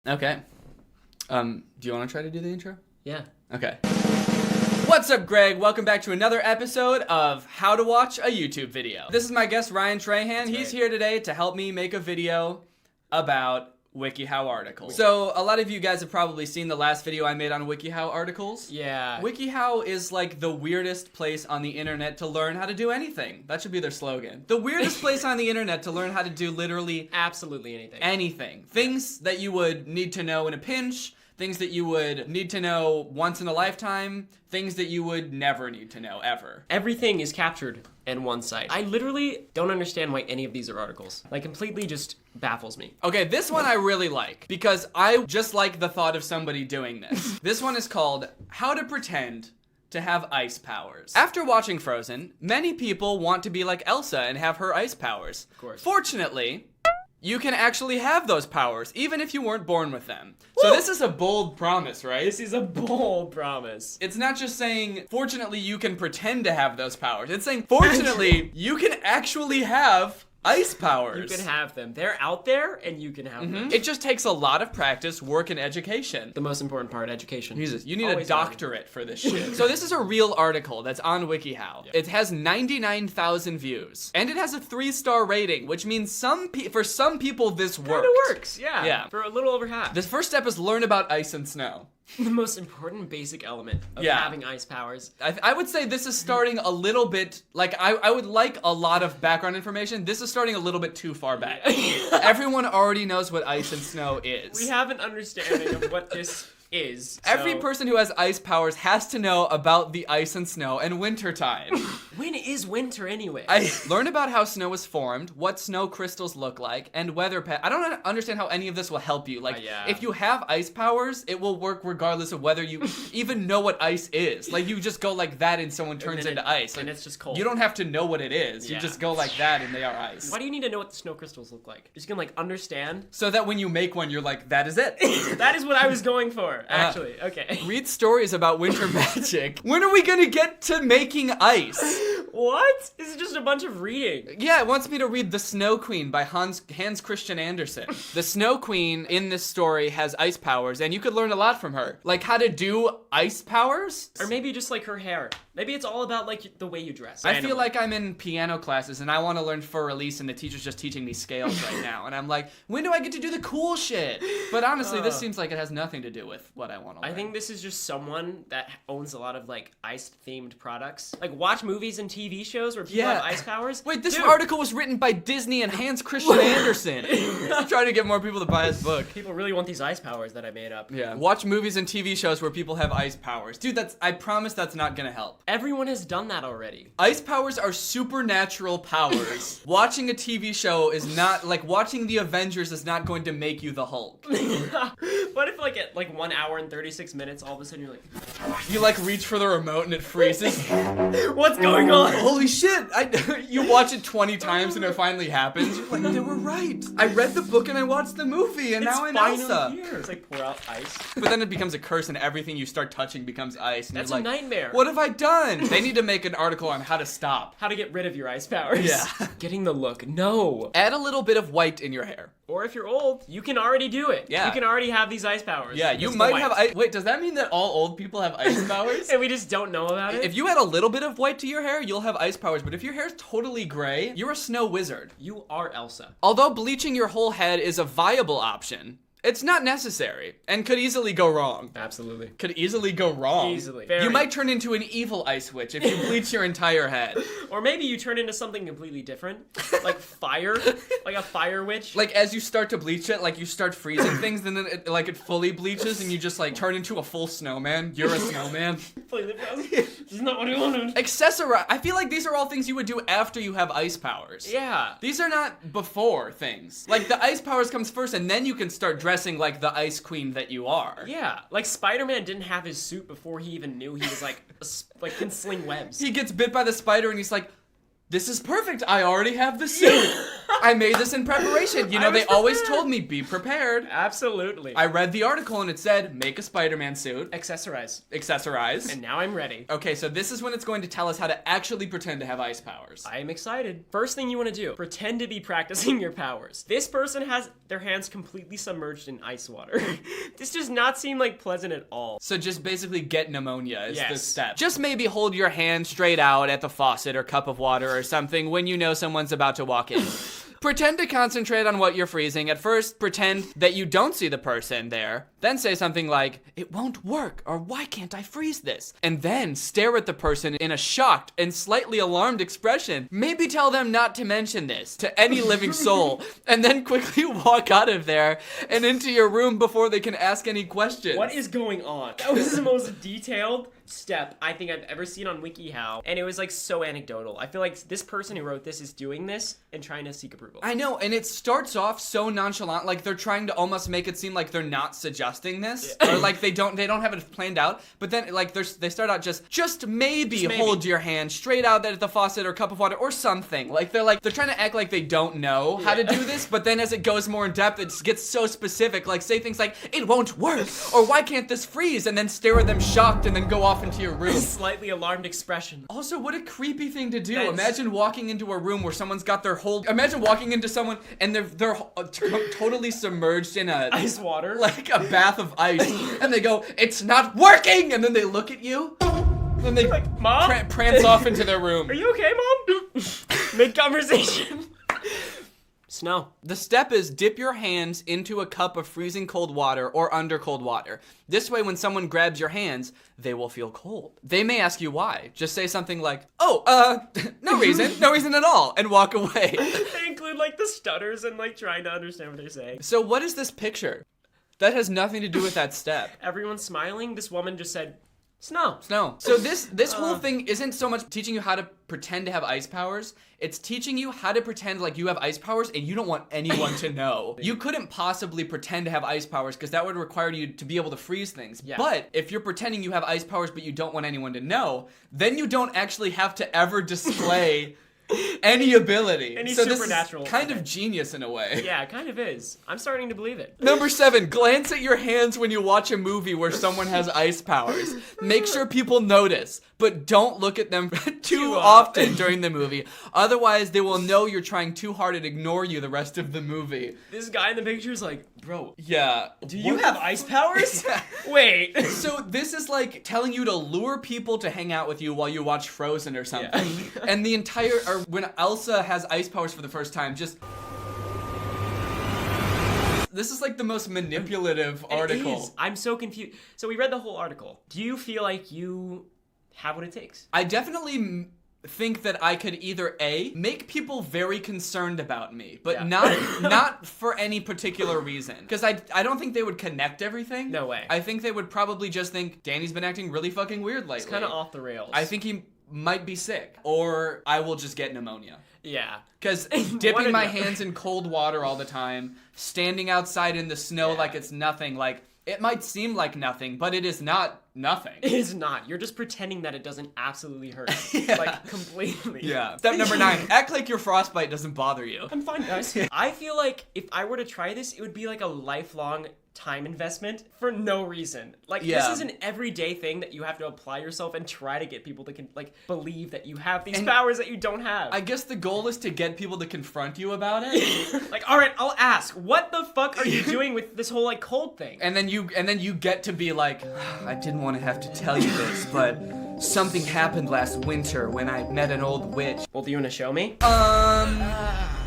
Okay. Do you want to try to do the intro? Yeah. Okay. What's up, Greg? Welcome back to another episode of How to Watch a YouTube Video. This is my guest, Ryan Trahan. He's here today to help me make a video about WikiHow articles. So, a lot of you guys have probably seen the last video I made on WikiHow articles. Yeah. WikiHow is like the weirdest place on the internet to learn how to do anything. That should be their slogan. The weirdest place on the internet to learn how to do literally absolutely anything. Anything. Things that you would need to know in a pinch. Things that you would need to know once in a lifetime. Things that you would never need to know, ever. Everything is captured in one site. I literally don't understand why any of these are articles. Like, completely just baffles me. Okay, this one I really like, because I just like the thought of somebody doing this. This one is called How to Pretend to Have Ice Powers. After watching Frozen, many people want to be like Elsa and have her ice powers. Of course. Fortunately, you can actually have those powers, even if you weren't born with them. So this is a bold promise, right? This is a bold promise. It's not just saying, fortunately, you can pretend to have those powers. It's saying, fortunately, you can actually have ice powers. You can have them. They're out there, and you can have them. It just takes a lot of practice, work, and education. The most important part, education. Jesus, you need a doctorate for this shit. So this is a real article that's on WikiHow. It has 99,000 views, and it has a 3-star rating, which means for some people this works. Kinda works, yeah. Yeah. For a little over half. The first step is learn about ice and snow. The most important basic element of having ice powers. I would say this is starting a little bit, like, I would like a lot of background information. This is starting a little bit too far back. Everyone already knows what ice and snow is. We have an understanding of what this is. Every person who has ice powers has to know about the ice and snow and wintertime. When is winter anyway? Learn about how snow is formed, what snow crystals look like, and weather I don't understand how any of this will help you. Like, if you have ice powers, it will work regardless of whether you even know what ice is. Like, you just go like that and someone turns into ice. Like, and it's just cold. You don't have to know what it is. You just go like that and they are ice. Why do you need to know what the snow crystals look like? You're just gonna, like, understand? So that when you make one, you're like, that is it. That is what I was going for, actually. Okay. Read stories about winter magic. When are we gonna get to making ice? What? This is just a bunch of reading. Yeah, it wants me to read The Snow Queen by Hans Christian Andersen. The Snow Queen in this story has ice powers, and you could learn a lot from her. Like how to do ice powers? Or maybe just like her hair. Maybe it's all about like the way you dress. I feel like I'm in piano classes and I want to learn for release and the teacher's just teaching me scales right now. And I'm like, when do I get to do the cool shit? But honestly, this seems like it has nothing to do with what I want to learn. I think this is just someone that owns a lot of like ice-themed products. Like watch movies and TV shows where people have ice powers. Wait, this article was written by Disney and Hans Christian Andersen. He's trying to get more people to buy his book. People really want these ice powers that I made up. Yeah. Watch movies and TV shows where people have ice powers. Dude, I promise that's not gonna help. Everyone has done that already. Ice powers are supernatural powers. Watching a TV show is not, like, watching the Avengers is not going to make you the Hulk. What if, like, at, 1 hour and 36 minutes, all of a sudden you're like... You, like, reach for the remote and it freezes? What's going on? Holy shit! You watch it 20 times and it finally happens. You're like, they were right. I read the book and I watched the movie and now I'm Elsa. Here. It's like, pour out ice. But then it becomes a curse and everything you start touching becomes ice. And That's you're a like, nightmare. What have I done? They need to make an article on how to stop. How to get rid of your ice powers. Yeah. Getting the look. No. Add a little bit of white in your hair. Or if you're old, you can already do it. Yeah. You can already have these ice powers. Yeah, you might have ice. Wait, does that mean that all old people have ice powers? And we just don't know about it? If you add a little bit of white to your hair, you'll have ice powers. But if your hair's totally gray, you're a snow wizard. You are Elsa. Although bleaching your whole head is a viable option, it's not necessary and could easily go wrong. Absolutely. Could easily go wrong. Easily. You might turn into an evil ice witch if you bleach your entire head. Or maybe you turn into something completely different. Like fire. Like a fire witch. Like as you start to bleach it, like you start freezing things and then it fully bleaches and you just like turn into a full snowman. You're a snowman. This is not what I wanted. Accessorize. I feel like these are all things you would do after you have ice powers. Yeah. These are not before things. Like the ice powers comes first and then you can start dressing like the ice queen that you are. Yeah, like Spider-Man didn't have his suit before he even knew he was like can sling webs. He gets bit by the spider and he's like, this is perfect, I already have the suit. I made this in preparation. You know, they always told me, be prepared. Absolutely. I read the article and it said, make a Spider-Man suit. Accessorize. And now I'm ready. Okay, so this is when it's going to tell us how to actually pretend to have ice powers. I am excited. First thing you want to do, pretend to be practicing your powers. This person has their hands completely submerged in ice water. This does not seem like pleasant at all. So just basically get pneumonia is the step. Just maybe hold your hand straight out at the faucet or cup of water or something when you know someone's about to walk in. Pretend to concentrate on what you're freezing. At first, pretend that you don't see the person there. Then say something like, it won't work, or why can't I freeze this? And then stare at the person in a shocked and slightly alarmed expression. Maybe tell them not to mention this to any living soul, and then quickly walk out of there and into your room before they can ask any questions. What is going on? That was the most detailed step I think I've ever seen on WikiHow, and it was like so anecdotal. I feel like this person who wrote this is doing this and trying to seek approval. I know, and it starts off so nonchalant, like they're trying to almost make it seem like they're not suggesting this, or like they don't have it planned out. But then like they start out just maybe hold your hand straight out at the faucet or cup of water or something. Like they're trying to act like they don't know how to do this. But then as it goes more in depth, it gets so specific. Like say things like it won't work or why can't this freeze, and then stare at them shocked and then go off into your room. Slightly alarmed expression. Also, what a creepy thing to do. Imagine walking into a room where someone's got their whole. Imagine walking into someone and they're totally submerged in a ice water, like a bath of ice, and they go, "It's not working," and then they look at you, and they like, Mom? Prance off into their room. Are you okay, Mom? Mid-conversation. Snow. The step is dip your hands into a cup of freezing cold water or under cold water. This way, when someone grabs your hands, they will feel cold. They may ask you why. Just say something like, no reason at all, and walk away. They include like the stutters and like trying to understand what they're saying. So what is this picture? That has nothing to do with that step. Everyone's smiling. This woman just said, Snow. So this whole thing isn't so much teaching you how to pretend to have ice powers. It's teaching you how to pretend like you have ice powers and you don't want anyone to know. You couldn't possibly pretend to have ice powers because that would require you to be able to freeze things. Yeah. But if you're pretending you have ice powers but you don't want anyone to know, then you don't actually have to ever display any ability. Any so supernatural. This is kind of genius in a way. Yeah, it kind of is. I'm starting to believe it. Number 7, glance at your hands when you watch a movie where someone has ice powers. Make sure people notice, but don't look at them too often during the movie. Otherwise, they will know you're trying too hard and ignore you the rest of the movie. This guy in the picture is like, bro. Yeah. Do you have ice powers? Wait. So this is like telling you to lure people to hang out with you while you watch Frozen or something. Yeah. And the entire, or when Elsa has ice powers for the first time, just... This is like the most manipulative article. It is. I'm so confused. So we read the whole article. Do you feel like you have what it takes? I definitely think that I could either A, make people very concerned about me, but not for any particular reason. Because I don't think they would connect everything. No way. I think they would probably just think, Danny's been acting really fucking weird lately. It's kind of off the rails. I think he might be sick. Or I will just get pneumonia. Yeah. Because dipping my hands in cold water all the time, standing outside in the snow like it's nothing, like, it might seem like nothing, but it is not nothing. It is not. You're just pretending that it doesn't absolutely hurt. Like, completely. Yeah. Step number 9, act like your frostbite doesn't bother you. I'm fine, guys. I feel like if I were to try this, it would be like a lifelong time investment for no reason. Like, this is an everyday thing that you have to apply yourself and try to get people to believe that you have these powers that you don't have. I guess the goal is to get people to confront you about it. Like, all right, I'll ask, what the fuck are you doing with this whole like cold thing? And then you get to be like, I didn't want to have to tell you this, but something happened last winter when I met an old witch. Well, do you want to show me?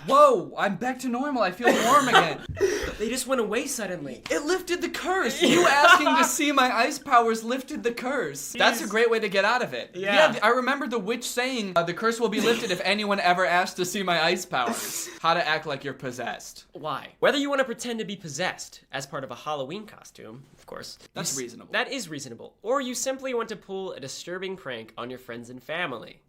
Whoa, I'm back to normal. I feel warm again. They just went away suddenly. It lifted the curse. You asking to see my ice powers lifted the curse. Jeez. That's a great way to get out of it. Yeah, I remember the witch saying, the curse will be lifted if anyone ever asks to see my ice powers. How to act like you're possessed. Why? Whether you want to pretend to be possessed as part of a Halloween costume, of course. That's reasonable. That is reasonable. Or you simply want to pull a disturbing prank on your friends and family.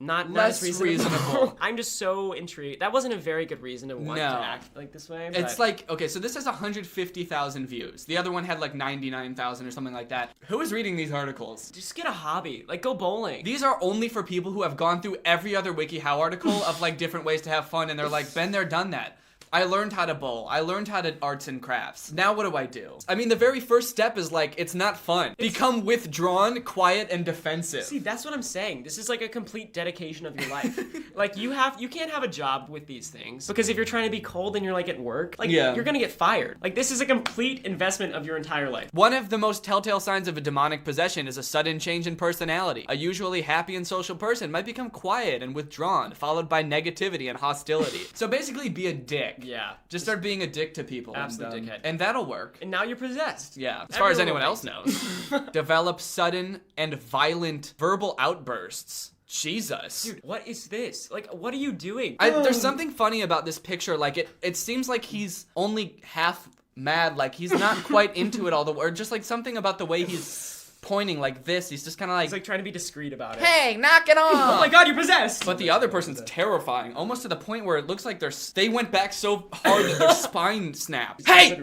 not less as reasonable. I'm just so intrigued. That wasn't a very good reason to want to act like this way. It's like, okay, so this has 150,000 views. The other one had like 99,000 or something like that. Who is reading these articles? Just get a hobby. Like, go bowling. These are only for people who have gone through every other WikiHow article of like different ways to have fun, and they're like, been there, done that. I learned how to bowl. I learned how to arts and crafts. Now what do I do? I mean, the very first step is like, it's not fun. Become withdrawn, quiet, and defensive. See, that's what I'm saying. This is like a complete dedication of your life. Like, you can't have a job with these things. Because if you're trying to be cold and you're like at work, like, you're gonna get fired. Like, this is a complete investment of your entire life. One of the most telltale signs of a demonic possession is a sudden change in personality. A usually happy and social person might become quiet and withdrawn, followed by negativity and hostility. So basically, be a dick. Yeah. Just start being a dick to people. Absolute dickhead. And that'll work. And now you're possessed. Yeah. As far as anyone else knows. Develop sudden and violent verbal outbursts. Jesus. Dude, what is this? Like, what are you doing? There's something funny about this picture. Like, it seems like he's only half mad. Like, he's not quite into it all the way. Or just like something about the way he's pointing like this. He's just kind of like... He's like trying to be discreet about it. Hey, knock it off! Oh my god, you're possessed! But the other person's terrifying. Almost to the point where it looks like they went back so hard that their spine snapped. Hey!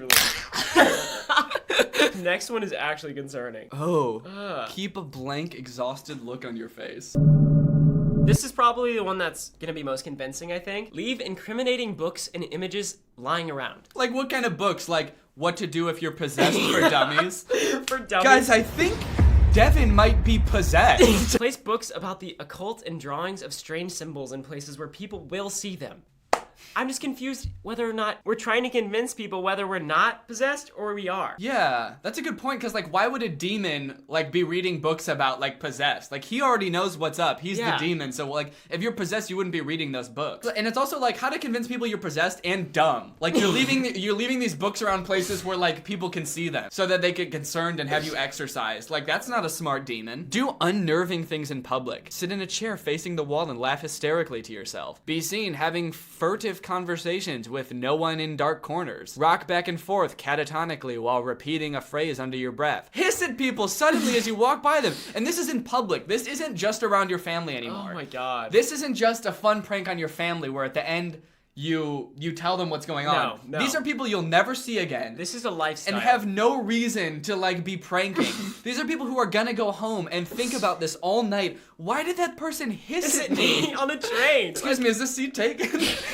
Next one is actually concerning. Oh. Keep a blank, exhausted look on your face. This is probably the one that's gonna be most convincing, I think. Leave incriminating books and images lying around. Like, what kind of books? Like, what to do if you're possessed for dummies? For dummies. Guys, I think Devin might be possessed. Place books about the occult and drawings of strange symbols in places where people will see them. I'm just confused whether or not we're trying to convince people whether we're not possessed or we are. Yeah, that's a good point, because, like, why would a demon, like, be reading books about, like, possessed? Like, he already knows what's up. He's the demon, so, like, if you're possessed, you wouldn't be reading those books. And it's also, like, how to convince people you're possessed and dumb. Like, you're leaving these books around places where, like, people can see them, so that they get concerned and have you exercised. Like, that's not a smart demon. Do unnerving things in public. Sit in a chair facing the wall and laugh hysterically to yourself. Be seen having furtive conversations with no one in dark corners. Rock back and forth catatonically while repeating a phrase under your breath. Hiss at people suddenly as you walk by them. And this is in public. This isn't just around your family anymore. Oh my god. This isn't just a fun prank on your family where at the end you tell them what's going on. No. These are people you'll never see again. This is a lifestyle. And have no reason to, like, be pranking. These are people who are gonna go home and think about this all night. Why did that person hiss at me? On the train. Excuse me, is this seat taken?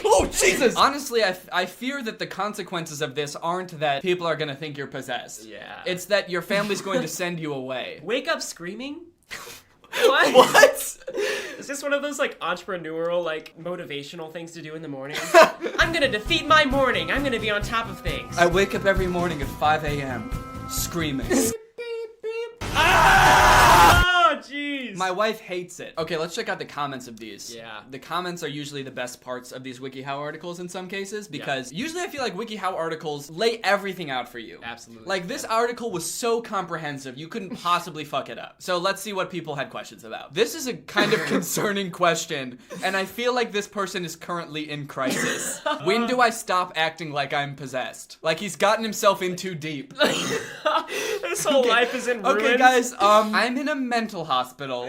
Oh, Jesus! Honestly, I fear that the consequences of this aren't that people are gonna think you're possessed. Yeah. It's that your family's going to send you away. Wake up screaming? What? What? Is this one of those, like, entrepreneurial, like, motivational things to do in the morning? I'm gonna defeat my morning. I'm gonna be on top of things. I wake up every morning at 5 a.m. screaming. Oh, jeez. My wife hates it. Okay, let's check out the comments of these. Yeah. The comments are usually the best parts of these WikiHow articles in some cases, because usually I feel like WikiHow articles lay everything out for you. Absolutely. Like, this article was so comprehensive, you couldn't possibly fuck it up. So let's see what people had questions about. This is a kind of concerning question, and I feel like this person is currently in crisis. When do I stop acting like I'm possessed? Like, he's gotten himself in too deep. This whole life is in ruins. Okay, guys, I'm in a mental hospital,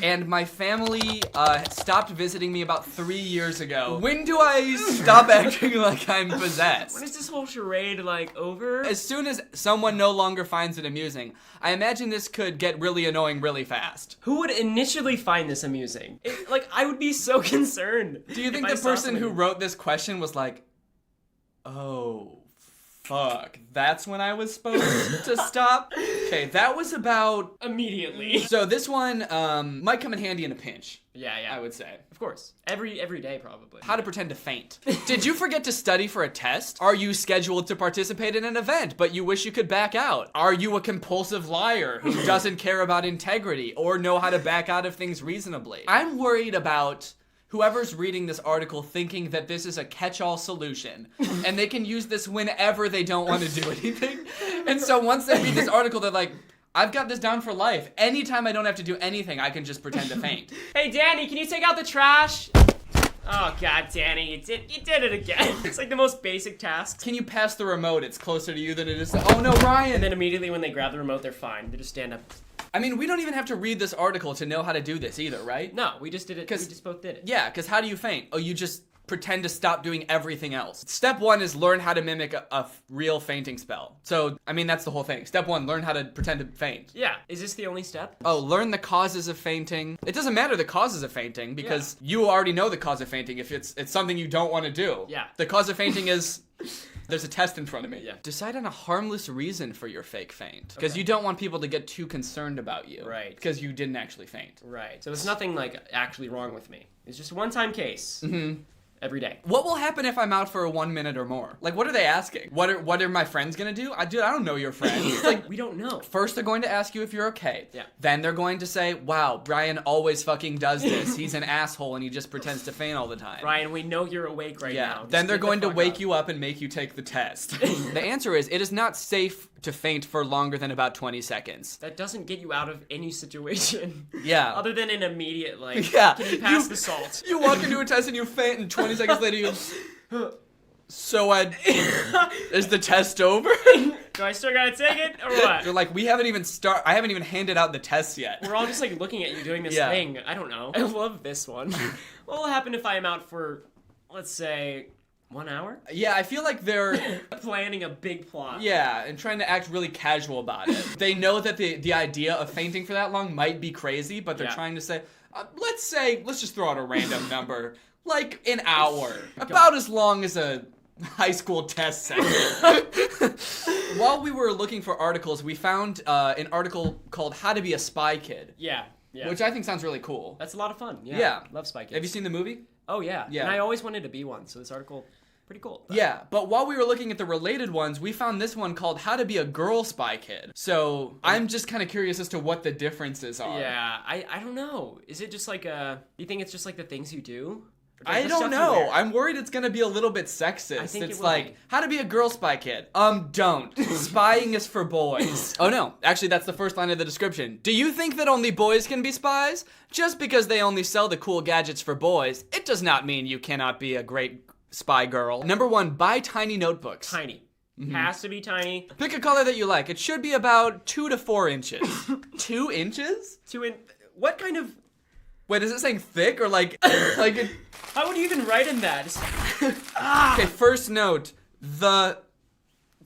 and my family stopped visiting me about 3 years ago. When do I stop acting like I'm possessed? When is this whole charade, like, over? As soon as someone no longer finds it amusing. I imagine this could get really annoying really fast. Who would initially find this amusing? Like, I would be so concerned. Do you think the person who wrote this question was like, oh, fuck, that's when I was supposed to stop? Okay, that was about... immediately. So this one might come in handy in a pinch. Yeah. I would say. Of course. Every day, probably. How to pretend to faint. Did you forget to study for a test? Are you scheduled to participate in an event, but you wish you could back out? Are you a compulsive liar who doesn't care about integrity or know how to back out of things reasonably? I'm worried about whoever's reading this article thinking that this is a catch-all solution, and they can use this whenever they don't want to do anything. And so once they read this article, they're like, I've got this down for life. Anytime I don't have to do anything, I can just pretend to faint. Hey, Danny, can you take out the trash? Oh, God, Danny, you did it again. It's like the most basic tasks. Can you pass the remote? It's closer to you than it is to... Oh, no, Ryan! And then immediately when they grab the remote, they're fine. They just stand up. I mean, we don't even have to read this article to know how to do this either, right? No, we just did it. We just both did it. Yeah, because how do you faint? Oh, you just pretend to stop doing everything else. Step 1 is learn how to mimic a real fainting spell. So, I mean, that's the whole thing. Step 1, learn how to pretend to faint. Yeah. Is this the only step? Oh, learn the causes of fainting. It doesn't matter the causes of fainting because you already know the cause of fainting if it's something you don't want to do. Yeah. The cause of fainting is... There's a test in front of me. Yeah. Decide on a harmless reason for your fake faint. Because you don't want people to get too concerned about you. Right. Because you didn't actually faint. Right. So it's nothing, like, actually wrong with me. It's just a one-time case. Mm-hmm. Every day. What will happen if I'm out for 1 minute or more? Like, what are they asking? What are my friends gonna do? Dude, I don't know your friends. Like, we don't know. First, they're going to ask you if you're okay. Yeah. Then they're going to say, wow, Brian always fucking does this. He's an asshole and he just pretends to faint all the time. Brian, we know you're awake right now. Then they're going to wake you up and make you take the test. The answer is, it is not safe to faint for longer than about 20 seconds. That doesn't get you out of any situation. Yeah. Other than an immediate, like, yeah. can you pass the salt? You walk into a test and you faint and 20 seconds later you... So, is the test over? Do I still gotta take it, or what? They're like, I haven't even handed out the tests yet. We're all just, like, looking at you doing this thing. I don't know. I love this one. What will happen if I am out for, let's say... 1 hour? Yeah, I feel like they're... planning a big plot. Yeah, and trying to act really casual about it. They know that the idea of fainting for that long might be crazy, but they're trying to say, let's just throw out a random number. Like, an hour. About as long as a high school test session. While we were looking for articles, we found an article called How to Be a Spy Kid. Yeah. Which I think sounds really cool. That's a lot of fun. Yeah. Love Spy Kids. Have you seen the movie? Oh, yeah. Yeah. And I always wanted to be one, so this article... pretty cool. Yeah, but while we were looking at the related ones, we found this one called How to Be a Girl Spy Kid. So I'm just kind of curious as to what the differences are. Yeah, I don't know. Is it just like you think it's just like the things you do? I don't know. I'm worried it's gonna be a little bit sexist. I think it's it will like, be. How to be a girl spy kid. Don't. Spying is for boys. Oh no, actually that's the first line of the description. Do you think that only boys can be spies? Just because they only sell the cool gadgets for boys, it does not mean you cannot be a great spy girl. Number 1, buy tiny notebooks. Tiny. Has to be tiny. Pick a color that you like. It should be about 2 to 4 inches. 2 inches? What kind of... Wait, is it saying thick or like... How would you even write in that? Okay, first note. Flip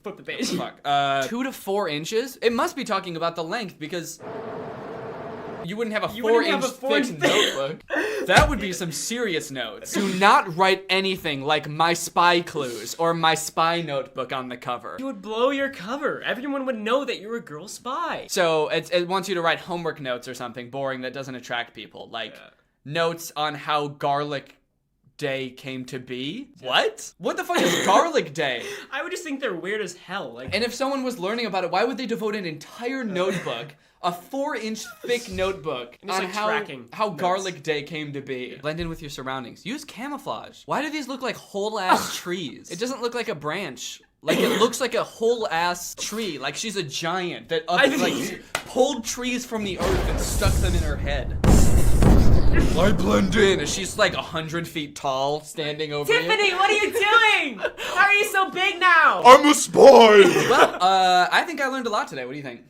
the page. Fuck. 2 to 4 inches? It must be talking about the length because... You wouldn't have a 4-inch thick notebook. That would be some serious notes. Do not write anything like my spy clues or my spy notebook on the cover. You would blow your cover. Everyone would know that you're a girl spy. So it wants you to write homework notes or something boring that doesn't attract people. Like notes on how garlic day came to be. What? What the fuck is garlic day? I would just think they're weird as hell. And if someone was learning about it, why would they devote an entire notebook, a 4-inch thick notebook, on how garlic day came to be? Blend in with your surroundings. Use camouflage. Why do these look like whole ass trees? It doesn't look like a branch. Like it looks like a whole ass tree. Like she's a giant that pulled trees from the earth and stuck them in her head. I blend in. She's like 100 feet tall, standing over Tiffany, what are you doing? How are you so big now? I'm a spy! Well, I think I learned a lot today. What do you think?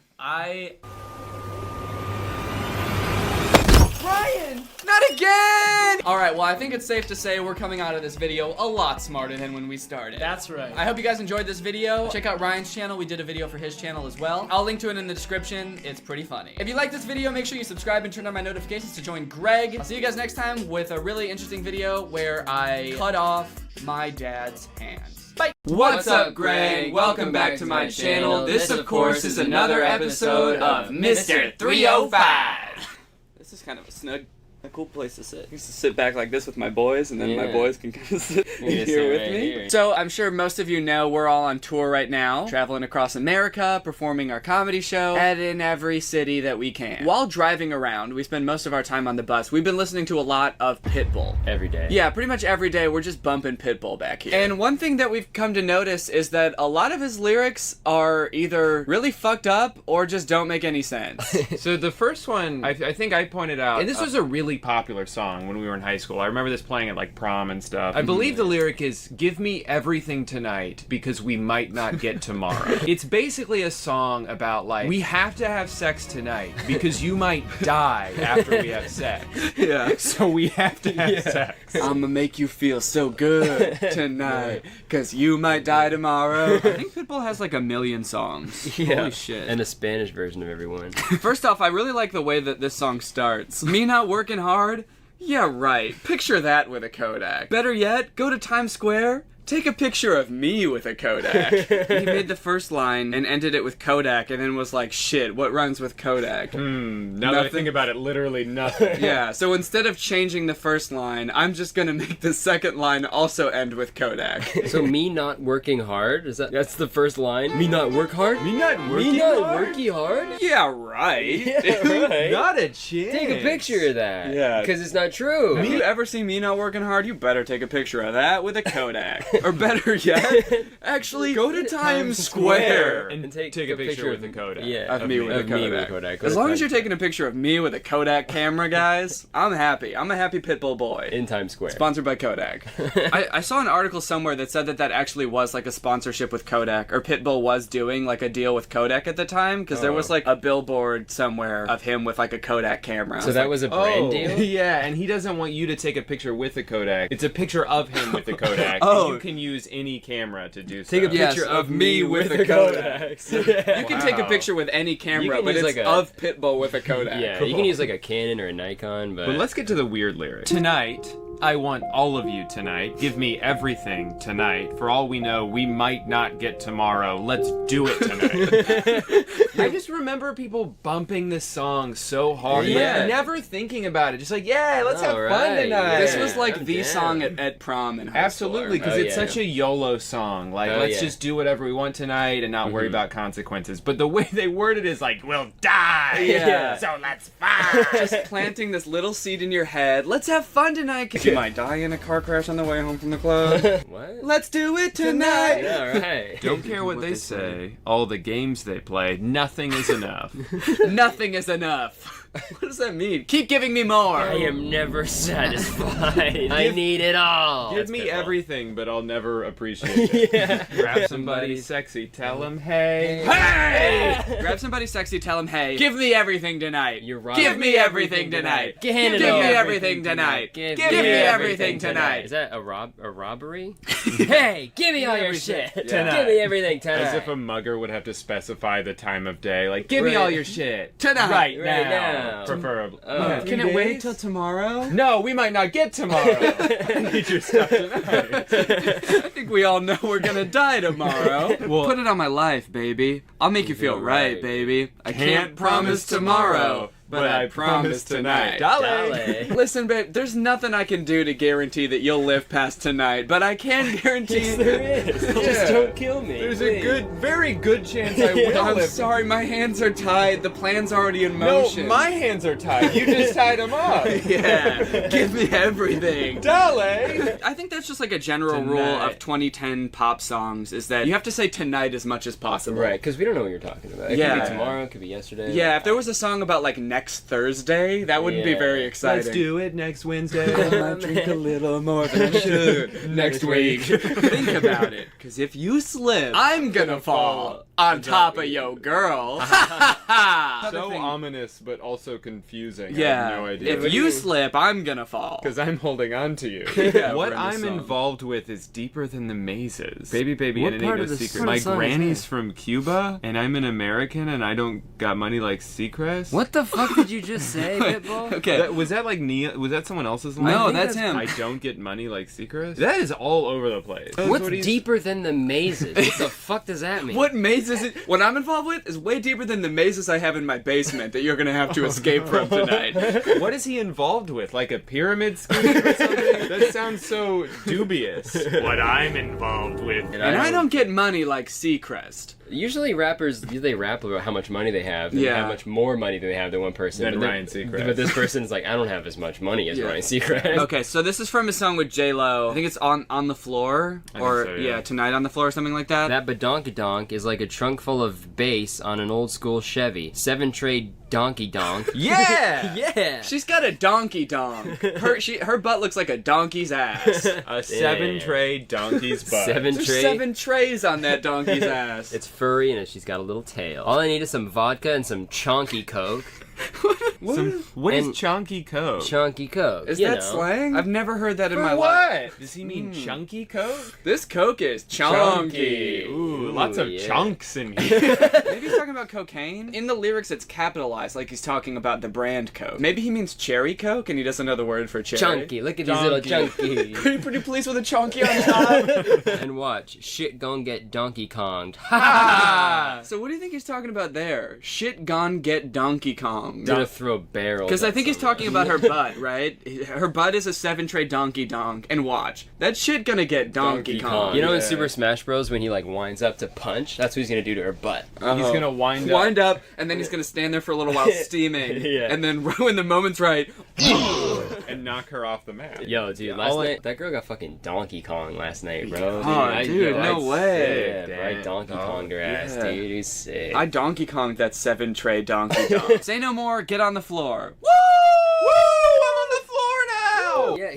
Brian! Not again! Alright, well, I think it's safe to say we're coming out of this video a lot smarter than when we started. That's right. I hope you guys enjoyed this video. Check out Ryan's channel. We did a video for his channel as well. I'll link to it in the description. It's pretty funny. If you like this video, make sure you subscribe and turn on my notifications to join Greg. I'll see you guys next time with a really interesting video where I cut off my dad's hands. Bye! What's up, Greg? Welcome back to my channel. This, of course, is another episode of Mr. 305. This is kind of a cool place to sit. I used to sit back like this with my boys, and then my boys can kind of sit here with me. Here. So I'm sure most of you know we're all on tour right now, traveling across America, performing our comedy show, and in every city that we can. While driving around, we spend most of our time on the bus. We've been listening to a lot of Pitbull. Every day. Yeah, pretty much every day we're just bumping Pitbull back here. And one thing that we've come to notice is that a lot of his lyrics are either really fucked up or just don't make any sense. So the first one, I think I pointed out, And this was a really popular song when we were in high school. I remember this playing at like prom and stuff. I believe the lyric is, "Give me everything tonight because we might not get tomorrow." It's basically a song about like, we have to have sex tonight because you might die after we have sex. Yeah. So we have to have sex. I'ma make you feel so good tonight, cause you might die tomorrow. I think Pitbull has like a million songs. Yeah. Holy shit. And a Spanish version of every one. First off, I really like the way that this song starts. Me not working hard? Yeah, right. Picture that with a Kodak. Better yet, go to Times Square. Take a picture of me with a Kodak. He made the first line and ended it with Kodak and then was like, shit, what rhymes with Kodak? Now that I think about it, literally nothing. Yeah, so instead of changing the first line, I'm just gonna make the second line also end with Kodak. So me not working hard? That's the first line? Me not work hard? Me not working Me not hard? worky hard? Yeah, right. Yeah, right. Not a chance. Take a picture of that. Yeah. Because it's not true. If you ever see me not working hard, you better take a picture of that with a Kodak. Or better yet, actually, go to Times Square. And take a picture with a Kodak. Yeah, Of me with a Kodak. Kodak. As long as you're taking a picture of me with a Kodak camera, guys, I'm happy. I'm a happy Pitbull boy. in Times Square. Sponsored by Kodak. I saw an article somewhere that said that actually was like a sponsorship with Kodak, or Pitbull was doing like a deal with Kodak at the time, because there was like a billboard somewhere of him with like a Kodak camera. So that was a brand deal? Yeah, and he doesn't want you to take a picture with a Kodak. It's a picture of him with a Kodak. Oh. And you can use any camera to do so. Take a Yes, picture of me with a Kodak. Kodak. You can take a Wow. picture with any You camera, can but use, it's like, of Pitbull with a Kodak. Yeah, you can use like a Canon or a Nikon, but... But let's get to the weird lyric. Tonight, I want all of you tonight. Give me everything tonight. For all we know, we might not get tomorrow. Let's do it tonight. I just remember people bumping this song so hard. Yeah. Like, never thinking about it. Just like, yeah, let's have fun Alright, tonight. This yeah. was like I'm the down. song at prom and high Absolutely, because Oh, it's yeah. such a YOLO song. Like, Oh, let's yeah. just do whatever we want tonight and not worry about consequences. But the way they word it is like, we'll die. Yeah. So let's fight. Just planting this little seed in your head. Let's have fun tonight, because you might die in a car crash on the way home from the club. What? Let's do it tonight. Yeah, right. Don't care what they say, all the games they play, nothing is enough. Nothing is enough. What does that mean? Keep giving me more. I am never satisfied. I need it all. Give That's me Pitbull. everything, but I'll never appreciate it. Yeah. Grab somebody sexy, tell them, hey. Hey! Grab somebody sexy, tell him, hey, give me everything tonight. You're right. Give me everything tonight. Give Give me everything tonight. Give me everything tonight. Is that a robbery? Hey, give me all your shit. Tonight. Give me everything tonight. As if a mugger would have to specify the time of day. Like, give me Right. all your shit. Tonight. Right Right now. now. Preferably. Oh. Can it wait till tomorrow? No, we might not get tomorrow. I need your stuff tonight. I think we all know we're gonna die tomorrow. Well- Put it on my life, baby. I'll make you feel right, baby. I can't promise tomorrow, but I promise tonight. Dale. Listen, babe, there's nothing I can do to guarantee that you'll live past tonight, but I can guarantee Yes, there is. Just don't kill me. There's a please. very good chance I will I'm live. sorry, my hands are tied. The plan's already in No, motion. my hands are tied. You just tied them up. Yeah, give me everything. Dale. I think that's just like a general rule Tonight. of 2010 pop songs is that you have to say tonight as much as possible. Right, because we don't know what you're talking about. It Yeah. could be tomorrow, it could be yesterday. Yeah, if there was a song about like next Thursday, that wouldn't be Yeah. very exciting. Let's do it next Wednesday. I might drink a little more than I should next week. Think about it, because if you slip, I'm gonna fall on top of your girl. So ominous, but also confusing. I Yeah, have no idea. if you slip, I'm gonna fall. Because I'm holding on to you. Yeah, What we're in the I'm song. involved with is deeper than the mazes. Baby, What and it ain't part no of the secret. song My is that? granny's from Cuba, and I'm an American, and I don't got money like Seacrest. What the fuck did you just say, Pitbull? Okay. Was that like Nia? Was that someone else's line? No, think that's him. I don't get money like Seacrest. That is all over the place. What's what he's- deeper than the mazes? What the fuck does that mean? What mazes? What I'm involved with is way deeper than the mazes I have in my basement that you're gonna have to escape from tonight. What is he involved with? Like a pyramid scheme or something? That sounds so dubious. What I'm involved with. And I don't get money like Seacrest. Usually rappers, they rap about how much money they have and Yeah. how much more money they have than one person. Than but then- Ryan Seacrest. But this person's like, I don't have as much money as Yeah. Ryan Seacrest. Okay, so this is from a song with J-Lo. I think it's on the floor, think or so, yeah. Tonight on the Floor, or something like that. That badonkadonk is like a trunk full of bass on an old school Chevy. 7 tray donkey donk. Yeah! Yeah. She's got a donkey donk. Her butt looks like a donkey's ass. A 7-tray donkey's butt. There's 7 trays on that donkey's ass. It's furry and she's got a little tail. All I need is some vodka and some chonky coke. What is chunky coke? Chunky coke. Is you that know. slang? I've never heard that in For my what? life. Does he mean chunky coke? This coke is chunky. Ooh, lots of yeah. chunks in here. Maybe he's talking about cocaine. In the lyrics, it's capitalized, like he's talking about the brand Coke. Maybe he means cherry Coke, and he doesn't know the word for cherry. Chunky. Look at these little chunky. Pretty please with a chunky on top. And watch, shit gon' get Donkey Konged. So what do you think he's talking about there? Shit gone get Donkey Kong. Gonna throw barrels. Because I think he's talking about her butt, right? Her butt is a 7-tray donkey donk. And watch, that shit gonna get Donkey Kong. You know in Super Smash Bros. When he like winds up to punch, that's what he's gonna do to her butt. He's gonna wind up, and then he's gonna stand there for a little while steaming. Yeah. And then when the moment's right, and knock her off the map. Yo, dude, last night that girl got fucking Donkey Kong last night, bro. Dude, no way. Yeah, I Donkey Konged her ass, yeah. dude. He's sick. I Donkey Konged that 7-tray donkey donk. Say no more, get on the floor. Woo! I'm on the floor now! Yeah,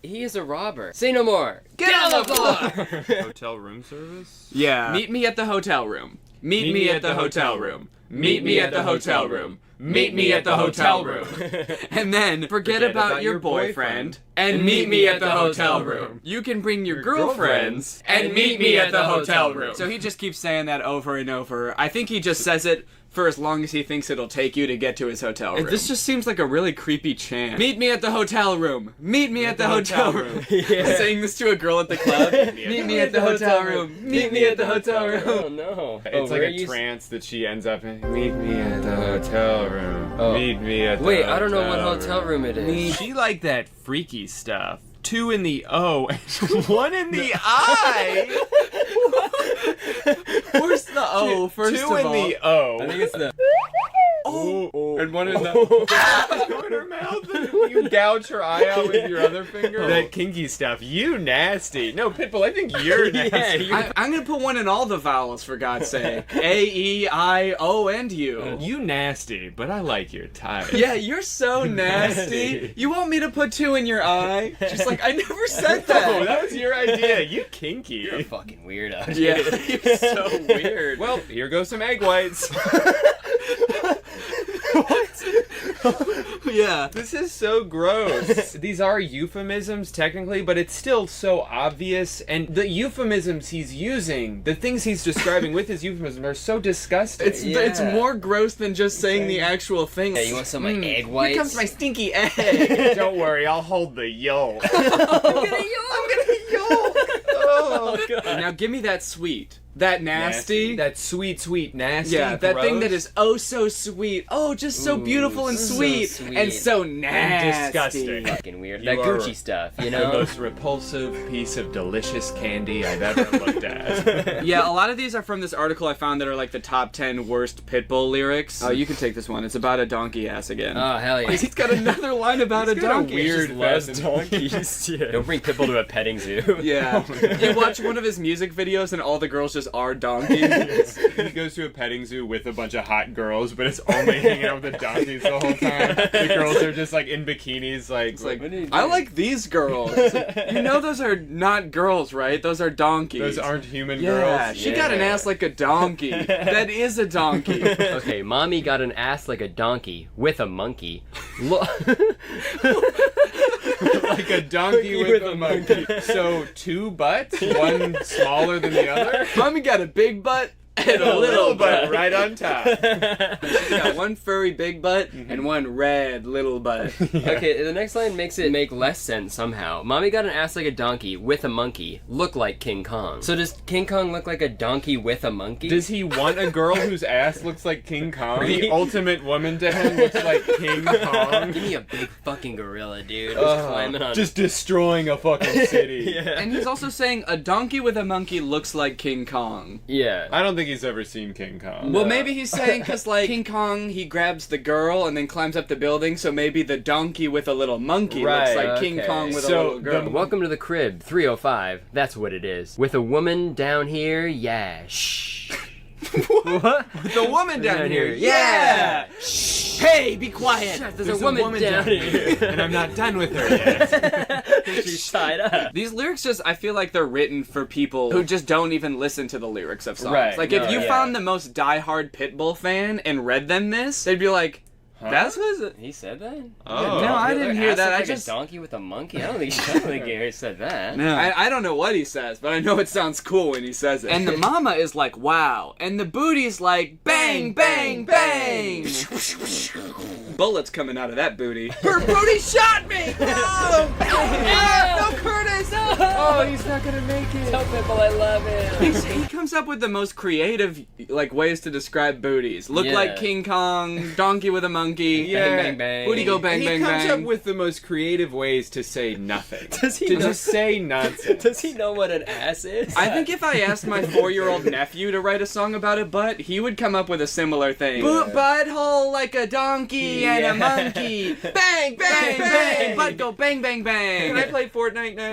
he is a robber. Say no more. Get on the floor. Hotel room service? Yeah. Meet me at the hotel room. Meet me at the hotel room. Meet me at the hotel room. Meet me at the hotel room. And then forget about your boyfriend and meet me at the hotel room. You can bring your girlfriends and meet me at the hotel room. So he just keeps saying that over and over. I think he just says it for as long as he thinks it'll take you to get to his hotel room. This just seems like a really creepy chant. Meet me at the hotel room. Meet me at the hotel room. Yeah. Saying this to a girl at the club. Meet me at the hotel room. Meet me at the hotel room. Oh no. It's like a trance that she ends up in. Meet me at the hotel room. Meet me at the Wait, hotel I don't know what hotel room it is. She liked that freaky stuff. 2 in the O and 1 in the I. Where's the O, first of all? 2 in the O. I think it's the. Oh, and one in the... in her mouth and you gouge her eye out with your other finger. That kinky stuff. You nasty. No, Pitbull, I think you're nasty. I'm gonna put one in all the vowels, for God's sake. A, E, I, O, and U. You nasty, but I like your type. Yeah, you're so nasty. You want me to put 2 in your eye? She's like, I never said that. Oh, that was your idea. You kinky. You're a fucking weirdo. Yeah, you're so weird. Well, here goes some egg whites. Yeah. This is so gross. These are euphemisms, technically, but it's still so obvious. And the euphemisms he's using, the things he's describing with his euphemism are so disgusting. It's more gross than just saying the actual thing. Yeah, you want some of my egg whites? Here comes my stinky egg. Don't worry, I'll hold the yolk. I'm gonna yolk. Oh, God. Now give me that sweet. That nasty. That sweet, sweet nasty. Yeah, that gross. thing that is oh so sweet. Oh, just so beautiful and so sweet. sweet. And so nasty. And disgusting. Fucking weird. You That are Gucci stuff, you The know? most repulsive piece of delicious candy I've ever looked at. Yeah, a lot of these are from this article I found that are like the top 10 worst Pitbull lyrics. Oh, you can take this one. It's about a donkey ass again. Oh, hell yeah. He's got another line about a donkey. weird loves fashion. donkeys. Yeah. Don't bring Pitbull to a petting zoo. Yeah. You watch one of his music videos and all the girls just are donkeys. He goes to a petting zoo with a bunch of hot girls, but it's only hanging out with the donkeys the whole time. The girls are just like in bikinis, like. It's like, I like these girls. You know those are not girls, right? Those are donkeys. Those aren't human Yeah, girls. she got an ass like a donkey. That is a donkey. Okay, mommy got an ass like a donkey with a monkey. Like a donkey with a monkey. So 2 butts, one smaller than the other. Mommy got a big butt and a little butt. right on top. She got one furry big butt and one red little butt. Okay, the next line makes it make less sense somehow. Mommy got an ass like a donkey with a monkey. Look like King Kong. So does King Kong look like a donkey with a monkey? Does he want a girl whose ass looks like King Kong? The ultimate woman to him looks like King Kong. Give me a big fucking gorilla, dude. Just climbing on. Just destroying a fucking city. Yeah. And he's also saying a donkey with a monkey looks like King Kong. Yeah. I don't think he's ever seen King Kong. Well, maybe he's saying because, like, King Kong, he grabs the girl and then climbs up the building, so maybe the donkey with a little monkey looks Right, like King okay. Kong with a So little girl. Welcome to the crib, 305. That's what it is. With a woman down here, yeah. Shh. What? The woman down here, yeah. Shh. Hey, be quiet. There's a woman down here. And I'm not done with her yet. She's tied up. These lyrics just, I feel like they're written for people who just don't even listen to the lyrics of songs. Right. Like, if you found the most diehard Pitbull fan and read them this, they'd be like, that's what He said that? Oh. No, I didn't hear that. Like a donkey with a monkey? I don't think Gary said that. No. I don't know what he says, but I know it sounds cool when he says it. And the mama is like, wow. And the booty's like, bang, bang, bang. Bullets coming out of that booty. Her booty shot me! No! No, Curtis! Oh, he's not gonna make it. Tell Pitbull I love him. He comes up with the most creative ways to describe booties. Look like King Kong, donkey with a monkey. Yeah. Bang, bang, bang. Booty go bang, bang, He comes bang. up with the most creative ways to say nothing. Does he to know- just say nonsense. Does he know what an ass is? I think if I asked my 4-year-old nephew to write a song about a butt, he would come up with a similar thing. Butthole like a donkey and a monkey. Bang, bang, bang. Butt go bang, bang, bang. Can I play Fortnite now?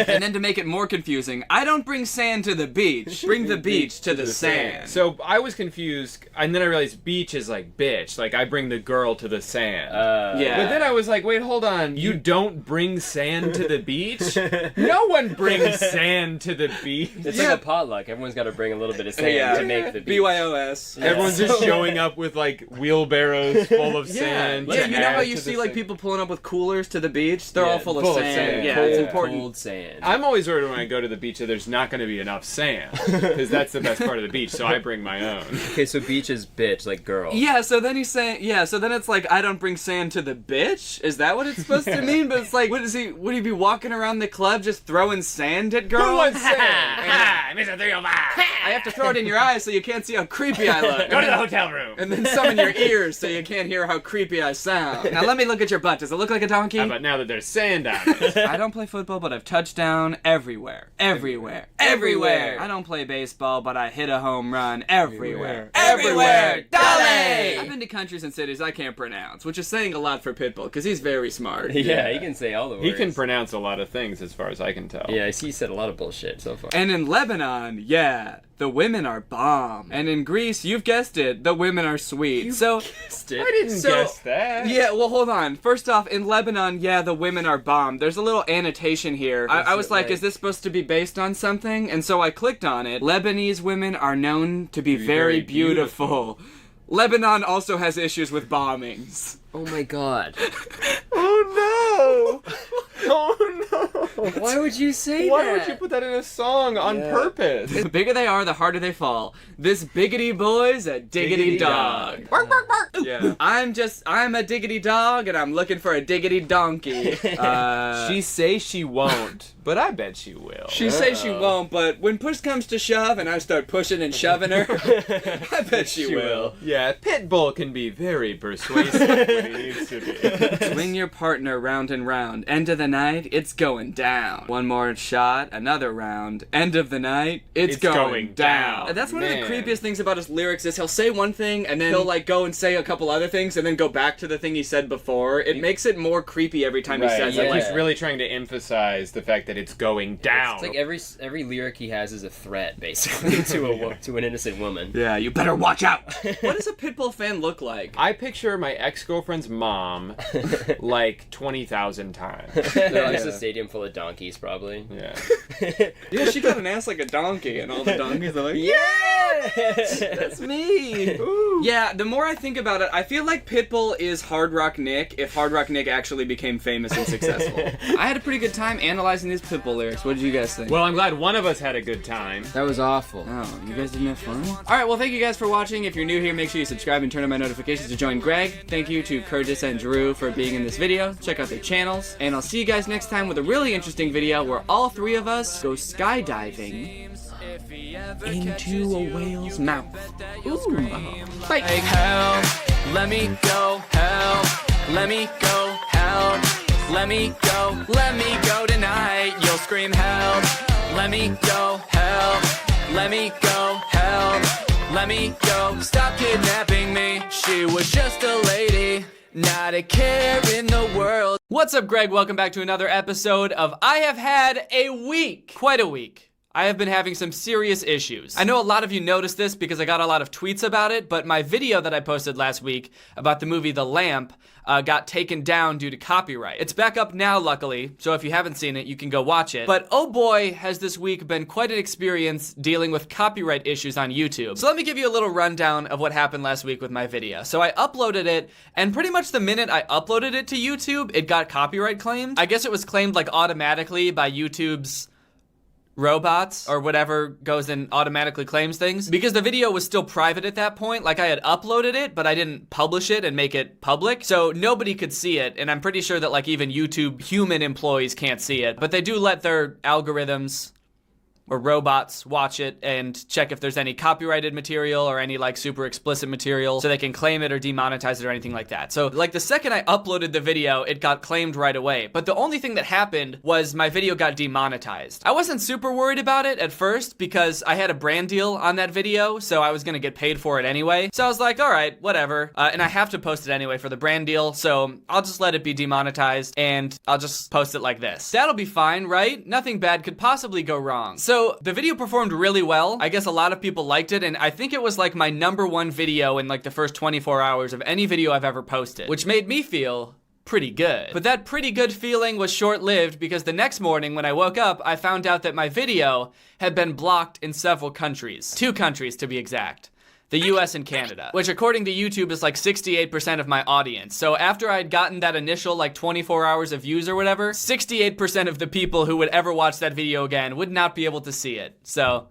And then to make it more confusing, I don't bring sand to the beach. Bring the beach to the sand. So I was confused, and then I realized beach is like bitch. Like I bring the girl to the sand. Yeah. But then I was like, wait, hold on. You don't bring sand to the beach? No one brings sand to the beach. It's like a potluck. Everyone's got to bring a little bit of sand to make the beach. BYOS. Everyone's just showing up with like wheelbarrows full of sand. Yeah, to you know how add you to see the like sand. people pulling up with coolers to the beach? They're all full of sand. Yeah, Cold, it's important. Cold sand. I'm always worried when I go to the beach that there's not going to be enough sand because that's the best part of the beach. So I bring my own. Okay, so beach is bitch, like girl. Yeah, so then he's saying, so then it's like, I don't bring sand to the bitch? Is that what it's supposed to mean? But it's like, would he be walking around the club just throwing sand at girls? Who wants sand? Mr. 305. I have to throw it in your eyes so you can't see how creepy I look. Go to the hotel room. And then some in your ears so you can't hear how creepy I sound. Now let me look at your butt. Does it look like a donkey? How about now that there's sand on it? I don't play football, but I've touched down everywhere. Everywhere. Everywhere. I don't play baseball, but I hit a home run everywhere. Everywhere. Dolly! I've been to countries and cities I can't pronounce, which is saying a lot for Pitbull, because he's very smart. Yeah, he can say all the words. He can pronounce a lot of things as far as I can tell. Yeah, I see he said a lot of bullshit so far. And in Lebanon, the women are bomb. And in Greece, you've guessed it, the women are sweet. I didn't guess that. Yeah, well, hold on. First off, in Lebanon, the women are bomb. There's a little annotation here. I was like, is this supposed to be based on something? And so I clicked on it. Lebanese women are known to be very beautiful. Lebanon also has issues with bombings. Oh my god. Oh no! Oh no! Why would you say Why that? would you put that in a song on purpose? The bigger they are, the harder they fall. This biggity boy's a diggity dog. Bark, bark, bark. Yeah. I'm a diggity dog, and I'm looking for a diggity donkey. She say she won't, but I bet she will. She says she won't, but when push comes to shove and I start pushing and shoving her, I bet she will. Yeah, Pitbull can be very persuasive when he needs to be. Swing your partner round and round. End of the night, it's going down. One more shot, another round. End of the night, it's going down. And that's one of the creepiest things about his lyrics is he'll say one thing and then he'll like go and say a couple other things and then go back to the thing he said before. It makes it more creepy every time he says it. Like he's really trying to emphasize the fact that it's going down. It's like every lyric he has is a threat, basically, to an innocent woman. Yeah, you better watch out. What does a Pitbull fan look like? I picture my ex-girlfriend's mom like 20,000 times. They're just a stadium full of donkeys, probably. Yeah. Yeah, she got an ass like a donkey, and all the donkeys are like, yeah, that's me. Ooh. Yeah, the more I think about it, I feel like Pitbull is Hard Rock Nick if Hard Rock Nick actually became famous and successful. I had a pretty good time analyzing these Pitbull lyrics. What did you guys think? Well, I'm glad one of us had a good time. That was awful. Oh, you guys didn't have fun? Alright, well, thank you guys for watching. If you're new here, make sure you subscribe and turn on my notifications to join Greg. Thank you to Curtis and Drew for being in this video. Check out their channels. And I'll see you guys next time with a really interesting video where all three of us go skydiving into a whale's mouth. Ooh. Bye. Help, let me go, help, let me go, help, let me go tonight. You'll scream help, let me go, help, let me go, help, let me go. Stop kidnapping me, she was just a lady, not a care in the world. What's up, Greg? Welcome back to another episode of I Have Had a Week. Quite a week. I have been having some serious issues. I know a lot of you noticed this because I got a lot of tweets about it, but my video that I posted last week about the movie The Lamp got taken down due to copyright. It's back up now, luckily, so if you haven't seen it, you can go watch it. But oh boy, has this week been quite an experience dealing with copyright issues on YouTube. So let me give you a little rundown of what happened last week with my video. So I uploaded it, and pretty much the minute I uploaded it to YouTube, it got copyright claimed. I guess it was claimed like automatically by YouTube's robots or whatever goes and automatically claims things, because the video was still private at that point. Like, I had uploaded it, but I didn't publish it and make it public, so nobody could see it. And I'm pretty sure that like even YouTube human employees can't see it, but they do let their algorithms or robots watch it and check if there's any copyrighted material or any like super explicit material so they can claim it or demonetize it or anything like that. So like the second I uploaded the video, it got claimed right away. But the only thing that happened was my video got demonetized. I wasn't super worried about it at first because I had a brand deal on that video, so I was gonna get paid for it anyway. So I was like, all right, whatever. And I have to post it anyway for the brand deal, so I'll just let it be demonetized and I'll just post it like this. That'll be fine, right? Nothing bad could possibly go wrong. So the video performed really well. I guess a lot of people liked it, and I think it was like my #1 video in like the first 24 hours of any video I've ever posted, which made me feel pretty good. But that pretty good feeling was short-lived because the next morning when I woke up, I found out that my video had been blocked in several countries. 2 countries to be exact. The US and Canada, which according to YouTube is like 68% of my audience. So after I'd gotten that initial like 24 hours of views or whatever, 68% of the people who would ever watch that video again would not be able to see it. So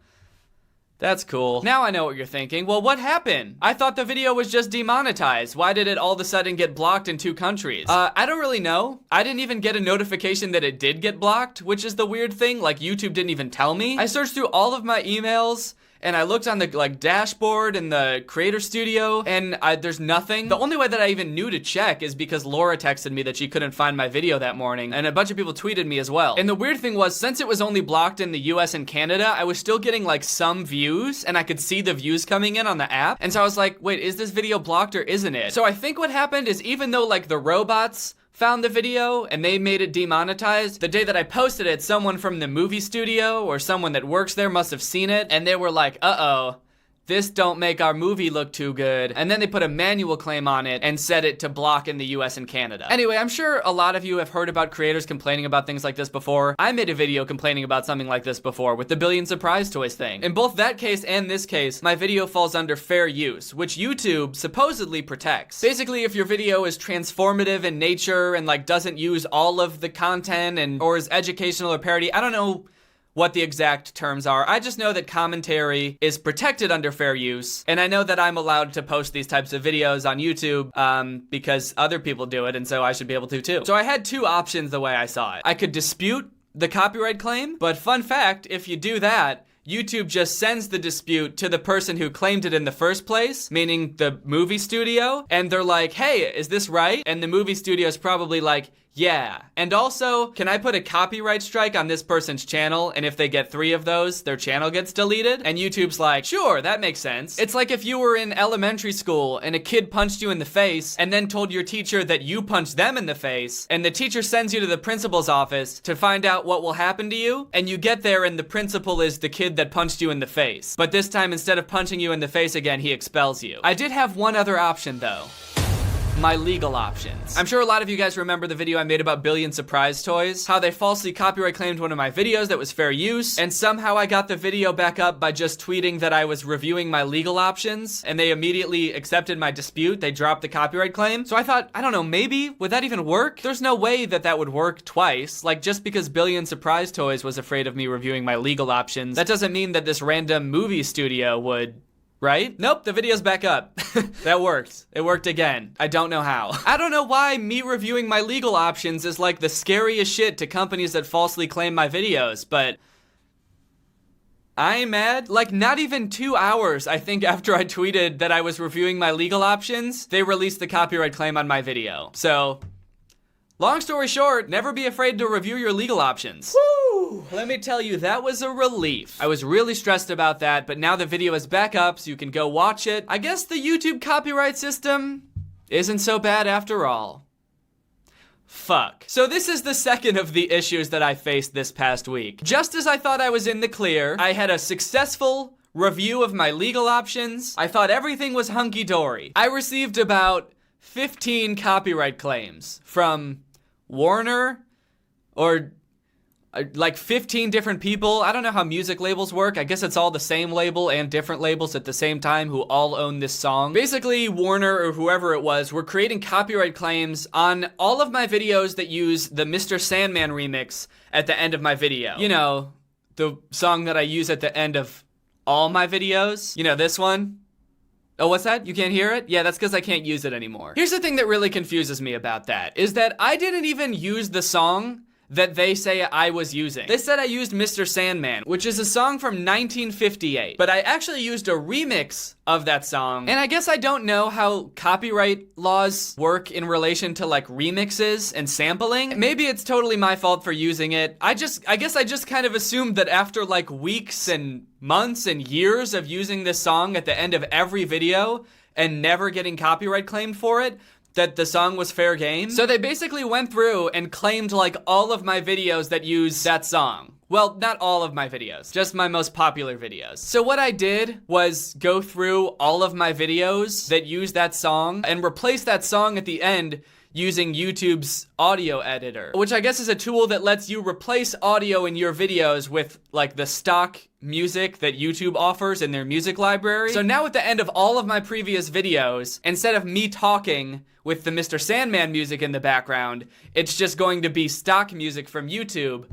that's cool. Now I know what you're thinking. Well, what happened? I thought the video was just demonetized. Why did it all of a sudden get blocked in 2 countries? I don't really know. I didn't even get a notification that it did get blocked, which is the weird thing. Like, YouTube didn't even tell me. I searched through all of my emails and I looked on the like dashboard in the creator studio and there's nothing. The only way that I even knew to check is because Laura texted me that she couldn't find my video that morning, and a bunch of people tweeted me as well. And the weird thing was, since it was only blocked in the US and Canada, I was still getting like some views and I could see the views coming in on the app. And so I was like, wait, is this video blocked or isn't it? So I think what happened is, even though like the robots found the video and they made it demonetized, the day that I posted it, someone from the movie studio or someone that works there must have seen it, and they were like, uh-oh, this don't make our movie look too good. And then they put a manual claim on it and set it to block in the US and Canada. Anyway, I'm sure a lot of you have heard about creators complaining about things like this before. I made a video complaining about something like this before with the Billion Surprise Toys thing. In both that case and this case, my video falls under fair use, which YouTube supposedly protects. Basically, if your video is transformative in nature and like doesn't use all of the content and or is educational or parody, I don't know what the exact terms are. I just know that commentary is protected under fair use, and I know that I'm allowed to post these types of videos on YouTube because other people do it, and so I should be able to too. So I had 2 options the way I saw it. I could dispute the copyright claim, but fun fact, if you do that, YouTube just sends the dispute to the person who claimed it in the first place, meaning the movie studio, and they're like, hey, is this right? And the movie studio is probably like, yeah. And also, can I put a copyright strike on this person's channel, and if they get 3 of those, their channel gets deleted? And YouTube's like, sure, that makes sense. It's like if you were in elementary school and a kid punched you in the face and then told your teacher that you punched them in the face, and the teacher sends you to the principal's office to find out what will happen to you, and you get there and the principal is the kid that punched you in the face. But this time, instead of punching you in the face again, he expels you. I did have one other option though. My legal options. I'm sure a lot of you guys remember the video I made about Billion Surprise Toys, how they falsely copyright claimed one of my videos that was fair use, and somehow I got the video back up by just tweeting that I was reviewing my legal options, and they immediately accepted my dispute. They dropped the copyright claim. So I thought, I don't know, maybe, would that even work? There's no way that that would work twice. Like, just because Billion Surprise Toys was afraid of me reviewing my legal options, that doesn't mean that this random movie studio would. Right? Nope, the video's back up. That worked. It worked again. I don't know how. I don't know why me reviewing my legal options is like the scariest shit to companies that falsely claim my videos, but I'm mad. Like, not even 2 hours, I think, after I tweeted that I was reviewing my legal options, they released the copyright claim on my video. So, long story short, never be afraid to review your legal options. Woo! Let me tell you, that was a relief. I was really stressed about that, but now the video is back up so you can go watch it. I guess the YouTube copyright system isn't so bad after all. fuck. So this is the second of the issues that I faced this past week. Just as I thought I was in the clear, I had a successful review of my legal options. I thought everything was hunky-dory. I received about 15 copyright claims from Warner or like 15 different people. I don't know how music labels work. I guess it's all the same label and different labels at the same time who all own this song. Basically, Warner or whoever it was were creating copyright claims on all of my videos that use the Mr. Sandman remix at the end of my video. You know, the song that I use at the end of all my videos. You know, this one. Oh, what's that? You can't hear it? Yeah, that's because I can't use it anymore. Here's the thing that really confuses me about that, is that I didn't even use the song that they say I was using. They said I used Mr. Sandman, which is a song from 1958, but I actually used a remix of that song, and I guess I don't know how copyright laws work in relation to like remixes and sampling. Maybe it's totally my fault for using it. I guess I just kind of assumed that after like weeks and months and years of using this song at the end of every video and never getting copyright claimed for it, that the song was fair game. So they basically went through and claimed like all of my videos that use that song. Well, not all of my videos, just my most popular videos. So what I did was go through all of my videos that use that song and replace that song at the end using YouTube's audio editor, which I guess is a tool that lets you replace audio in your videos with like the stock music that YouTube offers in their music library. So now at the end of all of my previous videos, instead of me talking with the Mr. Sandman music in the background, it's just going to be stock music from YouTube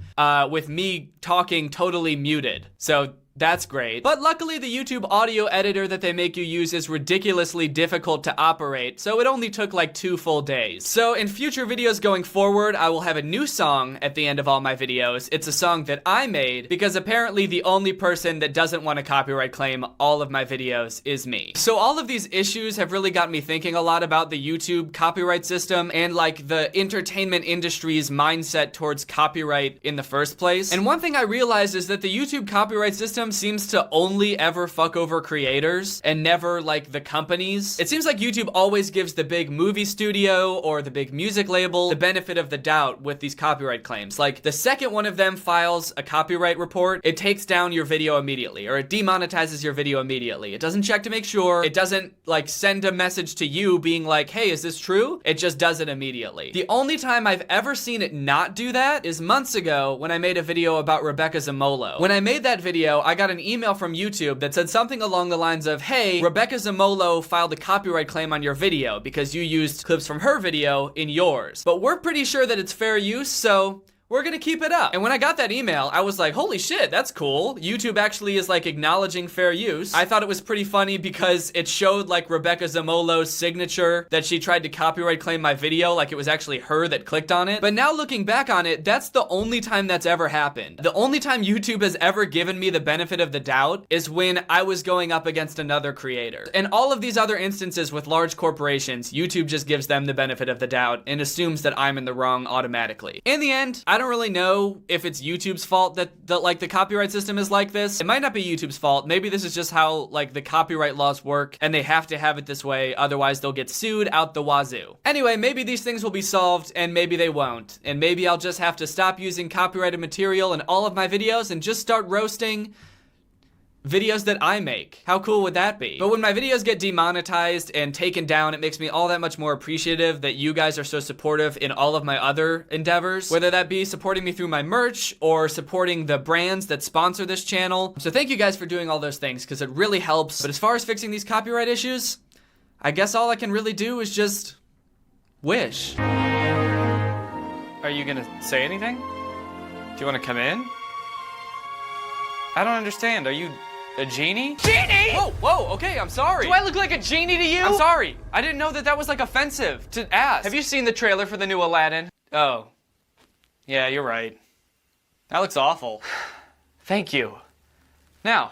with me talking totally muted. So that's great. But luckily the YouTube audio editor that they make you use is ridiculously difficult to operate, so it only took like 2 full days. So in future videos going forward, I will have a new song at the end of all my videos. It's a song that I made because apparently the only person that doesn't want to copyright claim all of my videos is me. So all of these issues have really got me thinking a lot about the YouTube copyright system and like the entertainment industry's mindset towards copyright in the first place. And one thing I realized is that the YouTube copyright system seems to only ever fuck over creators and never like the companies. It seems like YouTube always gives the big movie studio or the big music label the benefit of the doubt with these copyright claims. Like the second one of them files a copyright report, it takes down your video immediately, or it demonetizes your video immediately. It doesn't check to make sure. It doesn't like send a message to you being like, hey, is this true? It just does it immediately. The only time I've ever seen it not do that is months ago when I made a video about Rebecca Zamolo. When I made that video, I got an email from YouTube that said something along the lines of, hey, Rebecca Zamolo filed a copyright claim on your video because you used clips from her video in yours. But we're pretty sure that it's fair use, so we're gonna keep it up. And when I got that email, I was like, holy shit, that's cool. YouTube actually is like acknowledging fair use. I thought it was pretty funny because it showed like Rebecca Zamolo's signature that she tried to copyright claim my video, like it was actually her that clicked on it. But now looking back on it, that's the only time that's ever happened. The only time YouTube has ever given me the benefit of the doubt is when I was going up against another creator. And all of these other instances with large corporations, YouTube just gives them the benefit of the doubt and assumes that I'm in the wrong automatically. In the end, I don't really know if it's YouTube's fault that like the copyright system is like this. It might not be YouTube's fault. Maybe this is just how like the copyright laws work and they have to have it this way, otherwise they'll get sued out the wazoo. Anyway, maybe these things will be solved and maybe they won't. And maybe I'll just have to stop using copyrighted material in all of my videos and just start roasting videos that I make. How cool would that be? But when my videos get demonetized and taken down, it makes me all that much more appreciative that you guys are so supportive in all of my other endeavors, whether that be supporting me through my merch or supporting the brands that sponsor this channel. So thank you guys for doing all those things because it really helps. But as far as fixing these copyright issues, I guess all I can really do is just wish. Are you gonna say anything? Do you want to come in? I don't understand. Are you a genie? Genie! Whoa, okay, I'm sorry. Do I look like a genie to you? I'm sorry. I didn't know that was like offensive to ask. Have you seen the trailer for the new Aladdin? Oh. Yeah, you're right. That looks awful. Thank you. Now,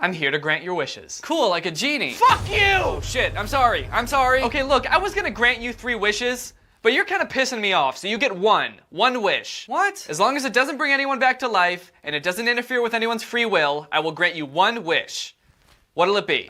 I'm here to grant your wishes. Cool, like a genie. Fuck you! Oh shit, I'm sorry. Okay, look, I was gonna grant you 3 wishes, but you're kind of pissing me off, so you get one wish. What? As long as it doesn't bring anyone back to life, and it doesn't interfere with anyone's free will, I will grant you 1 wish. What'll it be?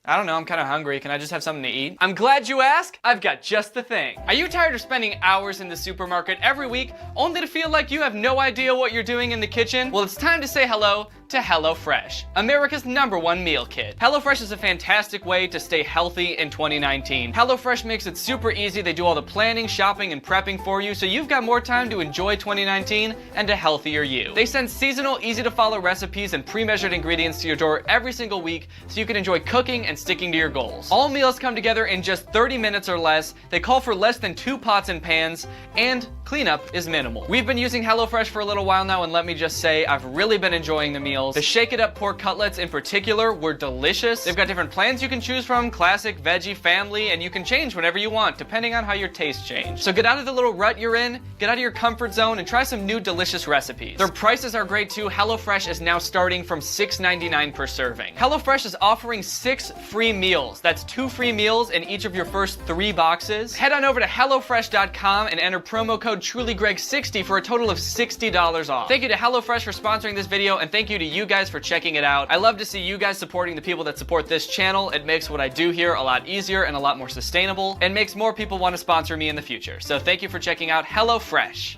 I don't know, I'm kind of hungry. Can I just have something to eat? I'm glad you asked. I've got just the thing. Are you tired of spending hours in the supermarket every week only to feel like you have no idea what you're doing in the kitchen? Well, it's time to say hello to HelloFresh, America's #1 meal kit. HelloFresh is a fantastic way to stay healthy in 2019. HelloFresh makes it super easy. They do all the planning, shopping, and prepping for you, so you've got more time to enjoy 2019 and a healthier you. They send seasonal, easy-to-follow recipes and pre-measured ingredients to your door every single week, so you can enjoy cooking and sticking to your goals. All meals come together in just 30 minutes or less. They call for less than 2 pots and pans, and cleanup is minimal. We've been using HelloFresh for a little while now, and let me just say, I've really been enjoying the meals. The Shake It Up pork cutlets in particular were delicious. They've got different plans you can choose from, classic, veggie, family, and you can change whenever you want, depending on how your tastes change. So get out of the little rut you're in, get out of your comfort zone, and try some new delicious recipes. Their prices are great too. HelloFresh is now starting from $6.99 per serving. HelloFresh is offering 6 free meals. That's 2 free meals in each of your first 3 boxes. Head on over to HelloFresh.com and enter promo code TrulyGreg60 for a total of $60 off. Thank you to HelloFresh for sponsoring this video, and thank you to you guys for checking it out. I love to see you guys supporting the people that support this channel. It makes what I do here a lot easier and a lot more sustainable, and makes more people want to sponsor me in the future. So thank you for checking out HelloFresh.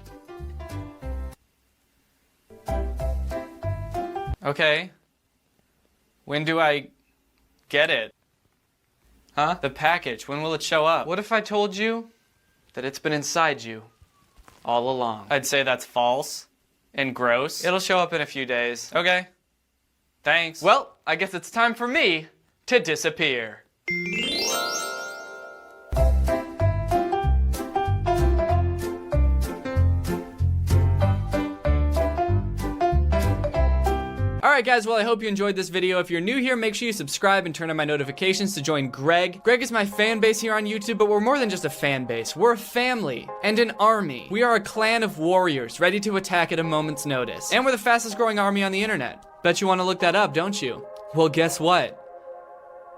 Okay. When do I get it? Huh? The package, when will it show up? What if I told you that it's been inside you all along? I'd say that's false and gross. It'll show up in a few days. Okay. Thanks. Well, I guess it's time for me to disappear. Alright guys, well I hope you enjoyed this video. If you're new here, make sure you subscribe and turn on my notifications to join Greg. Greg is my fan base here on YouTube, but we're more than just a fan base. We're a family and an army. We are a clan of warriors ready to attack at a moment's notice. And we're the fastest growing army on the internet. Bet you want to look that up, don't you? Well, guess what?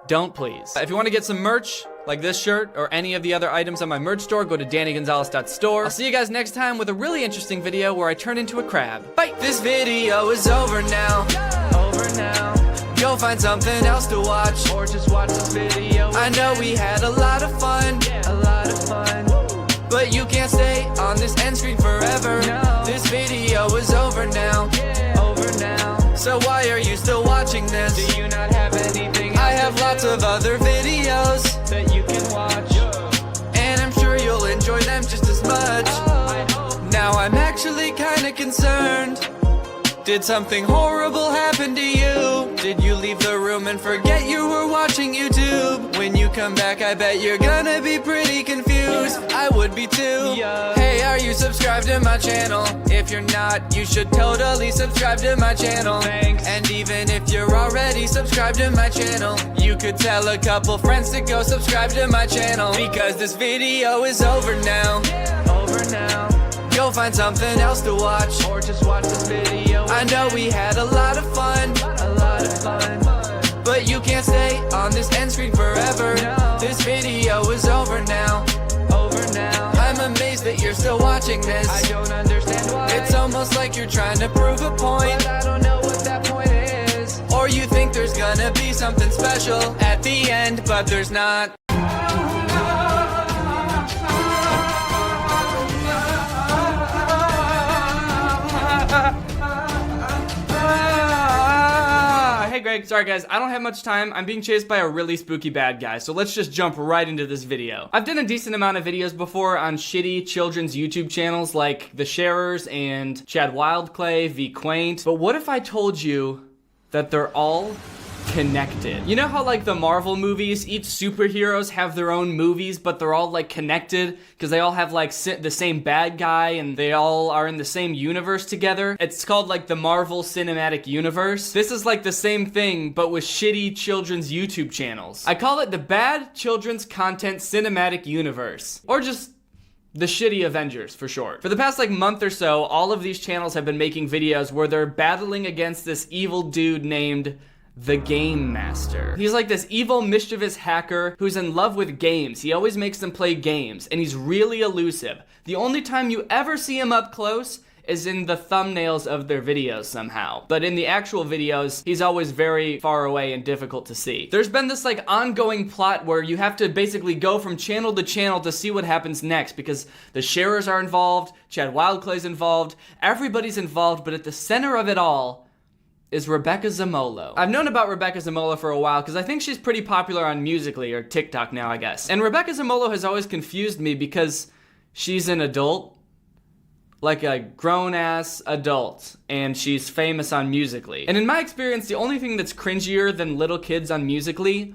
Don't please. If you want to get some merch, like this shirt or any of the other items on my merch store, go to DannyGonzalez.store. I'll see you guys next time with a really interesting video where I turn into a crab. Bye! This video is over now. Over now. Go find something else to watch, or just watch this video. I know we had a lot of fun. A lot of fun. But you can't stay on this end screen forever. No. This video is over now. Over now. So why are you still watching this? Do you not have anything? I have lots of other videos that you can watch, and I'm sure you'll enjoy them just as much. Now I'm actually kinda concerned. Did something horrible happen to you? Did you leave the room and forget you were watching YouTube? When you come back, I bet you're gonna be pretty confused. I would be too. Hey, are you subscribed to my channel? If you're not, you should totally subscribe to my channel. Thanks. And even if you're already subscribed to my channel, you could tell a couple friends to go subscribe to my channel. Because this video is over now. Over now. Go find something else to watch, or just watch this video. I know we had a lot of fun. A lot of fun. But you can't stay on this end screen forever. No. This video is over now. Over now. I'm amazed that you're still watching this. I don't understand why. It's almost like you're trying to prove a point, but I don't know what that point is. Or you think there's gonna be something special at the end, but there's not. Hey Greg, sorry guys, I don't have much time. I'm being chased by a really spooky bad guy, so let's just jump right into this video. I've done a decent amount of videos before on shitty children's YouTube channels like The Sharers and Chad Wildclay, V Quaint, but what if I told you that they're all connected? You know how like the Marvel movies, each superheroes have their own movies, but they're all like connected because they all have like the same bad guy and they all are in the same universe together? It's called like the Marvel Cinematic Universe. This is like the same thing, but with shitty children's YouTube channels. I call it the Bad Children's Content Cinematic Universe, or just the Shitty Avengers for short. For the past like month or so, all of these channels have been making videos where they're battling against this evil dude named the Game Master. He's like this evil, mischievous hacker who's in love with games. He always makes them play games, and he's really elusive. The only time you ever see him up close is in the thumbnails of their videos somehow. But in the actual videos, he's always very far away and difficult to see. There's been this like ongoing plot where you have to basically go from channel to channel to see what happens next because the sharers are involved, Chad Wildclay's involved, everybody's involved, but at the center of it all is Rebecca Zamolo. I've known about Rebecca Zamolo for a while because I think she's pretty popular on Musical.ly or TikTok now, I guess. And Rebecca Zamolo has always confused me because she's an adult, like a grown-ass adult, and she's famous on Musical.ly. And in my experience, the only thing that's cringier than little kids on Musical.ly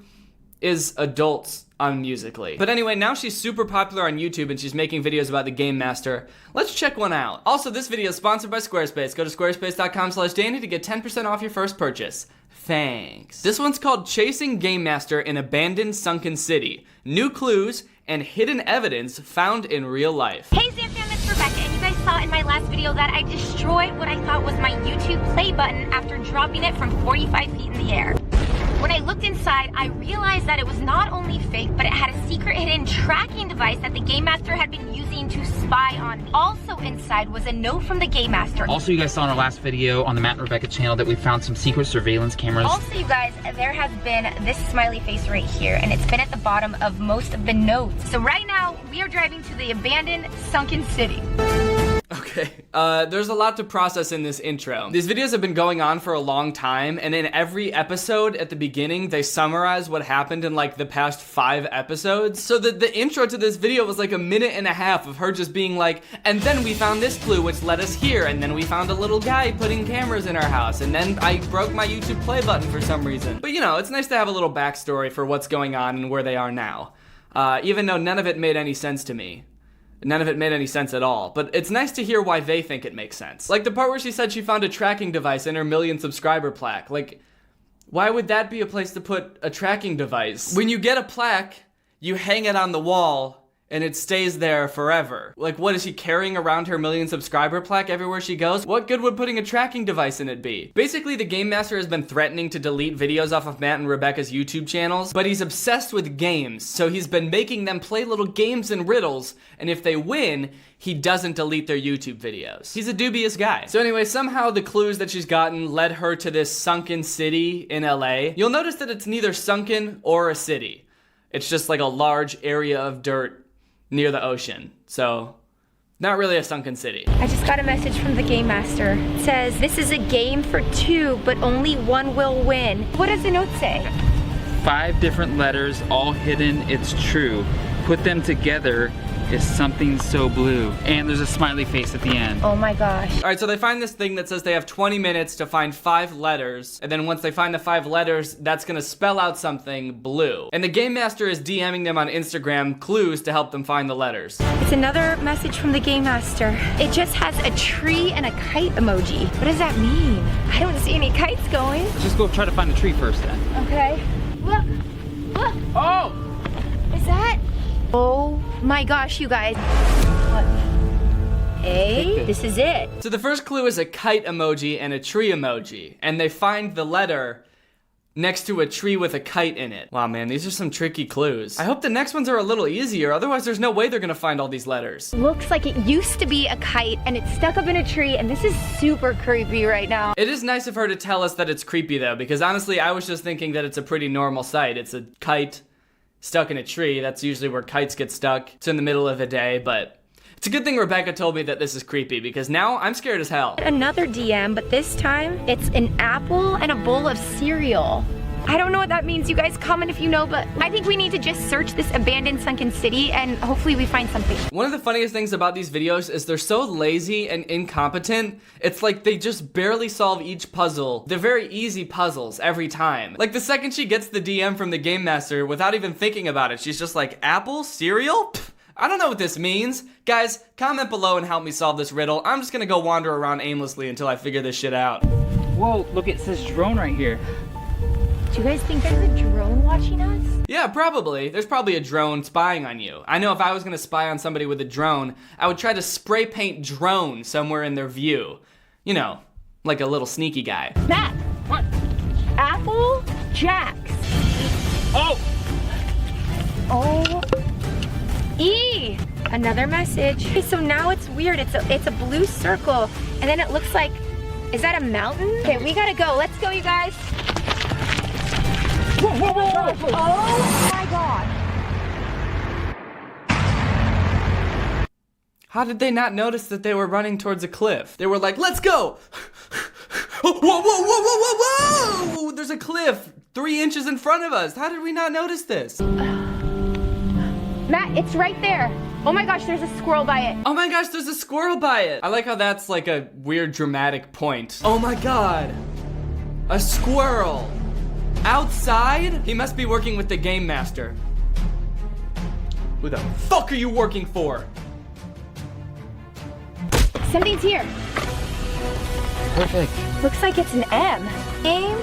is adults on Musical.ly. But anyway, now she's super popular on YouTube and she's making videos about the Game Master. Let's check one out. Also, this video is sponsored by Squarespace. Go to squarespace.com/Danny to get 10% off your first purchase. Thanks. This one's called Chasing Game Master in Abandoned Sunken City. New clues and hidden evidence found in real life. Hey Xanthan, it's Rebecca, and you guys saw in my last video that I destroyed what I thought was my YouTube play button after dropping it from 45 feet in the air. When I looked inside, I realized that it was not only fake, but it had a secret hidden tracking device that the Game Master had been using to spy on me. Also inside was a note from the Game Master. Also, you guys saw in our last video on the Matt and Rebecca channel that we found some secret surveillance cameras. Also, you guys, there has been this smiley face right here, and it's been at the bottom of most of the notes. So right now, we are driving to the abandoned sunken city. Okay, there's a lot to process in this intro. These videos have been going on for a long time, and in every episode at the beginning, they summarize what happened in like the past 5 episodes. So the intro to this video was like a minute and a half of her just being like, and then we found this clue which led us here, and then we found a little guy putting cameras in our house, and then I broke my YouTube play button for some reason. But you know, it's nice to have a little backstory for what's going on and where they are now. Even though none of it made any sense to me. None of it made any sense at all, but it's nice to hear why they think it makes sense. Like the part where she said she found a tracking device in her 1 million subscriber plaque. Like, why would that be a place to put a tracking device? When you get a plaque, you hang it on the wall and it stays there forever. Like, what is she carrying around her 1 million subscriber plaque everywhere she goes? What good would putting a tracking device in it be? Basically, the Game Master has been threatening to delete videos off of Matt and Rebecca's YouTube channels, but he's obsessed with games, so he's been making them play little games and riddles, and if they win, he doesn't delete their YouTube videos. He's a dubious guy. So anyway, somehow the clues that she's gotten led her to this sunken city in LA. You'll notice that it's neither sunken or a city. It's just like a large area of dirt near the ocean. So, not really a sunken city. I just got a message from the Game Master. It says, this is a game for 2, but only 1 will win. What does the note say? 5 different letters, all hidden, it's true. Put them together is something so blue. And there's a smiley face at the end. Oh my gosh. All right, so they find this thing that says they have 20 minutes to find 5 letters, and then once they find the 5 letters, that's gonna spell out something blue. And the Game Master is DMing them on Instagram clues to help them find the letters. It's another message from the Game Master. It just has a tree and a kite emoji. What does that mean? I don't see any kites going. Just go try to find the tree first then. Okay. Look. Look. Oh! Is that? Oh my gosh, you guys. What? Hey, this is it. So the first clue is a kite emoji and a tree emoji, and they find the letter next to a tree with a kite in it. Wow, man, these are some tricky clues. I hope the next ones are a little easier, otherwise there's no way they're gonna find all these letters. Looks like it used to be a kite and it's stuck up in a tree, and this is super creepy right now. It is nice of her to tell us that it's creepy though, because honestly, I was just thinking that it's a pretty normal sight. It's a kite stuck in a tree. That's usually where kites get stuck. It's in the middle of the day, but it's a good thing Rebecca told me that this is creepy because now I'm scared as hell. Another DM, but this time it's an apple and a bowl of cereal. I don't know what that means. You guys comment if you know, but I think we need to just search this abandoned sunken city and hopefully we find something. One of the funniest things about these videos is they're so lazy and incompetent. It's like they just barely solve each puzzle. They're very easy puzzles every time. Like the second she gets the DM from the Game Master without even thinking about it, she's just like, apple? Cereal? Pfft, I don't know what this means. Guys, comment below and help me solve this riddle. I'm just gonna go wander around aimlessly until I figure this shit out. Whoa, look, it says drone right here. Do you guys think there's a drone watching us? Yeah, probably. There's probably a drone spying on you. I know if I was gonna spy on somebody with a drone, I would try to spray paint drone somewhere in their view. You know, like a little sneaky guy. Matt! What? Apple Jacks. Oh! O E Another message. Okay, so now it's weird. It's a blue circle, and then it looks like, is that a mountain? Okay, we gotta go. Let's go, you guys. Whoa, whoa, whoa, whoa, whoa. Oh my God. How did they not notice that they were running towards a cliff? They were like, let's go! Whoa, whoa, whoa, whoa, whoa, whoa, whoa! There's a cliff 3 inches in front of us. How did we not notice this? Matt, it's right there. Oh my gosh, there's a squirrel by it. Oh my gosh, there's a squirrel by it. I like how that's like a weird dramatic point. Oh my God, a squirrel. Outside? He must be working with the game master. Who the fuck are you working for? Something's here. Perfect. Looks like it's an M. Aim.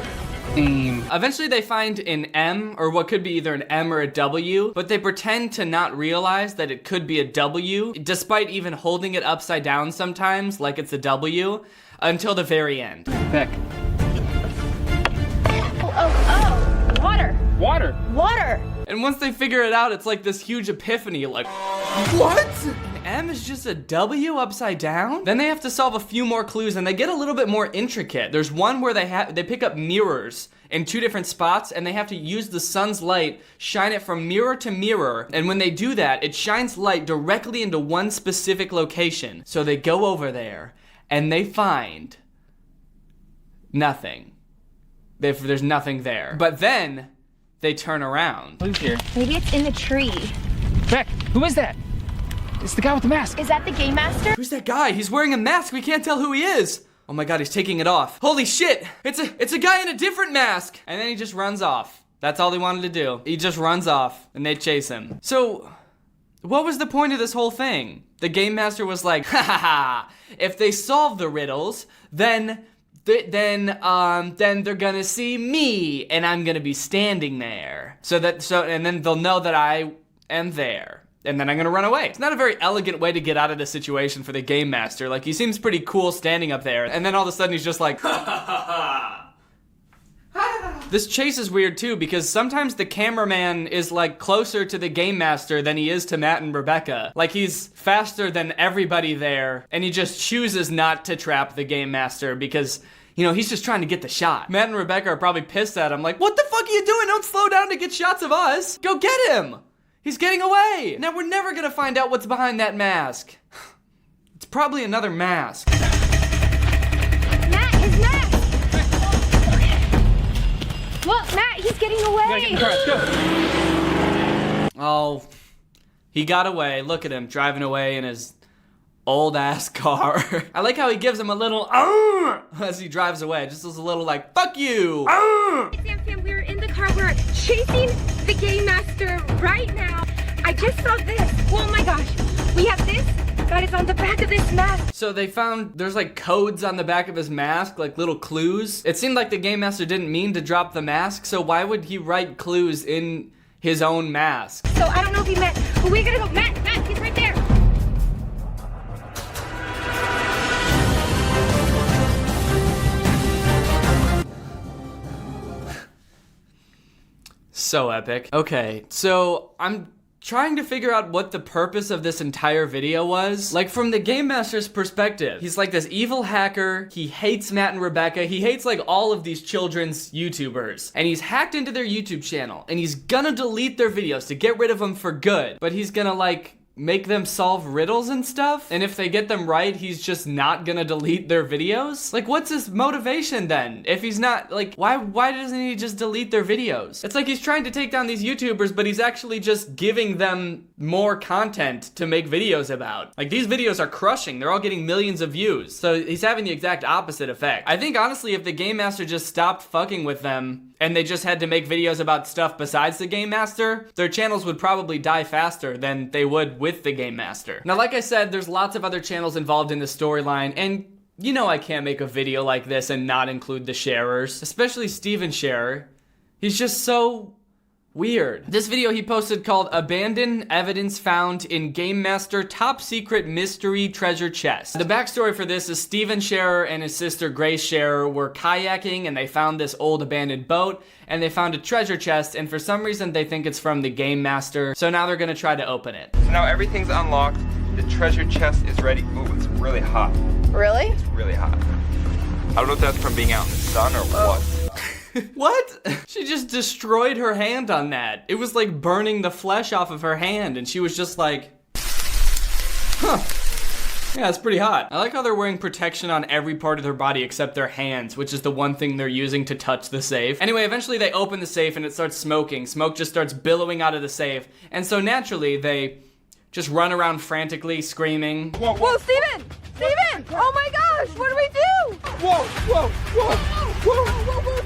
Aim. Eventually they find an M, or what could be either an M or a W, but they pretend to not realize that it could be a W, despite even holding it upside down sometimes, like it's a W, until the very end. Beck. Oh, water. Water. Water. And once they figure it out, it's like this huge epiphany, like, what? An M is just a W upside down? Then they have to solve a few more clues, and they get a little bit more intricate. There's one where they pick up mirrors in 2 different spots, and they have to use the sun's light, shine it from mirror to mirror, and when they do that, it shines light directly into one specific location. So they go over there, and they find nothing. There's nothing there. But then they turn around. Who's here? Maybe it's in the tree. Beck, who is that? It's the guy with the mask. Is that the game master? Who's that guy? He's wearing a mask. We can't tell who he is. Oh my God, he's taking it off. Holy shit! It's a guy in a different mask. And then he just runs off. That's all he wanted to do. He just runs off, and they chase him. So, what was the point of this whole thing? The game master was like, ha ha ha! If they solve the riddles, then they're gonna see me, and I'm gonna be standing there. And then they'll know that I am there. And then I'm gonna run away. It's not a very elegant way to get out of the situation for the game master. Like, he seems pretty cool standing up there, and then all of a sudden he's just like, ha ha ha ha. This chase is weird too, because sometimes the cameraman is like closer to the game master than he is to Matt and Rebecca. Like, he's faster than everybody there, and he just chooses not to trap the game master because, you know, he's just trying to get the shot. Matt and Rebecca are probably pissed at him, like, what the fuck are you doing? Don't slow down to get shots of us. Go get him. He's getting away. Now we're never gonna find out what's behind that mask. It's probably another mask. Matt, his mask. Look, Matt, he's getting away. Let's go. Oh, he got away. Look at him driving away in his old ass car. I like how he gives him a little as he drives away. Just as a little like, fuck you. Sam, we're in the car. We're chasing the game master right now. I just saw this. Oh my gosh. We have this that is on the back of this mask. So they found there's like codes on the back of his mask, like little clues. It seemed like the game master didn't mean to drop the mask, so why would he write clues in his own mask? So I don't know if he meant, but we gotta go. Matt, he's right there. So epic. Okay, so I'm trying to figure out what the purpose of this entire video was. Like, from the game master's perspective, he's like this evil hacker. He hates Matt and Rebecca. He hates like all of these children's YouTubers. And he's hacked into their YouTube channel. And he's gonna delete their videos to get rid of them for good. But he's gonna like make them solve riddles and stuff, and if they get them right, he's just not gonna delete their videos? Like, what's his motivation then? If he's not, like, why doesn't he just delete their videos? It's like he's trying to take down these YouTubers, but he's actually just giving them more content to make videos about. Like, these videos are crushing. They're all getting millions of views. So he's having the exact opposite effect. I think, honestly, if the Game Master just stopped fucking with them, and they just had to make videos about stuff besides the Game Master, their channels would probably die faster than they would with the Game Master. Now, like I said, there's lots of other channels involved in the storyline, and you know I can't make a video like this and not include the sharers, especially Steven Sharer. He's just so Weird. This video he posted called Abandoned Evidence Found in Game Master Top Secret Mystery Treasure Chest. The backstory for this is Steven Scherer and his sister Grace Scherer were kayaking and they found this old abandoned boat and they found a treasure chest, and for some reason they think it's from the Game Master, so now they're gonna try to open it. So now everything's unlocked, the treasure chest is ready. Ooh, it's really hot. Really? It's really hot. I don't know if that's from being out in the sun or what. What? She just destroyed her hand on that. It was like burning the flesh off of her hand, and she was just like, huh. Yeah, it's pretty hot. I like how they're wearing protection on every part of their body except their hands, which is the one thing they're using to touch the safe. Anyway, eventually they open the safe and it starts smoking. Smoke just starts billowing out of the safe. And so naturally, they just run around frantically, screaming. Whoa, Steven! Steven! Oh my gosh, what do we do? Whoa,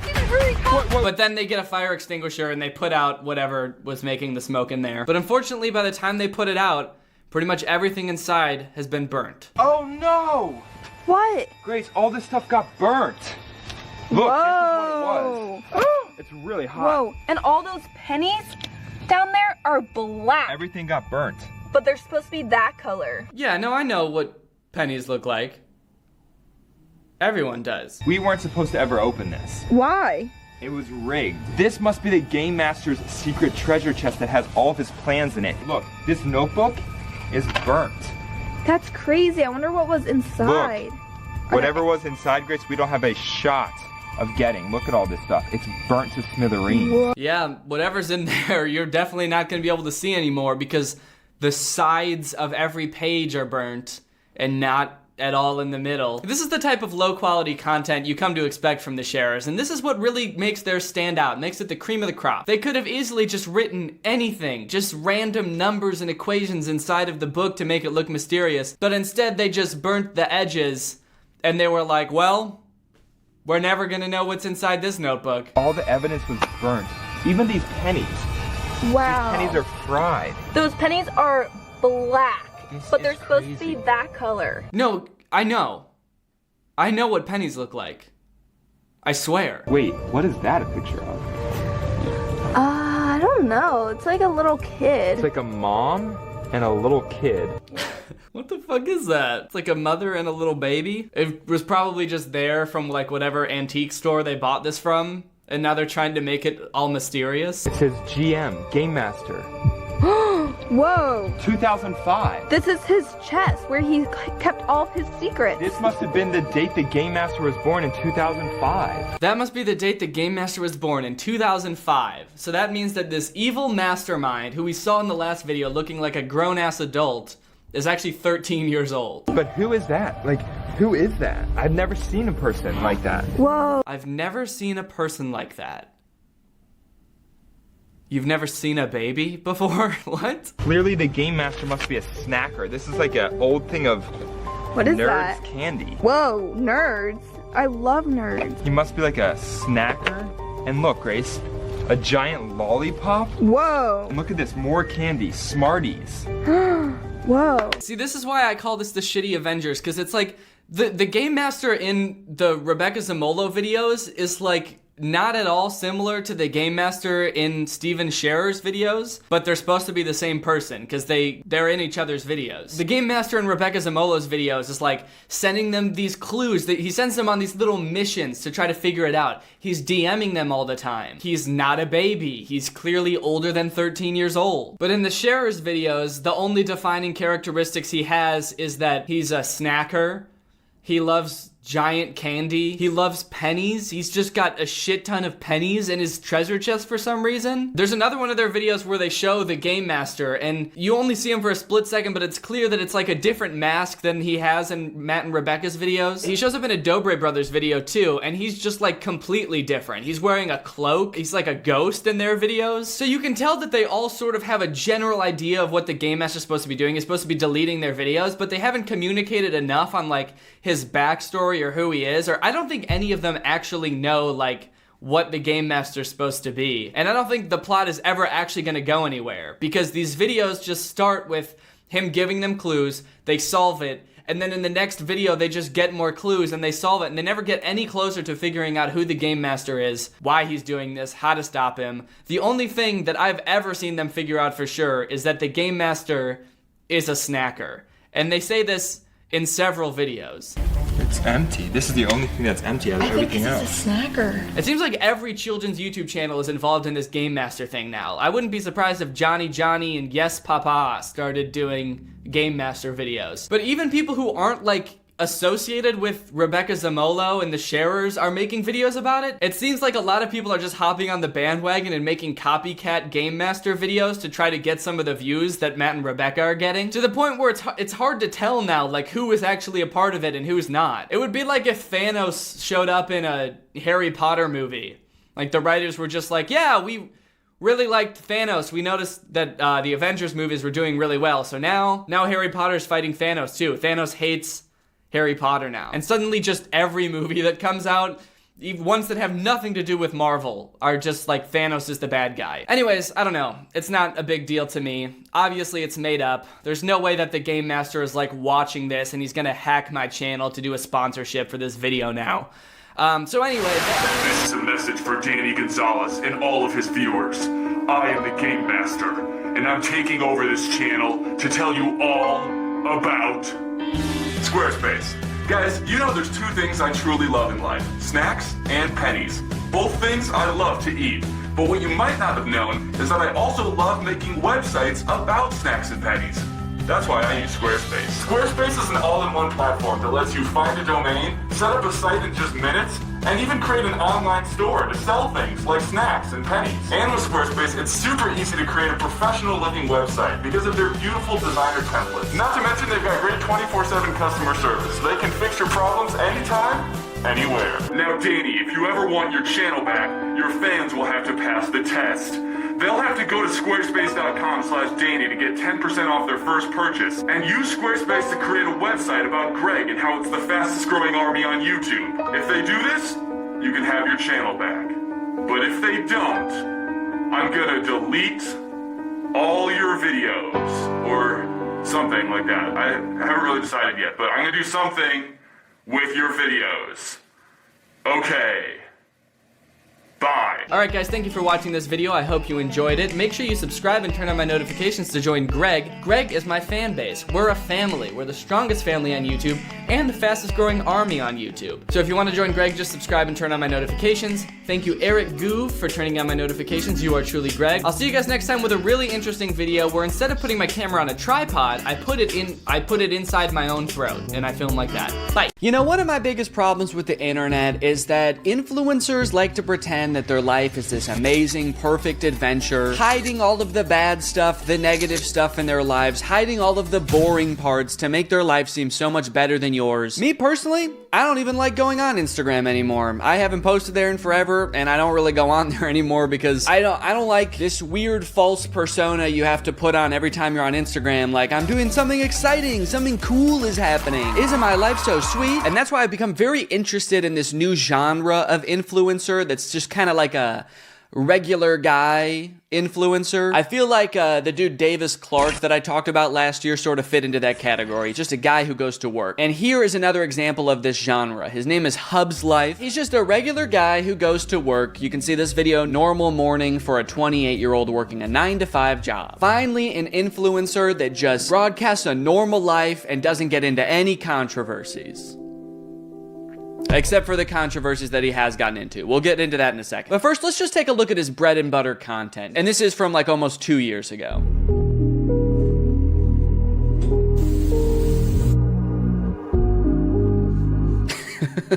Steven, hurry, come! But then they get a fire extinguisher and they put out whatever was making the smoke in there. But unfortunately, by the time they put it out, pretty much everything inside has been burnt. Oh no! What? Grace, all this stuff got burnt. Look, Whoa. this is what it was. It's really hot. Whoa, and all those pennies down there are black. Everything got burnt. But they're supposed to be that color. Yeah, no, I know what pennies look like. Everyone does. We weren't supposed to ever open this. Why? It was rigged. This must be the Game Master's secret treasure chest that has all of his plans in it. Look, this notebook is burnt. That's crazy. I wonder what was inside. Look, whatever was inside, Grace, we don't have a shot of getting. Look at all this stuff. It's burnt to smithereens. Yeah, whatever's in there, you're definitely not going to be able to see anymore because the sides of every page are burnt and not at all in the middle. This is the type of low quality content you come to expect from the Scherers, and this is what really makes theirs stand out, makes it the cream of the crop. They could have easily just written anything, just random numbers and equations inside of the book to make it look mysterious, but instead they just burnt the edges and they were like, well, we're never gonna know what's inside this notebook. All the evidence was burnt. Even these pennies. Wow. These pennies are fried. Those pennies are black, This but they're is supposed to crazy. be that color. No, I know. I know what pennies look like. I swear. Wait, what is that a picture of? I don't know. It's like a little kid. It's like a mom and a little kid. What the fuck is that? It's like a mother and a little baby. It was probably just there from like whatever antique store they bought this from, and now they're trying to make it all mysterious. It says GM, Game Master. Whoa. 2005. This is his chest where he kept all of his secrets. This must have been the date the Game Master was born in 2005. That must be the date the Game Master was born, in 2005. So that means that this evil mastermind, who we saw in the last video looking like a grown-ass adult, is actually 13 years old. But who is that? Like, who is that? I've never seen a person like that. Whoa. I've never seen a person like that. You've never seen a baby before? What? Clearly the Game Master must be a snacker. This is like an old thing of What is nerds that? candy. Whoa, nerds. I love nerds. He must be like a snacker. And look, Grace, a giant lollipop. Whoa. And look at this, more candy, Smarties. Whoa. See, this is why I call this the shitty Avengers, because it's like, the Game Master in the Rebecca Zamolo videos is like not at all similar to the Game Master in Steven Scherer's videos, but they're supposed to be the same person because they're in each other's videos. The Game Master in Rebecca Zamolo's videos is like sending them these clues. He sends them on these little missions to try to figure it out. He's DMing them all the time. He's not a baby. He's clearly older than 13 years old. But in the Scherer's videos, the only defining characteristics he has is that he's a snacker. He loves giant candy. He loves pennies. He's just got a shit ton of pennies in his treasure chest for some reason. There's another one of their videos where they show the Game Master, and you only see him for a split second, but it's clear that it's like a different mask than he has in Matt and Rebecca's videos. He shows up in a Dobre Brothers video too, and he's just like completely different. He's wearing a cloak. He's like a ghost in their videos. So you can tell that they all sort of have a general idea of what the Game Master's supposed to be doing. He's supposed to be deleting their videos, but they haven't communicated enough on like his backstory or who he is, or I don't think any of them actually know like what the Game Master's supposed to be. And I don't think the plot is ever actually gonna go anywhere, because these videos just start with him giving them clues, they solve it, and then in the next video they just get more clues and they solve it, and they never get any closer to figuring out who the game master is, why he's doing this, how to stop him. The only thing that I've ever seen them figure out for sure is that the game master is a snacker. And they say this in several videos. It's empty. This is the only thing that's empty out of everything else. I think this is a snacker. It seems like every children's YouTube channel is involved in this Game Master thing now. I wouldn't be surprised if Johnny and Yes Papa started doing Game Master videos. But even people who aren't like associated with Rebecca Zamolo and the Sharers are making videos about it. It seems like a lot of people are just hopping on the bandwagon and making copycat Game Master videos to try to get some of the views that Matt and Rebecca are getting, to the point where it's hard to tell now like who is actually a part of it and who's not. It would be like if Thanos showed up in a Harry Potter movie. Like the writers were just like, yeah, we really liked Thanos. We noticed that the Avengers movies were doing really well, so now Harry Potter's fighting Thanos too. Thanos hates Harry Potter now. And suddenly just every movie that comes out, even ones that have nothing to do with Marvel, are just like Thanos is the bad guy. Anyways, I don't know. It's not a big deal to me. Obviously it's made up. There's no way that the Game Master is like watching this and he's gonna hack my channel to do a sponsorship for this video now. So anyway. This is a message for Danny Gonzalez and all of his viewers. I am the Game Master, and I'm taking over this channel to tell you all about Squarespace. Guys, you know there's two things I truly love in life, snacks and pennies. Both things I love to eat. But what you might not have known is that I also love making websites about snacks and pennies. That's why I use Squarespace. Squarespace is an all-in-one platform that lets you find a domain, set up a site in just minutes, and even create an online store to sell things like snacks and pennies. And with Squarespace, it's super easy to create a professional-looking website because of their beautiful designer templates. Not to mention they've got great 24/7 customer service, so they can fix your problems anytime, anywhere. Now, Danny, if you ever want your channel back, your fans will have to pass the test. They'll have to go to squarespace.com/Danny to get 10% off their first purchase, and use Squarespace to create a website about Greg and how it's the fastest growing army on YouTube. If they do this, you can have your channel back. But if they don't, I'm gonna delete all your videos, or something like that. I haven't really decided yet, but I'm gonna do something with your videos. Okay. Bye. Alright guys, thank you for watching this video. I hope you enjoyed it. Make sure you subscribe and turn on my notifications to join Greg. Greg is my fan base. We're a family. We're the strongest family on YouTube and the fastest growing army on YouTube. So if you want to join Greg, just subscribe and turn on my notifications. Thank you, Eric Goove, for turning on my notifications. You are truly Greg. I'll see you guys next time with a really interesting video where instead of putting my camera on a tripod, I put it inside my own throat and I film like that. Bye. You know, one of my biggest problems with the internet is that influencers like to pretend that their life is this amazing, perfect adventure, hiding all of the bad stuff, the negative stuff in their lives, hiding all of the boring parts to make their life seem so much better than yours. Me personally, I don't even like going on Instagram anymore. I haven't posted there in forever, and I don't really go on there anymore because I don't like this weird false persona you have to put on every time you're on Instagram, like I'm doing something exciting, something cool is happening. Isn't my life so sweet? And that's why I've become very interested in this new genre of influencer that's just kind of like a regular guy influencer. I feel like the dude Davis Clark that I talked about last year sort of fit into that category. Just a guy who goes to work. And here is another example of this genre. His name is Hub's Life. He's just a regular guy who goes to work. You can see this video, normal morning for a 28-year-old working a 9-to-5 job. Finally, an influencer that just broadcasts a normal life and doesn't get into any controversies. Except for the controversies that he has gotten into. We'll get into that in a second. But first, let's just take a look at his bread and butter content. And this is from like almost 2 years ago.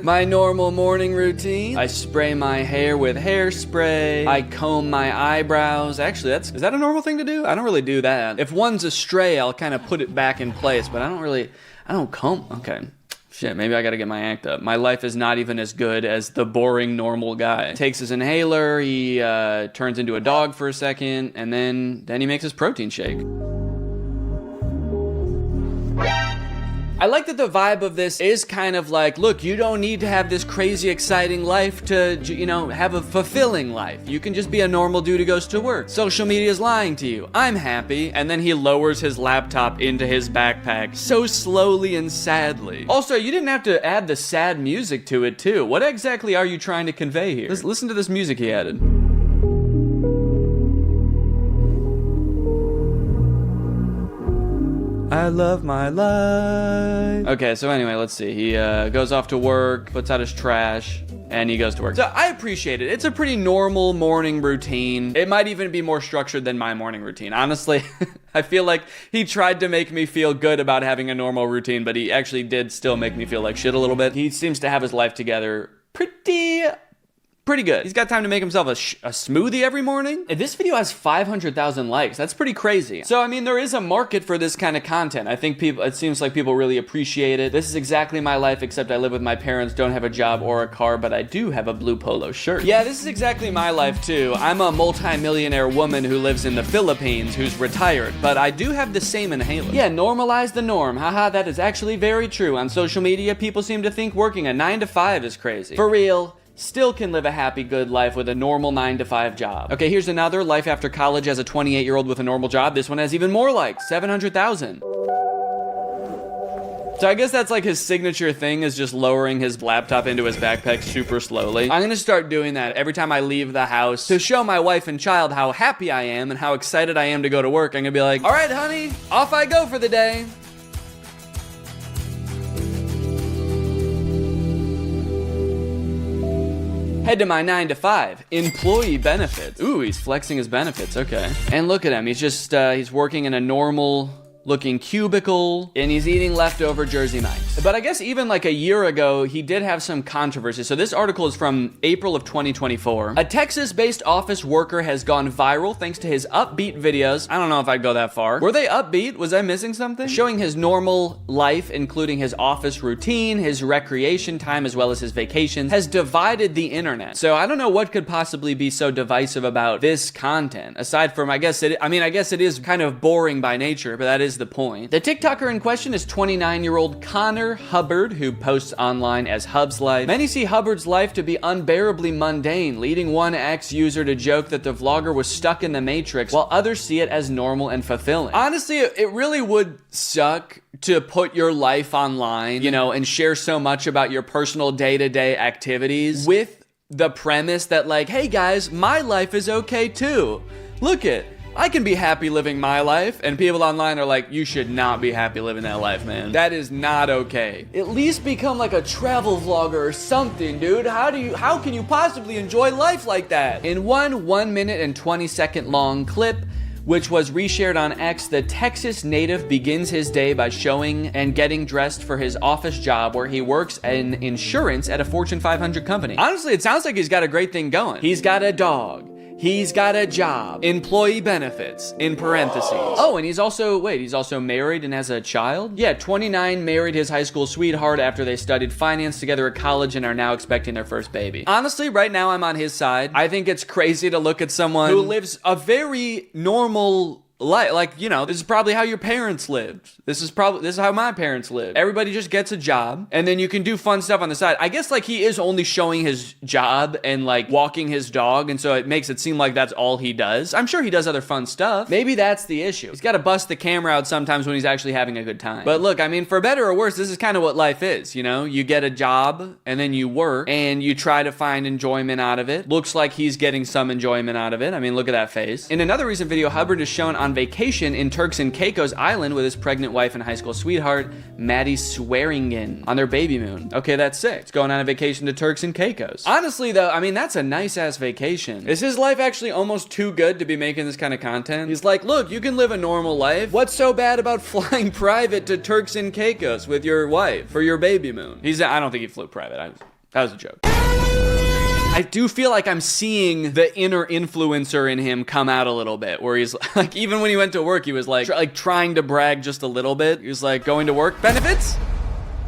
My normal morning routine. I spray my hair with hairspray. I comb my eyebrows. Actually, is that a normal thing to do? I don't really do that. If one's astray, I'll kind of put it back in place, but I don't comb. Okay. Shit, maybe I gotta get my act up. My life is not even as good as the boring normal guy. Takes his inhaler, he turns into a dog for a second, and then he makes his protein shake. I like that the vibe of this is kind of like, look, you don't need to have this crazy exciting life to, you know, have a fulfilling life. You can just be a normal dude who goes to work. Social media is lying to you. I'm happy. And then he lowers his laptop into his backpack so slowly and sadly. Also, you didn't have to add the sad music to it too. What exactly are you trying to convey here? Listen to this music he added. I love my life. Okay, so anyway, let's see. He goes off to work, puts out his trash, and he goes to work. So I appreciate it. It's a pretty normal morning routine. It might even be more structured than my morning routine. Honestly, I feel like he tried to make me feel good about having a normal routine, but he actually did still make me feel like shit a little bit. He seems to have his life together pretty good. He's got time to make himself a smoothie every morning. This video has 500,000 likes. That's pretty crazy. So, I mean, there is a market for this kind of content. I think it seems like people really appreciate it. This is exactly my life, except I live with my parents, don't have a job or a car, but I do have a blue polo shirt. Yeah, this is exactly my life too. I'm a multi-millionaire woman who lives in the Philippines who's retired, but I do have the same inhaler. Yeah, normalize the norm. Haha, that is actually very true. On social media, people seem to think working a 9 to 5 is crazy. For real. Still can live a happy, good life with a normal 9 to 5 job. Okay, here's another life after college as a 28-year-old with a normal job. This one has even more likes, 700,000. So I guess that's like his signature thing, is just lowering his laptop into his backpack super slowly. I'm gonna start doing that every time I leave the house to show my wife and child how happy I am and how excited I am to go to work. I'm gonna be like, all right, honey, off I go for the day. Head to my 9 to 5. Employee benefits. Ooh, he's flexing his benefits, okay. And look at him, he's just, he's working in a normal looking cubicle, and he's eating leftover Jersey Mike's. But I guess even like a year ago, he did have some controversy. So this article is from April of 2024. A Texas-based office worker has gone viral thanks to his upbeat videos. I don't know if I'd go that far. Were they upbeat? Was I missing something? Showing his normal life, including his office routine, his recreation time, as well as his vacations, has divided the internet. So I don't know what could possibly be so divisive about this content, aside from, I guess it is kind of boring by nature, but that is the point. The TikToker in question is 29-year-old Connor Hubbard, who posts online as Hub's Life. Many see Hubbard's life to be unbearably mundane, leading one ex-user to joke that the vlogger was stuck in the Matrix, while others see it as normal and fulfilling. Honestly, it really would suck to put your life online, you know, and share so much about your personal day-to-day activities with the premise that, like, hey guys, my life is okay too. Look it. I can be happy living my life, and people online are like, you should not be happy living that life, man. That is not okay. At least become like a travel vlogger or something, dude. How can you possibly enjoy life like that? In one 1 minute and 20 second long clip, which was reshared on X, the Texas native begins his day by showing and getting dressed for his office job where he works in insurance at a Fortune 500 company. Honestly, it sounds like he's got a great thing going. He's got a dog. He's got a job, employee benefits, in parentheses. Oh, and he's also married and has a child? Yeah, 29, married his high school sweetheart after they studied finance together at college and are now expecting their first baby. Honestly, right now I'm on his side. I think it's crazy to look at someone who lives a very normal life. Like, you know, this is probably how your parents lived. This is how my parents lived. Everybody just gets a job, and then you can do fun stuff on the side. I guess, like, he is only showing his job and, like, walking his dog, and so it makes it seem like that's all he does. I'm sure he does other fun stuff. Maybe that's the issue. He's got to bust the camera out sometimes when he's actually having a good time. But look, I mean, for better or worse, this is kind of what life is, you know? You get a job, and then you work, and you try to find enjoyment out of it. Looks like he's getting some enjoyment out of it. I mean, look at that face. In another recent video, Hubbard is shown on vacation in Turks and Caicos Island with his pregnant wife and high school sweetheart, Maddie Swearingen, on their baby moon. Okay, that's sick. It's going on a vacation to Turks and Caicos. Honestly, though, I mean, that's a nice-ass vacation. Is his life actually almost too good to be making this kind of content? He's like, look, you can live a normal life. What's so bad about flying private to Turks and Caicos with your wife for your baby moon? I don't think he flew private. That was a joke. I do feel like I'm seeing the inner influencer in him come out a little bit, where he's like, even when he went to work, he was like trying to brag just a little bit. He was like, going to work benefits?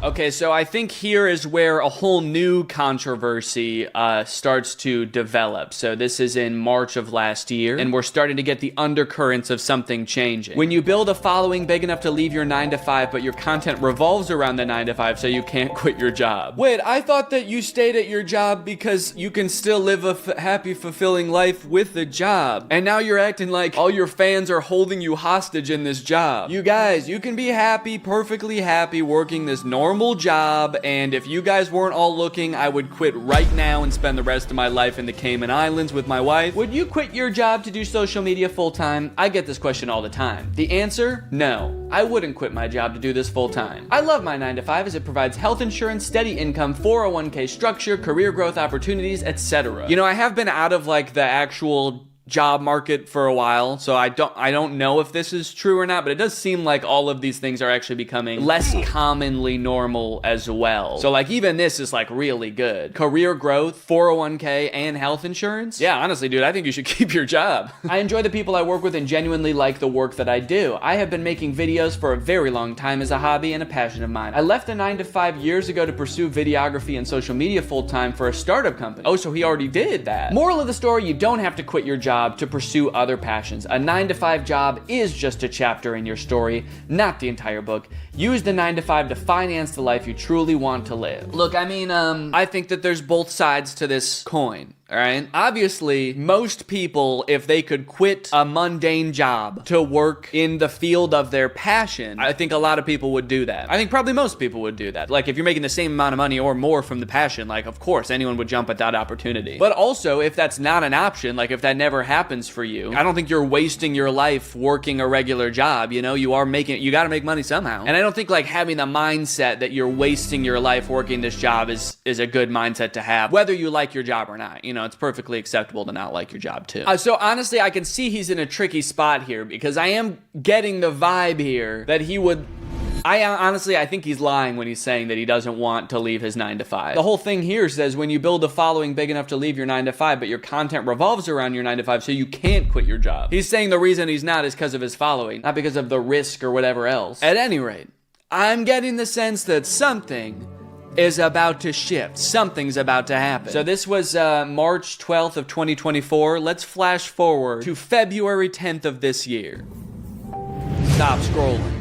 Okay, so I think here is where a whole new controversy starts to develop. So this is in March of last year, and we're starting to get the undercurrents of something changing. When you build a following big enough to leave your 9-to-5, but your content revolves around the 9-to-5, so you can't quit your job. Wait, I thought that you stayed at your job because you can still live a happy, fulfilling life with the job. And now you're acting like all your fans are holding you hostage in this job. You guys, you can be happy, perfectly happy working this normal job, and if you guys weren't all looking, I would quit right now and spend the rest of my life in the Cayman Islands with my wife. Would you quit your job to do social media full time? I get this question all the time. The answer, no. I wouldn't quit my job to do this full time. I love my 9-to-5 as it provides health insurance, steady income, 401k structure, career growth opportunities, etc. You know, I have been out of like the actual job market for a while, so I don't know if this is true or not, but it does seem like all of these things are actually becoming less commonly normal as well. So like even this is like really good. Career growth, 401k, and health insurance. Yeah, honestly, dude, I think you should keep your job. I enjoy the people I work with and genuinely like the work that I do. I have been making videos for a very long time as a hobby and a passion of mine. I left a 9-to-5 years ago to pursue videography and social media full time for a startup company. Oh, so he already did that. Moral of the story, you don't have to quit your job to pursue other passions. A 9-to-5 job is just a chapter in your story, not the entire book. Use the 9-to-5 to finance the life you truly want to live. Look, I mean, I think that there's both sides to this coin. All right. Obviously, most people, if they could quit a mundane job to work in the field of their passion, I think a lot of people would do that. I think probably most people would do that. Like, if you're making the same amount of money or more from the passion, like, of course, anyone would jump at that opportunity. But also, if that's not an option, like, if that never happens for you, I don't think you're wasting your life working a regular job. You know, you got to make money somehow. And I don't think, like, having the mindset that you're wasting your life working this job is a good mindset to have, whether you like your job or not. You know, it's perfectly acceptable to not like your job too. So honestly, I can see he's in a tricky spot here because I am getting the vibe here that he would... I think he's lying when he's saying that he doesn't want to leave his 9-to-5. The whole thing here says when you build a following big enough to leave your 9-to-5, but your content revolves around your 9-to-5, so you can't quit your job. He's saying the reason he's not is because of his following, not because of the risk or whatever else. At any rate, I'm getting the sense that something is about to shift. Something's about to happen. So this was March 12th of 2024. Let's flash forward to February 10th of this year. Stop scrolling.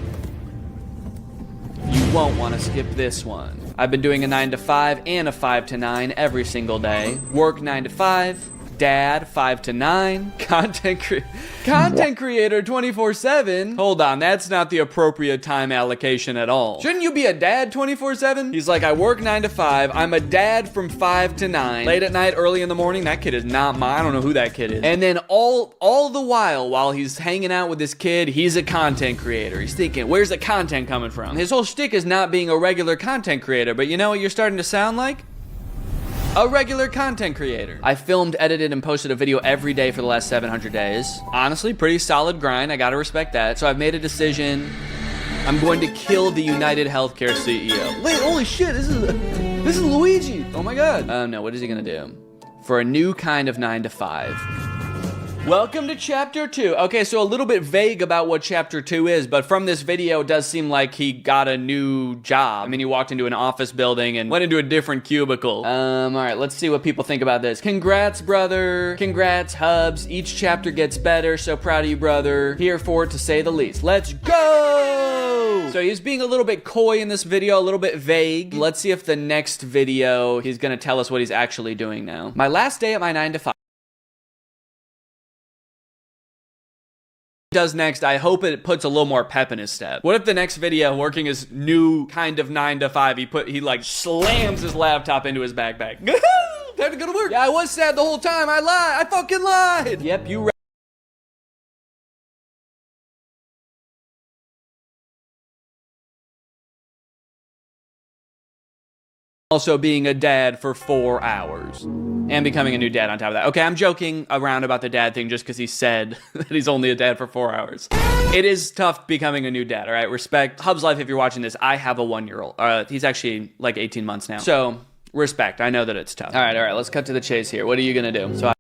You won't want to skip this one. I've been doing a 9-to-5 and a 5-to-9 every single day. Work 9-to-5. Dad, 5 to 9, content creator 24/7. Hold on, that's not the appropriate time allocation at all. Shouldn't you be a dad 24/7? He's like, I work 9 to 5. I'm a dad from 5 to 9. Late at night, early in the morning. That kid is not mine. I don't know who that kid is. And then all the while he's hanging out with this kid, he's a content creator. He's thinking, where's the content coming from? His whole shtick is not being a regular content creator, but you know what you're starting to sound like? A regular content creator. I filmed, edited, and posted a video every day for the last 700 days. Honestly, pretty solid grind. I gotta respect that. So I've made a decision. I'm going to kill the United Healthcare CEO. Wait, holy shit, this is Luigi. Oh my god. No, what is he gonna do? For a new kind of 9-to-5. Welcome to chapter 2. Okay, so a little bit vague about what chapter 2 is, but from this video, it does seem like he got a new job. I mean, he walked into an office building and went into a different cubicle. All right, let's see what people think about this. Congrats, brother. Congrats, Hubs. Each chapter gets better. So proud of you, brother. Here for it, to say the least. Let's go! So he's being a little bit coy in this video, a little bit vague. Let's see if the next video, he's gonna tell us what he's actually doing now. My last day at my 9-to-5. Does next, I hope it puts a little more pep in his step. What if the next video, working his new kind of 9-to-5, he like slams his laptop into his backpack. Time to go to work. Yeah, I was sad the whole time. I lied. I fucking lied. Yep, you also being a dad for 4 hours and becoming a new dad on top of that. Okay, I'm joking around about the dad thing just because he said that he's only a dad for 4 hours. It is tough becoming a new dad, all right? Respect. Hub's Life, if you're watching this, I have a 1-year-old. He's actually like 18 months now. So, respect. I know that it's tough. All right, let's cut to the chase here. What are you gonna do? So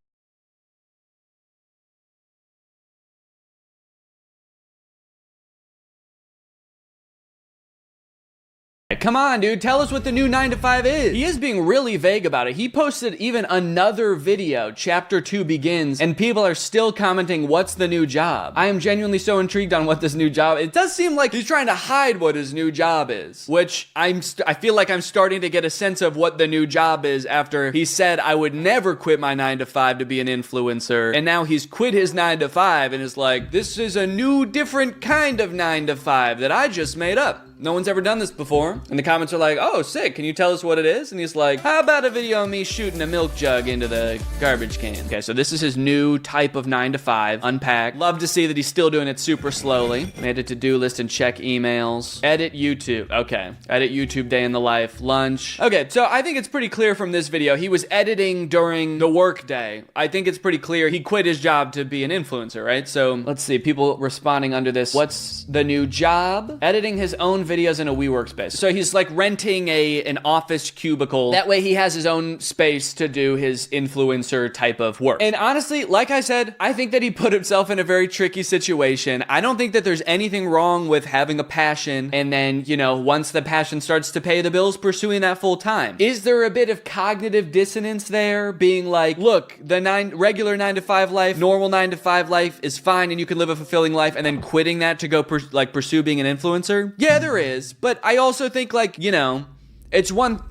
come on, dude, tell us what the new 9 to 5 is. He is being really vague about it. He posted even another video, chapter 2 begins, and people are still commenting, what's the new job? I am genuinely so intrigued on what this new job, it does seem like he's trying to hide what his new job is, which I feel like I'm starting to get a sense of what the new job is after he said I would never quit my 9 to 5 to be an influencer, and now he's quit his 9 to 5 and is like, this is a new, different kind of 9 to 5 that I just made up. No one's ever done this before. And the comments are like, oh, sick, can you tell us what it is? And he's like, how about a video of me shooting a milk jug into the garbage can? Okay, so this is his new type of 9 to 5, unpack. Love to see that he's still doing it super slowly. Made a to-do list and check emails. Edit YouTube, okay. Edit YouTube day in the life, lunch. Okay, so I think it's pretty clear from this video, he was editing during the work day. I think it's pretty clear he quit his job to be an influencer, right? So let's see, people responding under this. What's the new job? Editing his own videos in a WeWork space. So he's like renting an office cubicle. That way he has his own space to do his influencer type of work. And honestly, like I said, I think that he put himself in a very tricky situation. I don't think that there's anything wrong with having a passion and then, you know, once the passion starts to pay the bills, pursuing that full time. Is there a bit of cognitive dissonance there? Being like, look, the regular 9 to 5 life, normal 9 to 5 life is fine and you can live a fulfilling life, and then quitting that to go pursue being an influencer? Yeah, there is, but I also think, like, you know, it's one,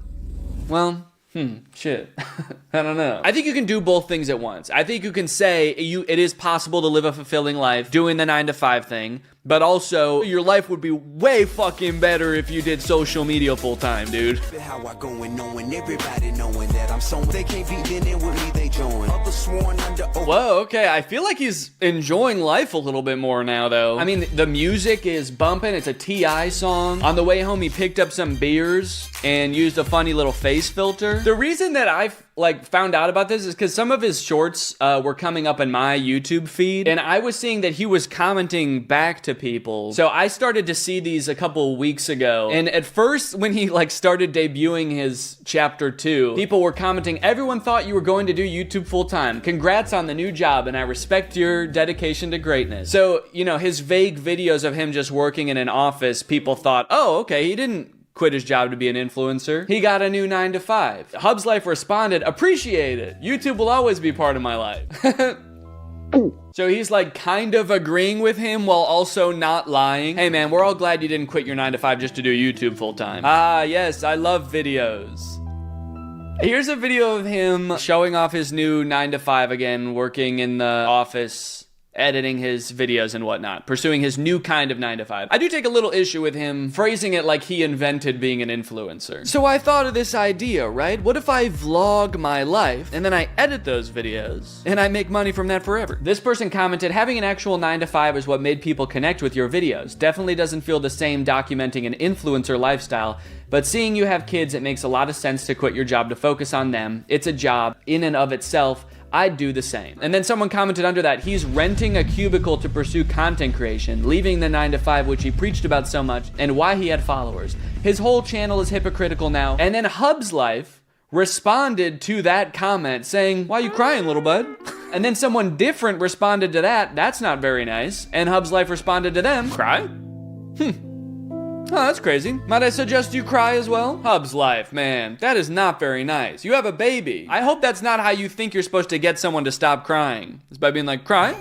well, shit. I don't know. I think you can do both things at once. I think you can say it is possible to live a fulfilling life doing the 9 to 5 thing, but also your life would be way fucking better if you did social media full time, dude. How I go and knowing everybody knowing that I'm someone they can't be in with me, they join. Whoa, okay. I feel like he's enjoying life a little bit more now, though. I mean, the music is bumping. It's a T.I. song. On the way home, he picked up some beers and used a funny little face filter. The reason that I've found out about this is because some of his shorts were coming up in my YouTube feed, and I was seeing that he was commenting back to people. So I started to see these a couple weeks ago, and at first when he started debuting his chapter 2, people were commenting, everyone thought you were going to do YouTube full time. Congrats on the new job, and I respect your dedication to greatness. So, you know, his vague videos of him just working in an office, people thought, oh, okay, he didn't quit his job to be an influencer. He got a new 9 to 5. Hub's Life responded, appreciate it. YouTube will always be part of my life. So he's kind of agreeing with him while also not lying. Hey man, we're all glad you didn't quit your 9 to 5 just to do YouTube full time. Ah, yes, I love videos. Here's a video of him showing off his new 9 to 5 again, working in the office, editing his videos and whatnot, pursuing his new kind of 9 to 5. I do take a little issue with him phrasing it like he invented being an influencer. So I thought of this idea, right? What if I vlog my life and then I edit those videos and I make money from that forever? This person commented, having an actual 9 to 5 is what made people connect with your videos. Definitely doesn't feel the same documenting an influencer lifestyle, but seeing you have kids, it makes a lot of sense to quit your job to focus on them. It's a job in and of itself. I'd do the same. And then someone commented under that, he's renting a cubicle to pursue content creation, leaving the 9 to 5, which he preached about so much, and why he had followers. His whole channel is hypocritical now. And then Hub's Life responded to that comment saying, why are you crying, little bud? And then someone different responded to that, that's not very nice. And Hub's Life responded to them, cry? Oh, that's crazy. Might I suggest you cry as well? Hub's Life, man, that is not very nice. You have a baby. I hope that's not how you think you're supposed to get someone to stop crying. Is by being like, cry?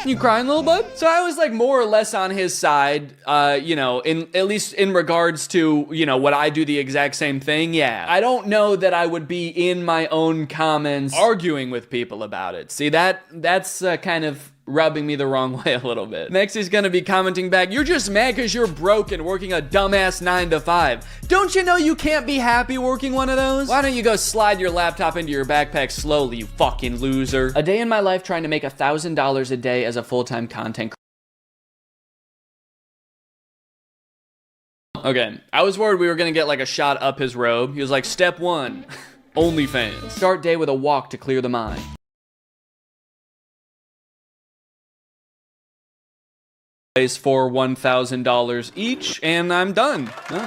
You crying, little bud? So I was more or less on his side, you know, at least in regards to, you know, what I do the exact same thing. Yeah. I don't know that I would be in my own comments arguing with people about it. See, that's kind of rubbing me the wrong way a little bit. Next, he's gonna be commenting back, you're just mad because you're broke and working a dumbass 9 to 5. Don't you know you can't be happy working one of those? Why don't you go slide your laptop into your backpack slowly, you fucking loser? A day in my life trying to make $1,000 a day as a full-time content creator. Okay, I was worried we were gonna get a shot up his robe. He was like, step 1, OnlyFans. Start day with a walk to clear the mind. For $1,000 each, and I'm done. Oh.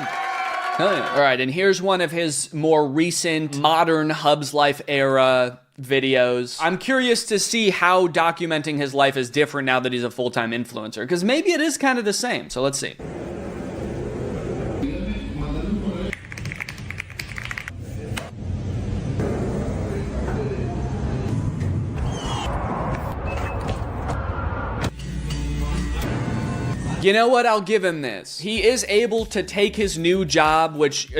Hell yeah. All right, and here's one of his more recent modern Hub's Life era videos. I'm curious to see how documenting his life is different now that he's a full-time influencer, because maybe it is kind of the same. So let's see. You know what? I'll give him this. He is able to take his new job, which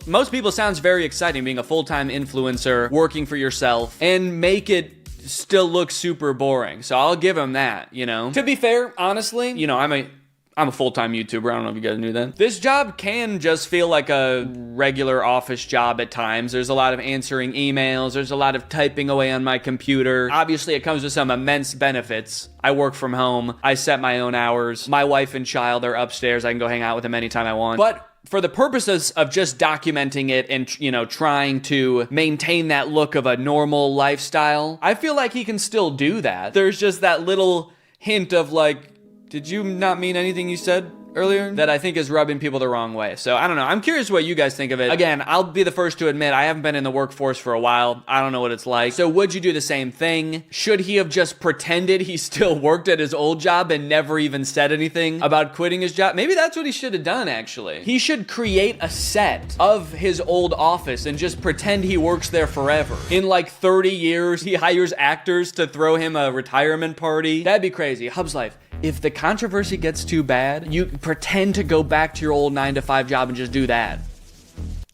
most people sounds very exciting, being a full-time influencer, working for yourself, and make it still look super boring. So I'll give him that, you know? To be fair, honestly, you know, I'm a full-time YouTuber. I don't know if you guys knew that. This job can just feel like a regular office job at times. There's a lot of answering emails. There's a lot of typing away on my computer. Obviously, it comes with some immense benefits. I work from home. I set my own hours. My wife and child are upstairs. I can go hang out with them anytime I want. But for the purposes of just documenting it and, you know, trying to maintain that look of a normal lifestyle, I feel like he can still do that. There's just that little hint of like, did you not mean anything you said earlier? That I think is rubbing people the wrong way. So I don't know. I'm curious what you guys think of it. Again, I'll be the first to admit I haven't been in the workforce for a while. I don't know what it's like. So would you do the same thing? Should he have just pretended he still worked at his old job and never even said anything about quitting his job? Maybe that's what he should have done, actually. He should create a set of his old office and just pretend he works there forever. In like 30 years, he hires actors to throw him a retirement party. That'd be crazy. Hub's life. If the controversy gets too bad, you pretend to go back to your old 9-to-5 job and just do that.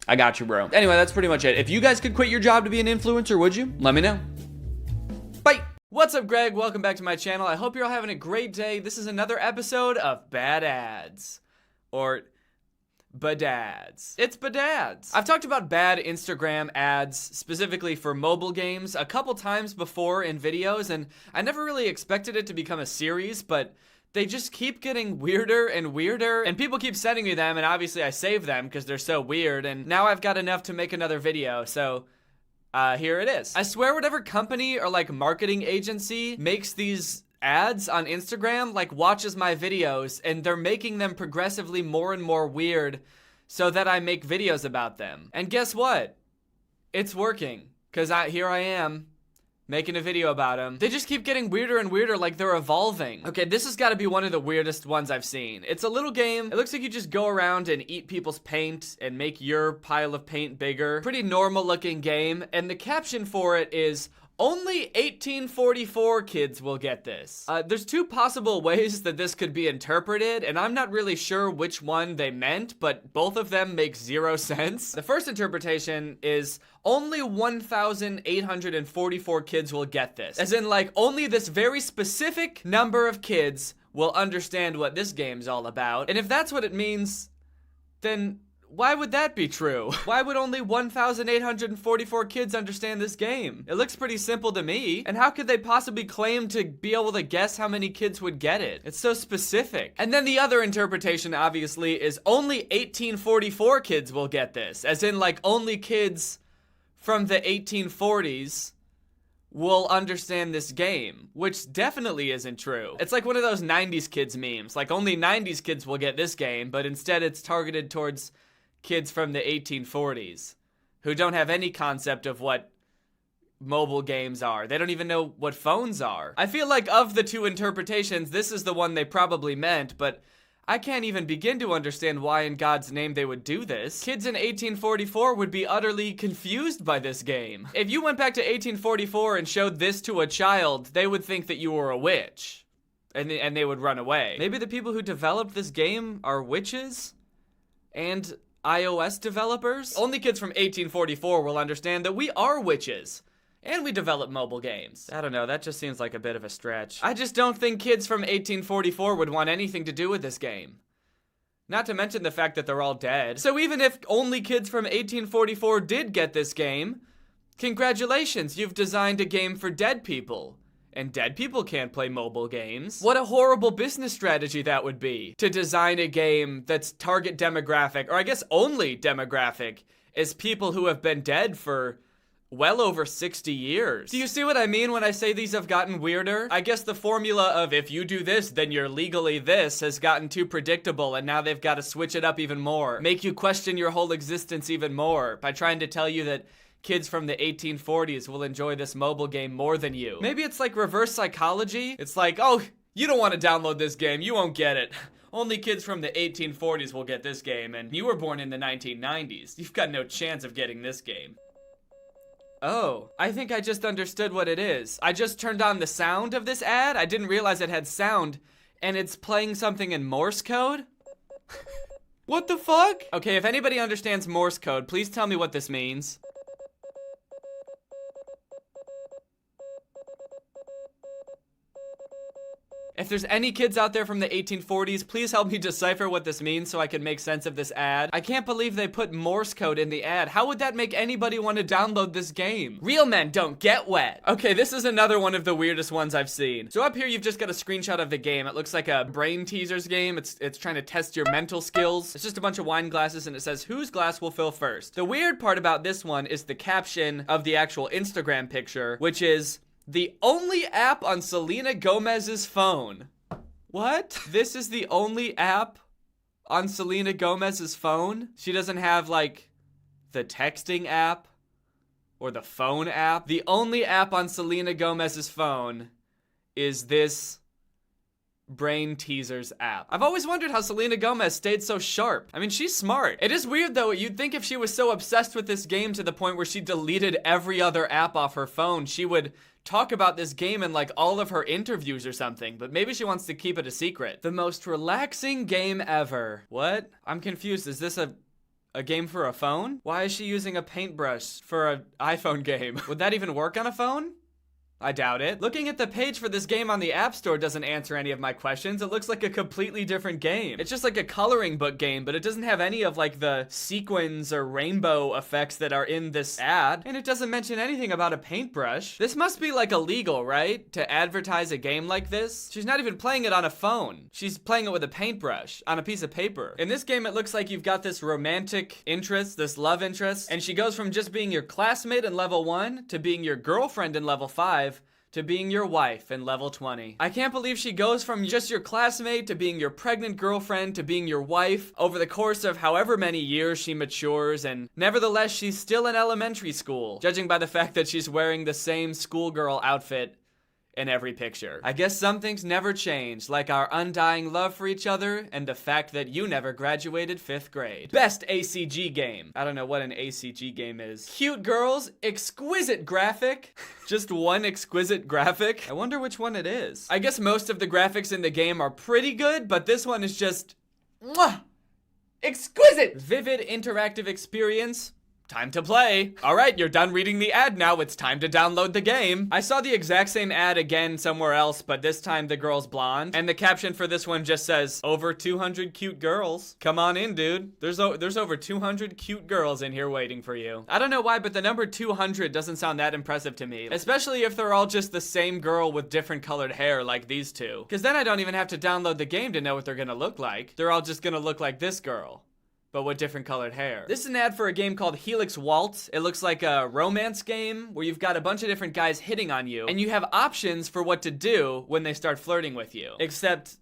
I got you, bro. Anyway, that's pretty much it. If you guys could quit your job to be an influencer, would you? Let me know. Bye. What's up, Greg? Welcome back to my channel. I hope you're all having a great day. This is another episode of Bad Ads. Or Badads. It's Badads. I've talked about bad Instagram ads, specifically for mobile games, a couple times before in videos, and I never really expected it to become a series, but they just keep getting weirder and weirder, and people keep sending me them, and obviously I save them because they're so weird, and now I've got enough to make another video, so here it is. I swear whatever company or like marketing agency makes these ads on Instagram, like, watches my videos, and they're making them progressively more and more weird so that I make videos about them. And guess what? It's working, because here I am making a video about them. They just keep getting weirder and weirder, like they're evolving. Okay, this has got to be one of the weirdest ones I've seen. It's a little game. It looks like you just go around and eat people's paint and make your pile of paint bigger. Pretty normal looking game, and the caption for it is, "Only 1844 kids will get this." There's two possible ways that this could be interpreted, and I'm not really sure which one they meant, but both of them make zero sense. The first interpretation is, only 1,844 kids will get this. As in, like, only this very specific number of kids will understand what this game's all about. And if that's what it means, then why would that be true? Why would only 1,844 kids understand this game? It looks pretty simple to me. And how could they possibly claim to be able to guess how many kids would get it? It's so specific. And then the other interpretation, obviously, is only 1844 kids will get this. As in, like, only kids from the 1840s will understand this game, which definitely isn't true. It's like one of those 90s kids memes. Like, only 90s kids will get this game, but instead it's targeted towards kids from the 1840s who don't have any concept of what mobile games are. They don't even know what phones are. I feel like of the two interpretations, this is the one they probably meant, but I can't even begin to understand why in God's name they would do this. Kids in 1844 would be utterly confused by this game. If you went back to 1844 and showed this to a child, they would think that you were a witch. And they would run away. Maybe the people who developed this game are witches? And iOS developers? Only kids from 1844 will understand that we are witches. And we develop mobile games. I don't know, that just seems like a bit of a stretch. I just don't think kids from 1844 would want anything to do with this game. Not to mention the fact that they're all dead. So even if only kids from 1844 did get this game, congratulations, you've designed a game for dead people. And dead people can't play mobile games. What a horrible business strategy that would be. To design a game that's target demographic, or I guess only demographic, is people who have been dead for well over 60 years. Do you see what I mean when I say these have gotten weirder? I guess the formula of if you do this, then you're legally this has gotten too predictable, and now they've got to switch it up even more. Make you question your whole existence even more by trying to tell you that kids from the 1840s will enjoy this mobile game more than you. Maybe it's like reverse psychology. It's like, oh, you don't want to download this game, you won't get it. Only kids from the 1840s will get this game, and you were born in the 1990s. You've got no chance of getting this game. Oh, I think I just understood what it is. I just turned on the sound of this ad. I didn't realize it had sound, And it's playing something in Morse code? What the fuck? Okay, if anybody understands Morse code, please tell me what this means. If there's any kids out there from the 1840s, please help me decipher what this means so I can make sense of this ad. I can't believe they put Morse code in the ad. How would that make anybody want to download this game? Real men don't get wet. Okay, this is another one of the weirdest ones I've seen. So up here, you've just got a screenshot of the game. It looks like a brain teasers game. It's trying to test your mental skills. It's just a bunch of wine glasses and it says, whose glass will fill first? The weird part about this one is the caption of the actual Instagram picture, which is, the only app on Selena Gomez's phone. What? This is the only app on Selena Gomez's phone? She doesn't have, like, the texting app or the phone app. The only app on Selena Gomez's phone is this brain teasers app. I've always wondered how Selena Gomez stayed so sharp. I mean, she's smart. It is weird though. You'd think if she was so obsessed with this game to the point where she deleted every other app off her phone, she would talk about this game in like all of her interviews or something, but maybe she wants to keep it a secret. The most relaxing game ever. What? I'm confused. Is this a game for a phone? Why is she using a paintbrush for an iPhone game? Would that even work on a phone? I doubt it. Looking at the page for this game on the App Store doesn't answer any of my questions. It looks like a completely different game. It's just like a coloring book game, but it doesn't have any of like the sequins or rainbow effects that are in this ad. And it doesn't mention anything about a paintbrush. This must be like illegal, right? To advertise a game like this? She's not even playing it on a phone. She's playing it with a paintbrush on a piece of paper. In this game, it looks like you've got this romantic interest, this love interest, and she goes from just being your classmate in level 1 to being your girlfriend in level 5 to being your wife in level 20. I can't believe she goes from just your classmate to being your pregnant girlfriend to being your wife over the course of however many years she matures, and nevertheless she's still in elementary school, judging by the fact that she's wearing the same schoolgirl outfit in every picture. I guess some things never change, like our undying love for each other and the fact that you never graduated 5th grade. Best ACG game. I don't know what an ACG game is. Cute girls, exquisite graphic. Just one exquisite graphic. I wonder which one it is. I guess most of the graphics in the game are pretty good, but this one is just mwah, exquisite. Vivid interactive experience. Time to play. All right, you're done reading the ad now. It's time to download the game. I saw the exact same ad again somewhere else, but this time the girl's blonde. And the caption for this one just says, over 200 cute girls. Come on in, dude. There's over 200 cute girls in here waiting for you. I don't know why, but the number 200 doesn't sound that impressive to me. Especially if they're all just the same girl with different colored hair like these two. Because then I don't even have to download the game to know what they're gonna look like. They're all just gonna look like this girl, but with different colored hair. This is an ad for a game called Helix Waltz. It looks like a romance game where you've got a bunch of different guys hitting on you, and you have options for what to do when they start flirting with you. Except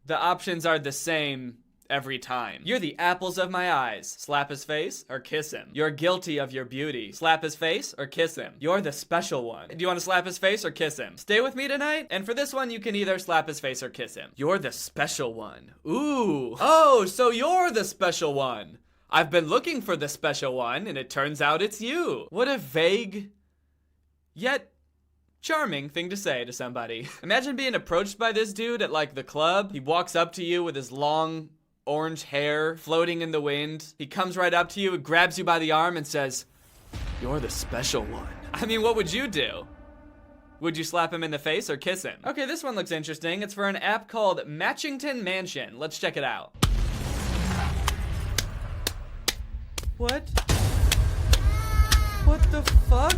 the options are the same every time. You're the apples of my eyes. Slap his face or kiss him. You're guilty of your beauty. Slap his face or kiss him. You're the special one. Do you want to slap his face or kiss him? Stay with me tonight? And for this one, you can either slap his face or kiss him. You're the special one. Ooh. Oh, so you're the special one. I've been looking for the special one, and it turns out it's you. What a vague, yet charming thing to say to somebody. Imagine being approached by this dude at like the club. He walks up to you with his long orange hair floating in the wind. He comes right up to you, grabs you by the arm and says, you're the special one. I mean, what would you do? Would you slap him in the face or kiss him? Okay, this one looks interesting. It's for an app called Matchington Mansion. Let's check it out. What? What the fuck?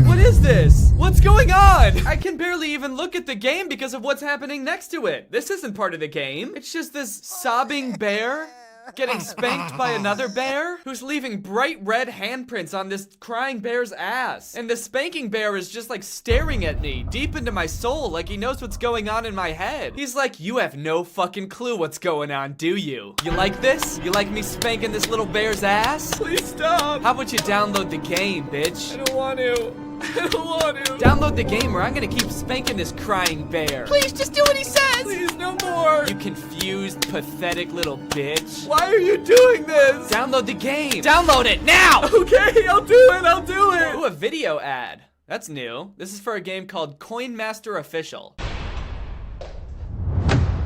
What is this? What's going on? I can barely even look at the game because of what's happening next to it. This isn't part of the game. It's just this sobbing bear getting spanked by another bear who's leaving bright red handprints on this crying bear's ass. And the spanking bear is just like staring at me deep into my soul like he knows what's going on in my head. He's like, you have no fucking clue what's going on, do you? You like this? You like me spanking this little bear's ass? Please stop. How about you download the game, bitch? I don't want to. I don't want to. Download the game or I'm gonna keep spanking this crying bear. Please, just do what he says. Please, no more. You confused, pathetic little bitch. Why are you doing this? Download the game. Download it now. Okay, I'll do it. I'll do it. Ooh, a video ad. That's new. This is for a game called Coin Master Official.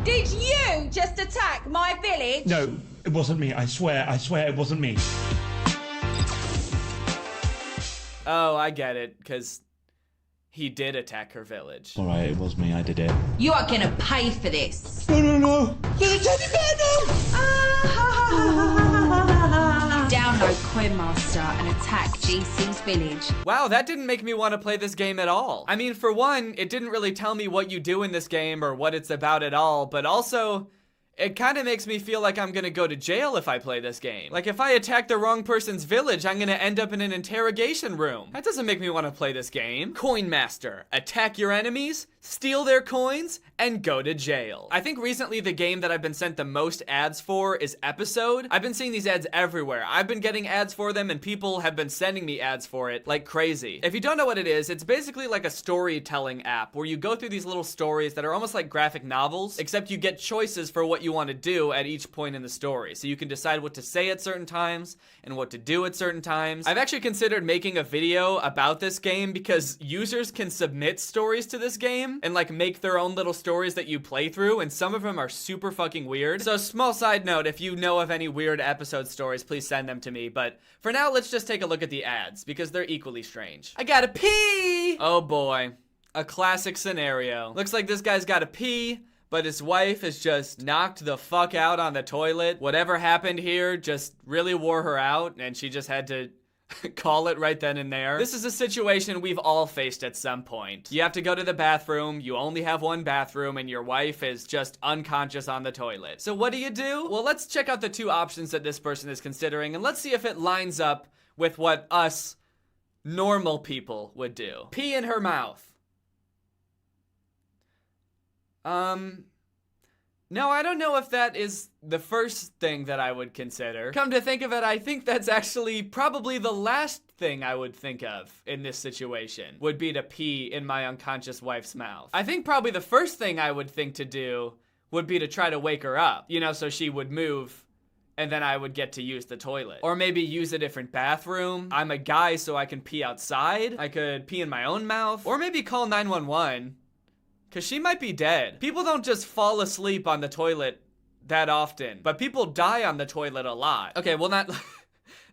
Did you just attack my village? No, it wasn't me. I swear it wasn't me. Oh, I get it, because he did attack her village. Alright, it was me. I did it. You are gonna pay for this. No. There's a teddy bear, no! Download Coinmaster and attack GC's village. Wow, that didn't make me want to play this game at all. I mean, for one, it didn't really tell me what you do in this game or what it's about at all, but also, it kind of makes me feel like I'm gonna go to jail if I play this game. Like, if I attack the wrong person's village, I'm gonna end up in an interrogation room. That doesn't make me want to play this game. Coin Master. Attack your enemies, steal their coins, and go to jail. I think recently the game that I've been sent the most ads for is Episode. I've been seeing these ads everywhere. I've been getting ads for them and people have been sending me ads for it like crazy. If you don't know what it is, it's basically like a storytelling app where you go through these little stories that are almost like graphic novels, except you get choices for what you want to do at each point in the story. So you can decide what to say at certain times and what to do at certain times. I've actually considered making a video about this game because users can submit stories to this game and like make their own little stories that you play through, and some of them are super fucking weird. So small side note, if you know of any weird Episode stories, please send them to me. But for now, let's just take a look at the ads because they're equally strange. I gotta pee! Oh boy. A classic scenario. Looks like this guy's gotta pee, but his wife has just knocked the fuck out on the toilet. Whatever happened here just really wore her out, and she just had to call it right then and there. This is a situation we've all faced at some point. You have to go to the bathroom, you only have one bathroom, and your wife is just unconscious on the toilet. So what do? Well, let's check out the two options that this person is considering, and let's see if it lines up with what us normal people would do. Pee in her mouth. No, I don't know if that is the first thing that I would consider. Come to think of it, I think that's actually probably the last thing I would think of in this situation, would be to pee in my unconscious wife's mouth. I think probably the first thing I would think to do would be to try to wake her up, you know, so she would move and then I would get to use the toilet. Or maybe use a different bathroom. I'm a guy, so I can pee outside. I could pee in my own mouth. Or maybe call 911. Because she might be dead. People don't just fall asleep on the toilet that often, but people die on the toilet a lot. Okay, well, not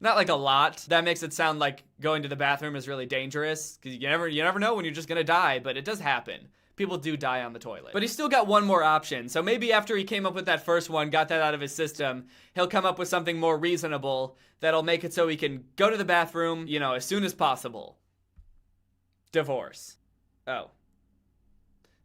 like a lot. That makes it sound like going to the bathroom is really dangerous, because you never know when you're just gonna die, but it does happen. People do die on the toilet. But he's still got one more option, so maybe after he came up with that first one, got that out of his system, he'll come up with something more reasonable that'll make it so he can go to the bathroom, you know, as soon as possible. Divorce. Oh.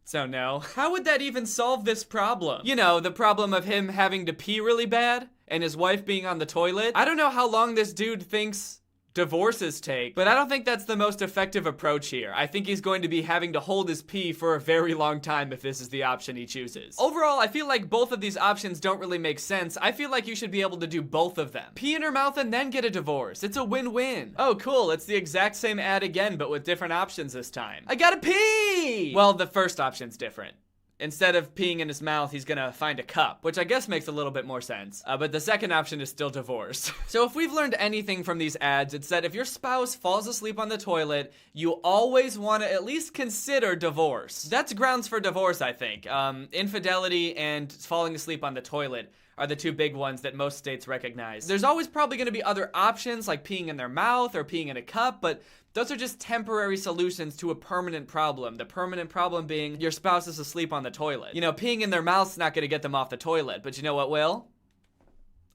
So no. How would that even solve this problem? You know, the problem of him having to pee really bad and his wife being on the toilet. I don't know how long this dude thinks divorces take, but I don't think that's the most effective approach here. I think he's going to be having to hold his pee for a very long time if this is the option he chooses. Overall, I feel like both of these options don't really make sense. I feel like you should be able to do both of them. Pee in her mouth and then get a divorce. It's a win-win. Oh, cool. It's the exact same ad again, but with different options this time. I gotta pee! Well, the first option's different. Instead of peeing in his mouth, he's gonna find a cup, which I guess makes a little bit more sense. But the second option is still divorce. So if we've learned anything from these ads, it's that if your spouse falls asleep on the toilet, you always want to at least consider divorce. That's grounds for divorce, I think. Infidelity and falling asleep on the toilet are the two big ones that most states recognize. There's always probably gonna be other options like peeing in their mouth or peeing in a cup, but those are just temporary solutions to a permanent problem. The permanent problem being your spouse is asleep on the toilet. You know, peeing in their mouth's not gonna get them off the toilet, but you know what will?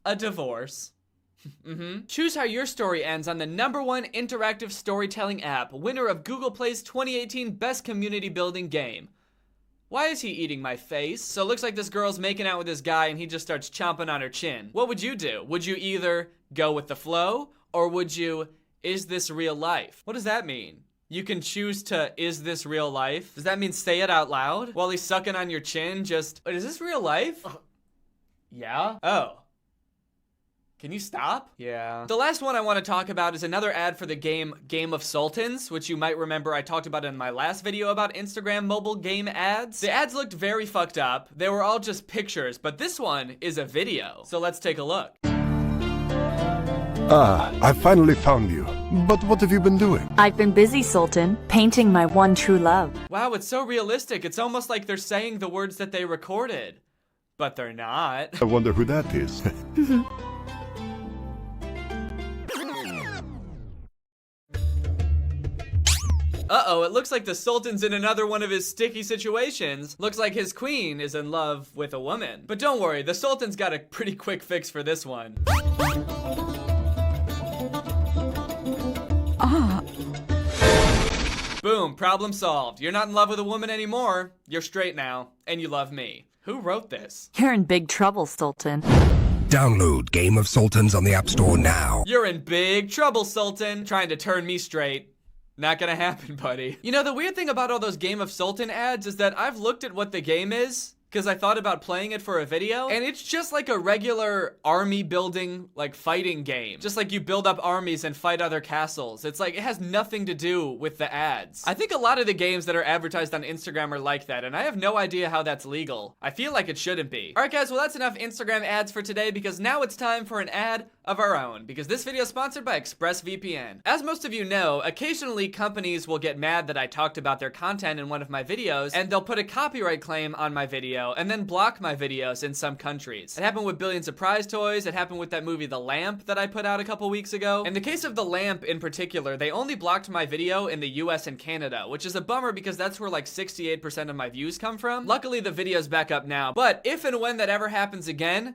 A divorce. Choose how your story ends on the #1 interactive storytelling app, winner of Google Play's 2018 Best Community Building Game. Why is he eating my face? So it looks like this girl's making out with this guy and he just starts chomping on her chin. What would you do? Would you either go with the flow or would you, is this real life? What does that mean? You can choose to, is this real life? Does that mean say it out loud? While he's sucking on your chin, just, wait, is this real life? Yeah? Oh. Can you stop? Yeah. The last one I want to talk about is another ad for the game Game of Sultans, which you might remember I talked about in my last video about Instagram mobile game ads. The ads looked very fucked up. They were all just pictures, but this one is a video. So let's take a look. Ah, I finally found you. But what have you been doing? I've been busy, Sultan, painting my one true love. Wow, it's so realistic. It's almost like they're saying the words that they recorded. But they're not. I wonder who that is. Uh-oh, it looks like the Sultan's in another one of his sticky situations. Looks like his queen is in love with a woman. But don't worry, the Sultan's got a pretty quick fix for this one. Boom, problem solved. You're not in love with a woman anymore. You're straight now, and you love me. Who wrote this? You're in big trouble, Sultan. Download Game of Sultans on the App Store now. You're in big trouble, Sultan. Trying to turn me straight. Not gonna happen, buddy. You know, the weird thing about all those Game of Sultan ads is that I've looked at what the game is, because I thought about playing it for a video, and it's just like a regular army building, like fighting game. Just like you build up armies and fight other castles. It's like, it has nothing to do with the ads. I think a lot of the games that are advertised on Instagram are like that, and I have no idea how that's legal. I feel like it shouldn't be. All right, guys, well, that's enough Instagram ads for today, because now it's time for an ad of our own, because this video is sponsored by ExpressVPN. As most of you know, occasionally companies will get mad that I talked about their content in one of my videos, and they'll put a copyright claim on my video and then block my videos in some countries. It happened with Billions of Prize Toys, it happened with that movie The Lamp that I put out a couple weeks ago. In the case of The Lamp in particular, they only blocked my video in the US and Canada, which is a bummer because that's where like 68% of my views come from. Luckily the video's back up now, but if and when that ever happens again,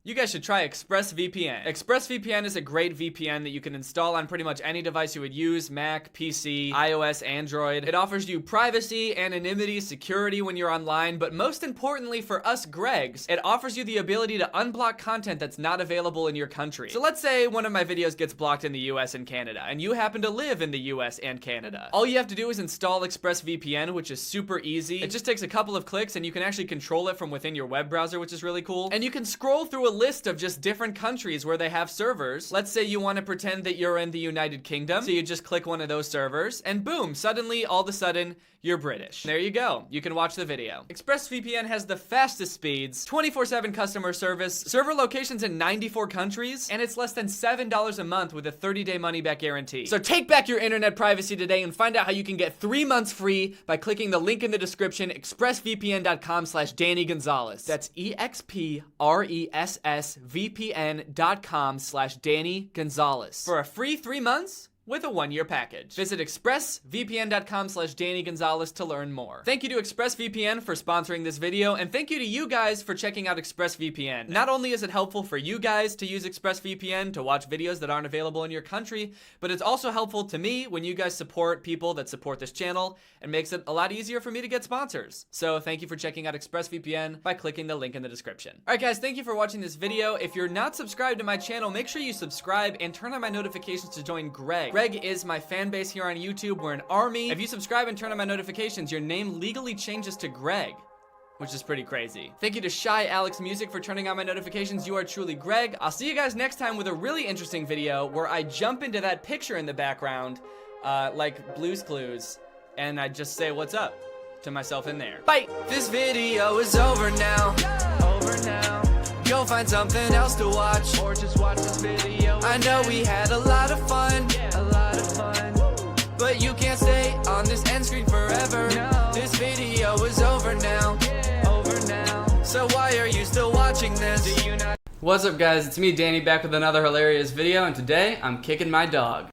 you guys should try ExpressVPN. ExpressVPN is a great VPN that you can install on pretty much any device you would use, Mac, PC, iOS, Android. It offers you privacy, anonymity, security when you're online, but most importantly for us Gregs, it offers you the ability to unblock content that's not available in your country. So let's say one of my videos gets blocked in the US and Canada, and you happen to live in the US and Canada. All you have to do is install ExpressVPN, which is super easy. It just takes a couple of clicks and you can actually control it from within your web browser, which is really cool. And you can scroll through a list of just different countries where they have servers. Let's say you want to pretend that you're in the United Kingdom, so you just click one of those servers, and boom, suddenly, all of a sudden, you're British. There you go. You can watch the video. ExpressVPN has the fastest speeds, 24/7 customer service, server locations in 94 countries, and it's less than $7 a month with a 30-day money-back guarantee. So take back your internet privacy today and find out how you can get 3 months free by clicking the link in the description, expressvpn.com/Danny Gonzalez. That's expressvpn.com/Danny Gonzalez for a free 3 months with a 1-year package. Visit expressvpn.com/Danny Gonzalez to learn more. Thank you to ExpressVPN for sponsoring this video, and thank you to you guys for checking out ExpressVPN. Not only is it helpful for you guys to use ExpressVPN to watch videos that aren't available in your country, but it's also helpful to me when you guys support people that support this channel and makes it a lot easier for me to get sponsors. So thank you for checking out ExpressVPN by clicking the link in the description. All right, guys, thank you for watching this video. If you're not subscribed to my channel, make sure you subscribe and turn on my notifications to join Greg. Greg is my fan base here on YouTube. We're an army. If you subscribe and turn on my notifications, your name legally changes to Greg, which is pretty crazy. Thank you to Shy Alex Music for turning on my notifications. You are truly Greg. I'll see you guys next time with a really interesting video where I jump into that picture in the background, like Blue's Clues, and I just say what's up to myself in there. Bye! This video is over now. Go find something else to watch, or just watch this video. I know we had a lot of fun, but you can't stay on this end screen forever. This video is over now, so why are you still watching this? Do you not? What's up, guys? It's me, Danny, back with another hilarious video, and today I'm kicking my dog.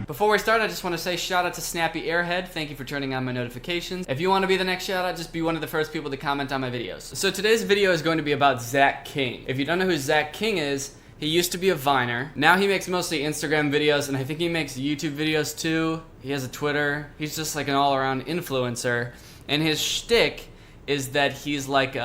Before we start, I just want to say shout out to Snappy Airhead. Thank you for turning on my notifications. If you want to be the next shout out, just be one of the first people to comment on my videos. So today's video is going to be about Zach King. If you don't know who Zach King is, he used to be a Viner. Now he makes mostly Instagram videos, and I think he makes YouTube videos too. He has a Twitter. He's just like an all-around influencer. And his shtick is that he's like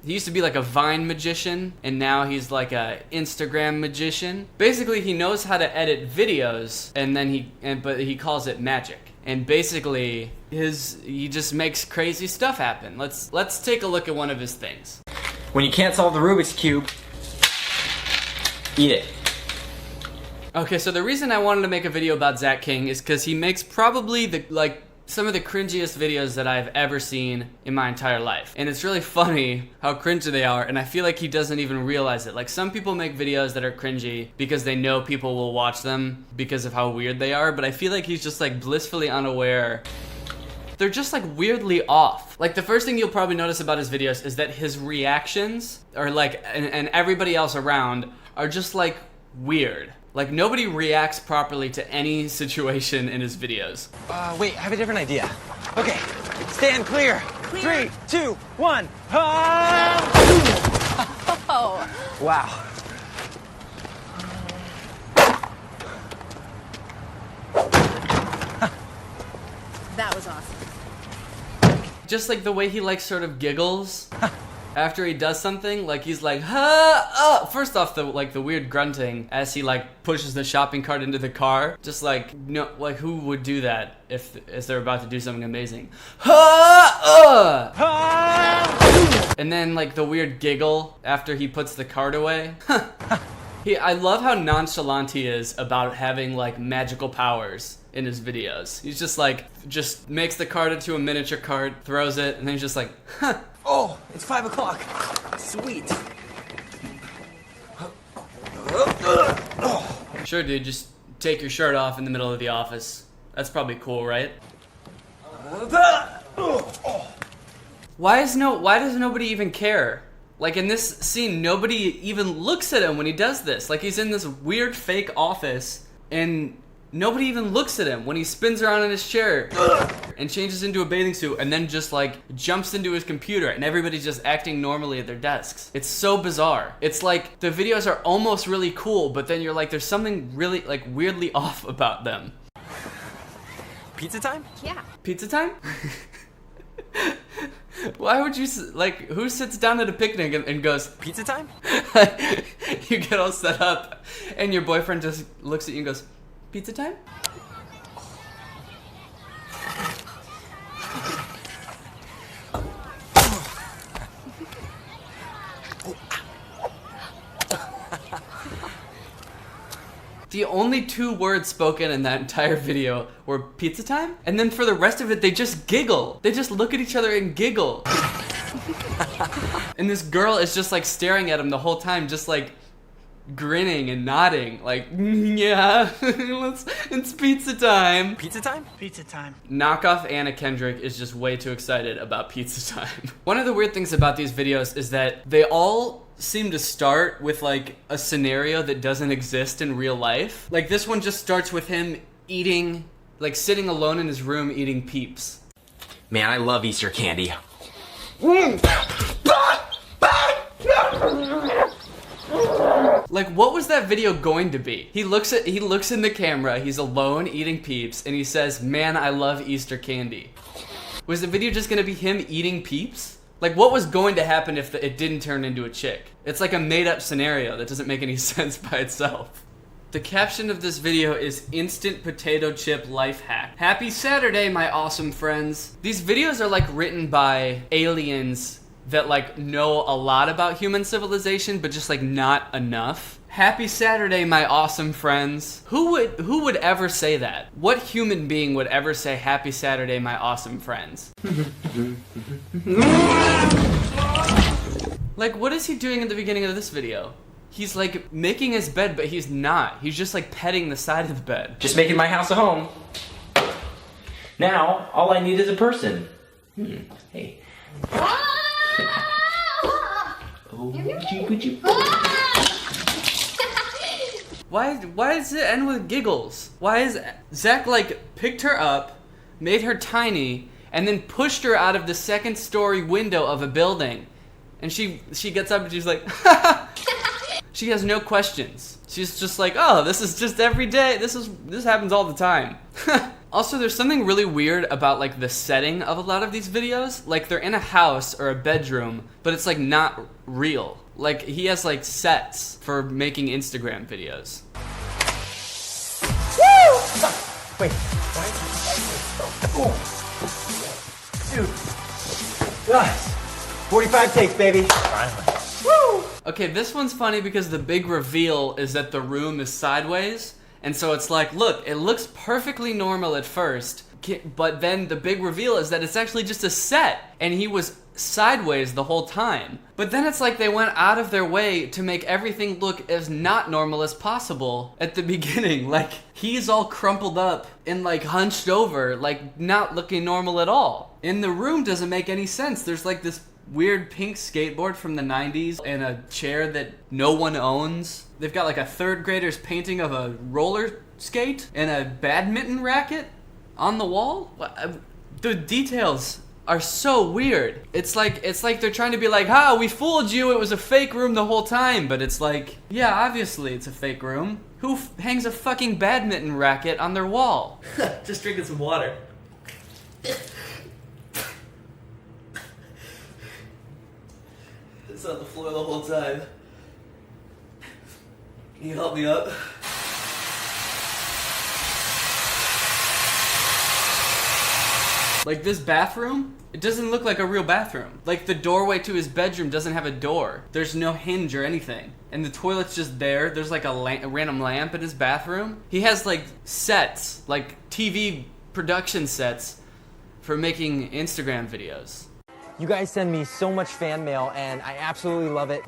he used to be like a Vine magician, and now he's like a Instagram magician. Basically, he knows how to edit videos, and then but he calls it magic. And basically, he just makes crazy stuff happen. Let's take a look at one of his things. When you can't solve the Rubik's Cube, eat it. Okay, so the reason I wanted to make a video about Zach King is because he makes probably some of the cringiest videos that I've ever seen in my entire life. And it's really funny how cringy they are, and I feel like he doesn't even realize it. Like, some people make videos that are cringy because they know people will watch them because of how weird they are, but I feel like he's just like blissfully unaware they're just like weirdly off. Like the first thing you'll probably notice about his videos is that his reactions are like, and everybody else around are just like weird. Like nobody reacts properly to any situation in his videos. Wait, I have a different idea. Okay, stand clear. 3, 2, 1. Oh. Wow. That was awesome. Just like the way he like sort of giggles after he does something, like he's like, ha, first off, the weird grunting as he like pushes the shopping cart into the car. Just like, no, like who would do that as they're about to do something amazing? And then like the weird giggle after he puts the cart away. I love how nonchalant he is about having like magical powers in his videos. He's just like, just makes the cart into a miniature cart, throws it, and then he's just like, huh. Oh, it's 5 o'clock. Sweet. Sure, dude, just take your shirt off in the middle of the office. That's probably cool, right? Why does nobody even care? Like in this scene, nobody even looks at him when he does this. Like he's in this weird fake office and nobody even looks at him when he spins around in his chair and changes into a bathing suit and then just like jumps into his computer and everybody's just acting normally at their desks. It's so bizarre. It's like the videos are almost really cool, but then you're like, there's something really like weirdly off about them. Pizza time? Yeah. Pizza time? Why would you, like, who sits down at a picnic and goes, pizza time? You get all set up and your boyfriend just looks at you and goes, pizza time? The only 2 words spoken in that entire video were pizza time, and then for the rest of it, they just giggle. They just look at each other and giggle. And this girl is just like staring at him the whole time, just like grinning and nodding, like, yeah, it's pizza time. Pizza time? Pizza time. Knockoff Anna Kendrick is just way too excited about pizza time. One of the weird things about these videos is that they all seem to start with like a scenario that doesn't exist in real life. Like this one just starts with him eating, like sitting alone in his room eating Peeps. Man, I love Easter candy. Like what was that video going to be? He looks in the camera, he's alone eating Peeps, and he says, man, I love Easter candy. Was the video just gonna be him eating Peeps? Like what was going to happen if it didn't turn into a chick? It's like a made up scenario that doesn't make any sense by itself. The caption of this video is instant potato chip life hack. Happy Saturday, my awesome friends. These videos are like written by aliens that like know a lot about human civilization, but just like not enough. Happy Saturday, my awesome friends. Who would ever say that? What human being would ever say happy Saturday, my awesome friends? Like, what is he doing at the beginning of this video? He's like making his bed, but he's not. He's just like petting the side of the bed. Just making my house a home. Now, all I need is a person. Hey. Why does it end with giggles? Why is Zach like picked her up, made her tiny, and then pushed her out of the 2nd story window of a building? And she gets up and she's like, she has no questions. She's just like, oh, this is just every day. This happens all the time. Also, there's something really weird about like the setting of a lot of these videos. Like they're in a house or a bedroom, but it's like not real. Like he has like sets for making Instagram videos. Woo! Wait, dude. 45 takes, baby. Finally. Woo! Okay, this one's funny because the big reveal is that the room is sideways. And so it's like, look, it looks perfectly normal at first, But then the big reveal is that it's actually just a set, and he was sideways the whole time. But then it's like they went out of their way to make everything look as not normal as possible at the beginning. Like, he's all crumpled up and like hunched over, like not looking normal at all. And the room doesn't make any sense. There's like this weird pink skateboard from the 90s and a chair that no one owns. They've got like a third grader's painting of a roller skate and a badminton racket on the wall. The details are so weird. It's like they're trying to be like, we fooled you, it was a fake room the whole time. But it's like, yeah, obviously it's a fake room. Who hangs a fucking badminton racket on their wall? Just drinking some water. It's on the floor the whole time. Can you help me up? Like, this bathroom, it doesn't look like a real bathroom. Like, the doorway to his bedroom doesn't have a door. There's no hinge or anything. And the toilet's just there. There's like a random lamp in his bathroom. He has like sets, like TV production sets for making Instagram videos. You guys send me so much fan mail and I absolutely love it.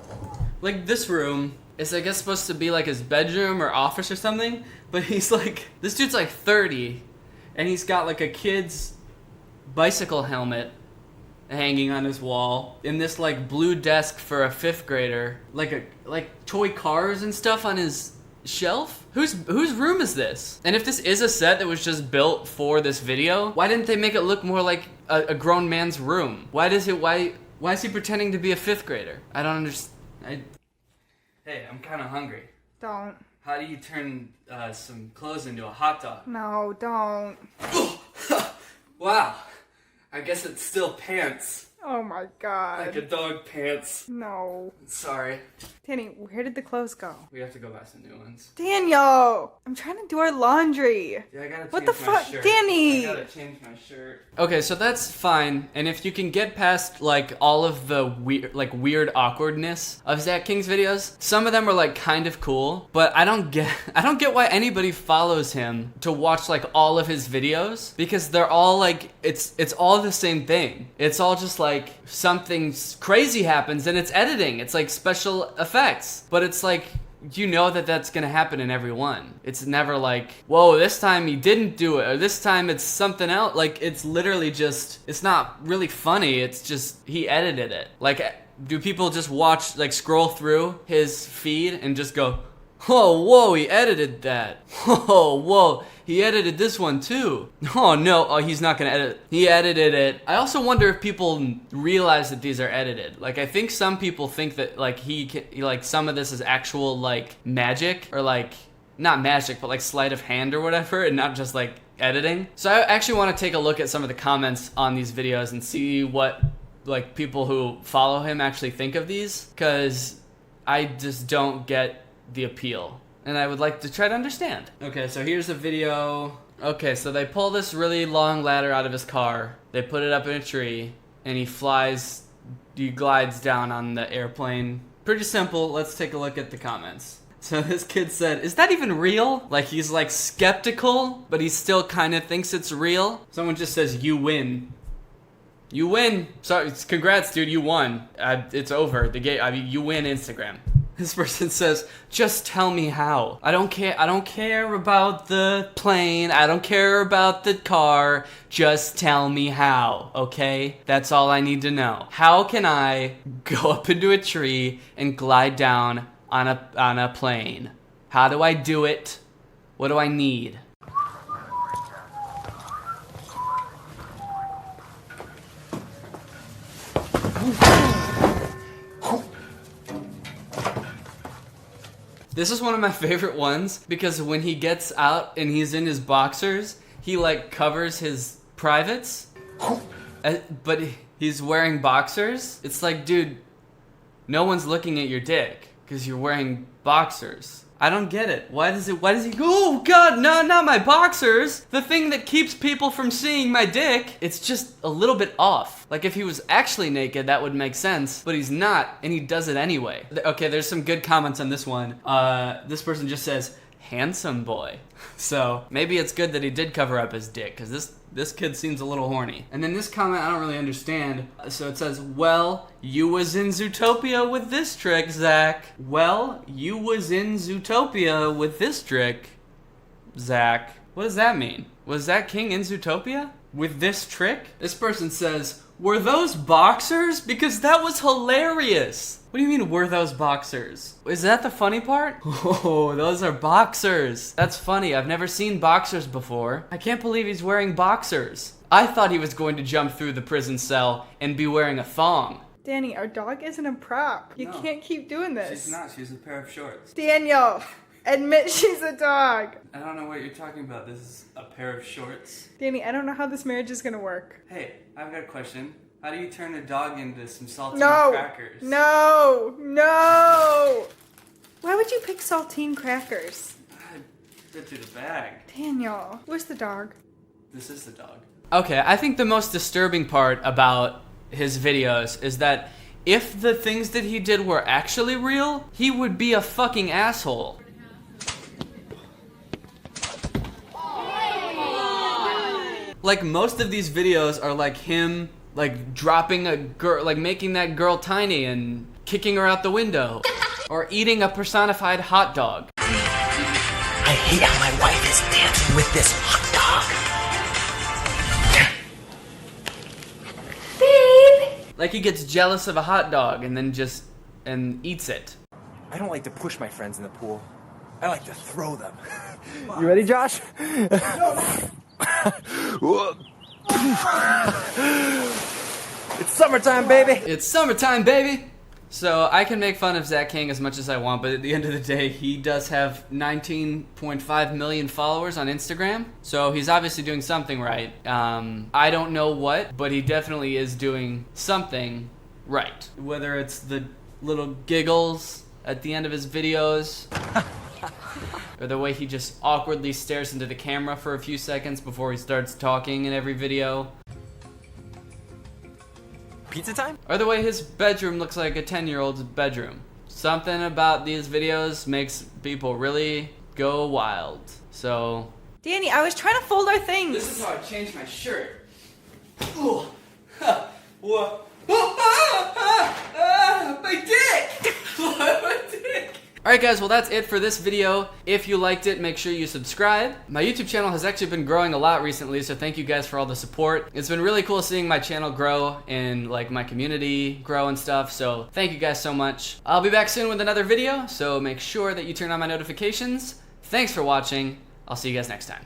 Like, this room is, I guess, supposed to be like his bedroom or office or something. But he's like, this dude's like 30 and he's got like a kid's bicycle helmet hanging on his wall, in this like blue desk for a 5th grader, like toy cars and stuff on his shelf. Whose room is this? And if this is a set that was just built for this video, why didn't they make it look more like a grown man's room? Why is he pretending to be a 5th grader? I don't understand. Hey, I'm kind of hungry. Don't. How do you turn some clothes into a hot dog? No, don't. Wow. I guess it's still pants. Oh my god. Like a dog pants. No. Sorry. Danny, where did the clothes go? We have to go buy some new ones. Daniel! I'm trying to do our laundry. Yeah, I gotta change what the fuck? shirt. Danny! I gotta change my shirt. Okay, so that's fine. And if you can get past like all of the weird awkwardness of Zach King's videos, some of them are like kind of cool, but I don't get why anybody follows him to watch like all of his videos, because they're all like it's all the same thing. It's all just like something crazy happens and it's editing. It's like special effects, but it's like, you know that's gonna happen in every one. It's never like, whoa, this time he didn't do it, or this time it's something else. Like, it's literally just, it's not really funny, it's just, he edited it. Like, do people just watch, like, scroll through his feed and just go, oh, whoa, he edited that. Oh, whoa, he edited this one too. Oh no, oh, he's not gonna edit. He edited it. I also wonder if people realize that these are edited. Like, I think some people think that like like some of this is actual like magic, or like, not magic, but like sleight of hand or whatever, and not just like editing. So I actually want to take a look at some of the comments on these videos and see what like people who follow him actually think of these, because I just don't get the appeal, and I would like to try to understand. Okay, so here's a video. Okay, so they pull this really long ladder out of his car, they put it up in a tree, and he glides down on the airplane. Pretty simple. Let's take a look at the comments. So this kid said, is that even real? Like, he's like skeptical, but he still kind of thinks it's real. Someone just says, you win. You win. Sorry, congrats, dude, you won. It's over. The game. I mean, you win Instagram. This person says, just tell me how. I don't care about the plane. I don't care about the car. Just tell me how, okay? That's all I need to know. How can I go up into a tree and glide down on a plane? How do I do it? What do I need? This is one of my favorite ones, because when he gets out and he's in his boxers, he like covers his privates, but he's wearing boxers. It's like, dude, no one's looking at your dick because you're wearing boxers. I don't get it. Why does he go, oh god, no, not my boxers, the thing that keeps people from seeing my dick? It's just a little bit off. Like, if he was actually naked, that would make sense, but he's not, and he does it anyway. Okay, there's some good comments on this one. This person just says, handsome boy. So maybe it's good that he did cover up his dick, because this kid seems a little horny. And then this comment I don't really understand. So it says, well, you was in Zootopia with this trick, Zach. Well, you was in Zootopia with this trick, Zach. What does that mean? Was Zach King in Zootopia with this trick? This person says, were those boxers? Because that was hilarious. What do you mean, were those boxers? Is that the funny part? Oh, those are boxers. That's funny. I've never seen boxers before. I can't believe he's wearing boxers. I thought he was going to jump through the prison cell and be wearing a thong. Danny, our dog isn't a prop. You can't keep doing this. She's not. She's a pair of shorts. Daniel, admit she's a dog. I don't know what you're talking about. This is a pair of shorts. Danny, I don't know how this marriage is gonna work. Hey, I've got a question. How do you turn a dog into some saltine No! crackers? No! No! Why would you pick saltine crackers? Get through the bag. Daniel, where's the dog? This is the dog. Okay, I think the most disturbing part about his videos is that if the things that he did were actually real, he would be a fucking asshole. Like, most of these videos are like him, like, dropping a girl, like, making that girl tiny and kicking her out the window. Or eating a personified hot dog. I hate how my wife is dancing with this hot dog. Babe! Like, he gets jealous of a hot dog and then and eats it. I don't like to push my friends in the pool. I like to throw them. You ready, Josh? It's summertime, baby. It's summertime, baby. So I can make fun of Zach King as much as I want, but at the end of the day, he does have 19.5 million followers on Instagram. So he's obviously doing something right. I don't know what, but he definitely is doing something right. Whether it's the little giggles at the end of his videos, or the way he just awkwardly stares into the camera for a few seconds before he starts talking in every video. Pizza time? Or the way his bedroom looks like a 10-year-old's bedroom. Something about these videos makes people really go wild. So... Danny, I was trying to fold our things. This is how I changed my shirt. Ooh. Ha. Whoa. My dick! My dick! Alright guys, well that's it for this video. If you liked it, make sure you subscribe. My YouTube channel has actually been growing a lot recently, so thank you guys for all the support. It's been really cool seeing my channel grow and like my community grow and stuff, so thank you guys so much. I'll be back soon with another video, so make sure that you turn on my notifications. Thanks for watching. I'll see you guys next time.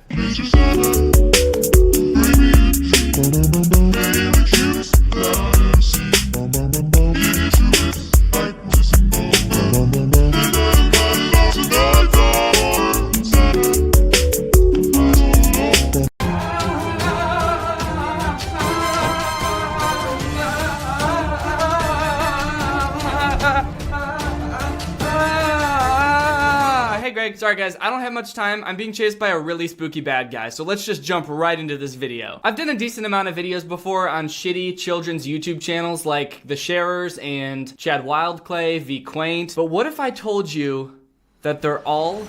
Sorry guys, I don't have much time. I'm being chased by a really spooky bad guy, so let's just jump right into this video. I've done a decent amount of videos before on shitty children's YouTube channels like The Sharers and Chad Wildclay, V Quaint, but what if I told you that they're all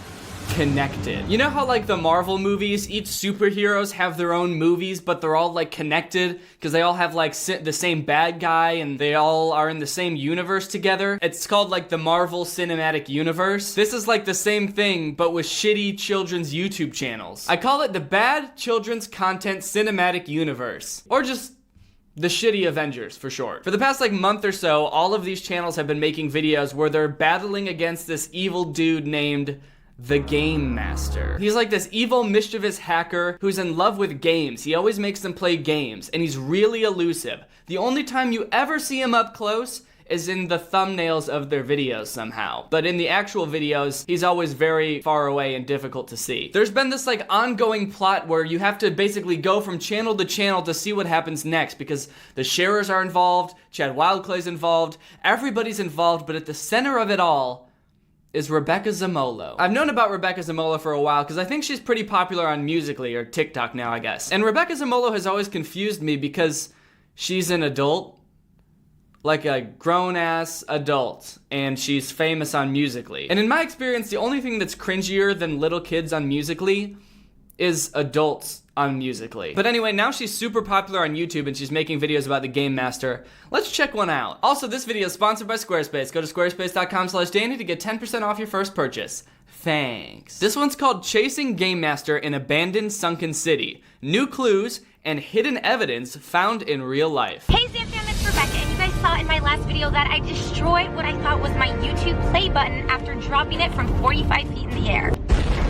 connected? You know how like the Marvel movies, each superheroes have their own movies, but they're all like connected because they all have like the same bad guy and they all are in the same universe together? It's called like the Marvel Cinematic Universe. This is like the same thing, but with shitty children's YouTube channels. I call it the Bad Children's Content Cinematic Universe, or just the Shitty Avengers for short. For the past like month or so, all of these channels have been making videos where they're battling against this evil dude named the Game Master. He's like this evil, mischievous hacker who's in love with games. He always makes them play games, and he's really elusive. The only time you ever see him up close is in the thumbnails of their videos somehow. But in the actual videos, he's always very far away and difficult to see. There's been this like ongoing plot where you have to basically go from channel to channel to see what happens next because the Sharers are involved, Chad Wildclay's involved, everybody's involved, but at the center of it all is Rebecca Zamolo. I've known about Rebecca Zamolo for a while because I think she's pretty popular on Musical.ly or TikTok now, I guess. And Rebecca Zamolo has always confused me because she's an adult like a grown-ass adult, and she's famous on Musical.ly. And in my experience, the only thing that's cringier than little kids on Musical.ly is adults on Musical.ly. But anyway, now she's super popular on YouTube and she's making videos about the Game Master. Let's check one out. Also, this video is sponsored by Squarespace. Go to squarespace.com/Danny to get 10% off your first purchase. Thanks. This one's called Chasing Game Master in Abandoned Sunken City. New clues and hidden evidence found in real life. Hey Zamfam, it's Rebecca, and you guys saw in my last video that I destroyed what I thought was my YouTube play button after dropping it from 45 feet in the air.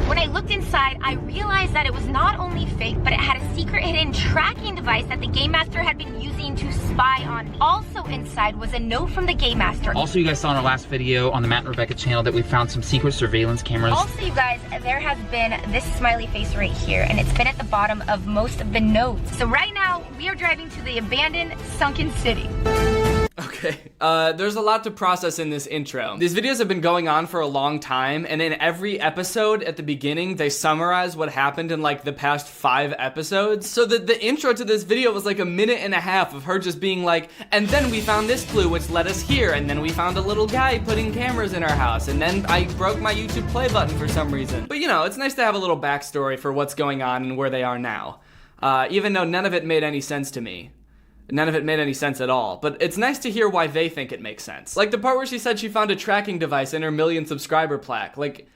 When I looked inside, I realized that it was not only fake, but it had a secret hidden tracking device that the Game Master had been using to spy on me. Also inside was a note from the Game Master. Also, you guys saw in our last video on the Matt and Rebecca channel that we found some secret surveillance cameras. Also, you guys, there has been this smiley face right here, and it's been at the bottom of most of the notes. So right now, we are driving to the abandoned sunken city. Okay, there's a lot to process in this intro. These videos have been going on for a long time, and in every episode at the beginning, they summarize what happened in like the past 5 episodes. So the intro to this video was like a minute and a half of her just being like, and then we found this clue which led us here, and then we found a little guy putting cameras in our house, and then I broke my YouTube play button for some reason. But you know, it's nice to have a little backstory for what's going on and where they are now. Even though none of it made any sense to me. None of it made any sense at all, but it's nice to hear why they think it makes sense. Like the part where she said she found a tracking device in her 1 million subscriber plaque. Like,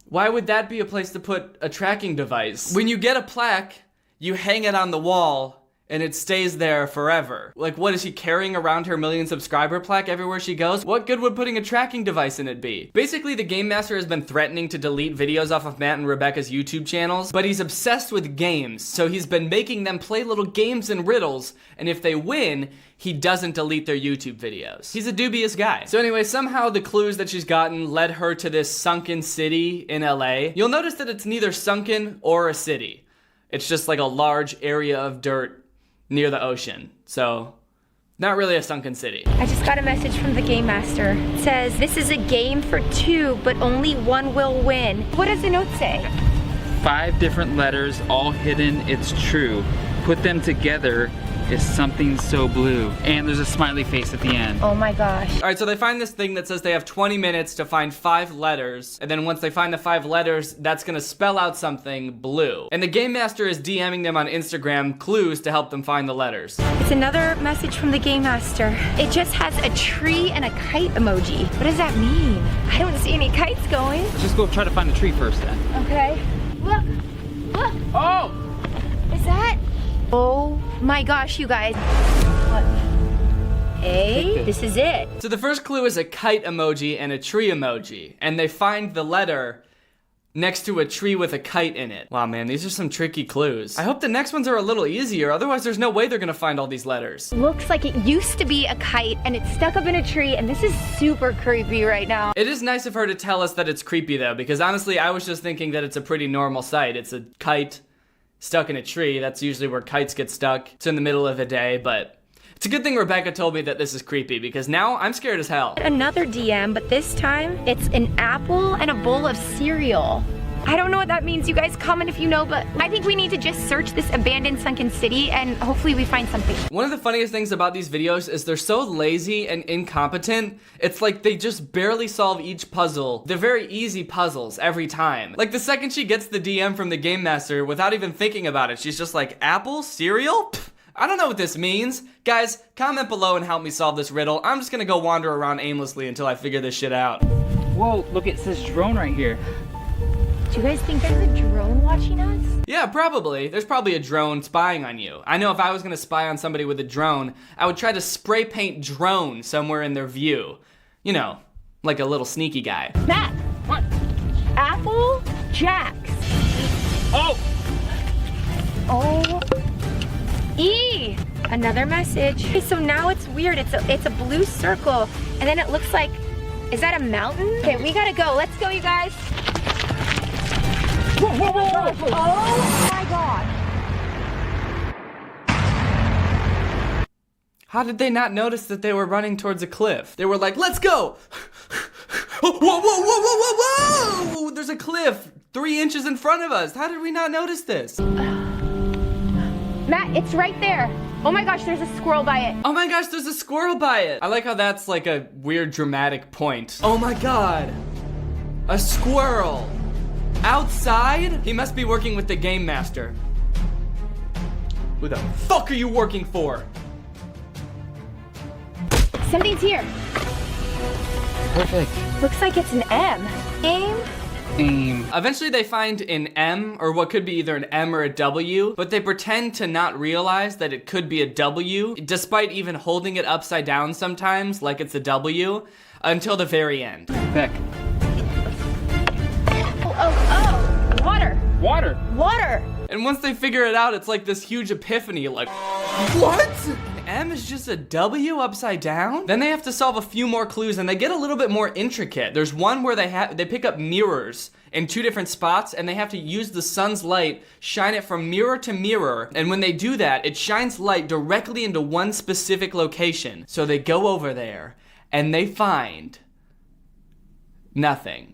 why would that be a place to put a tracking device? When you get a plaque, you hang it on the wall and it stays there forever. Like, what is she carrying around her 1 million subscriber plaque everywhere she goes? What good would putting a tracking device in it be? Basically, the Game Master has been threatening to delete videos off of Matt and Rebecca's YouTube channels, but he's obsessed with games, so he's been making them play little games and riddles, and if they win, he doesn't delete their YouTube videos. He's a dubious guy. So anyway, somehow the clues that she's gotten led her to this sunken city in LA. You'll notice that it's neither sunken or a city. It's just like a large area of dirt near the ocean. So, not really a sunken city. I just got a message from the Game Master. It says, this is a game for 2, but only 1 will win. What does the note say? 5 different letters, all hidden, it's true. Put them together is something so blue. And there's a smiley face at the end. Oh my gosh. All right, so they find this thing that says they have 20 minutes to find 5 letters, and then once they find the 5 letters, that's gonna spell out something blue. And the Game Master is DMing them on Instagram clues to help them find the letters. It's another message from the Game Master. It just has a tree and a kite emoji. What does that mean? I don't see any kites going. Let's just go try to find the tree first then. Okay. Look. Look. Oh! Is that? Oh my gosh, you guys. What? Hey, this is it. So the first clue is a kite emoji and a tree emoji, and they find the letter next to a tree with a kite in it. Wow, man, these are some tricky clues. I hope the next ones are a little easier, otherwise there's no way they're gonna find all these letters. Looks like it used to be a kite and it's stuck up in a tree, and this is super creepy right now. It is nice of her to tell us that it's creepy though, because honestly I was just thinking that it's a pretty normal sight. It's a kite stuck in a tree. That's usually where kites get stuck. It's in the middle of the day, but it's a good thing Rebecca told me that this is creepy, because now I'm scared as hell. Another DM, but this time it's an apple and a bowl of cereal. I don't know what that means. You guys comment if you know, but I think we need to just search this abandoned sunken city and hopefully we find something. One of the funniest things about these videos is they're so lazy and incompetent. It's like they just barely solve each puzzle. They're very easy puzzles every time. Like the second she gets the DM from the Game Master, without even thinking about it, she's just like, apple? Cereal? Pfft, I don't know what this means. Guys, comment below and help me solve this riddle. I'm just gonna go wander around aimlessly until I figure this shit out. Whoa, look, it says drone right here. Do you guys think there's a drone watching us? Yeah, probably. There's probably a drone spying on you. I know if I was gonna spy on somebody with a drone, I would try to spray paint drone somewhere in their view. You know, like a little sneaky guy. Matt! What? Apple Jacks. Oh! Oh. E! Another message. Okay, so now it's weird. It's a blue circle, and then it looks like, is that a mountain? Okay, we gotta go. Let's go, you guys. Whoa, whoa, whoa, whoa. Oh my god. How did they not notice that they were running towards a cliff? They were like, let's go! Whoa, whoa, whoa, whoa, whoa, whoa, whoa! There's a cliff 3 inches in front of us. How did we not notice this? Matt, it's right there. Oh my gosh, there's a squirrel by it. Oh my gosh, there's a squirrel by it. I like how that's like a weird dramatic point. Oh my god. A squirrel. Outside? He must be working with the game master. Who the fuck are you working for? Something's here. Perfect. Looks like it's an M. Aim. Eventually they find an M, or what could be either an M or a W, but they pretend to not realize that it could be a W, despite even holding it upside down sometimes, like it's a W, until the very end. Beck. Oh, water. Water. Water. And once they figure it out, it's like this huge epiphany, like, what? An M is just a W upside down? Then they have to solve a few more clues, and they get a little bit more intricate. There's one where they pick up mirrors in 2 different spots, and they have to use the sun's light, shine it from mirror to mirror, and when they do that, it shines light directly into one specific location. So they go over there, and they find nothing.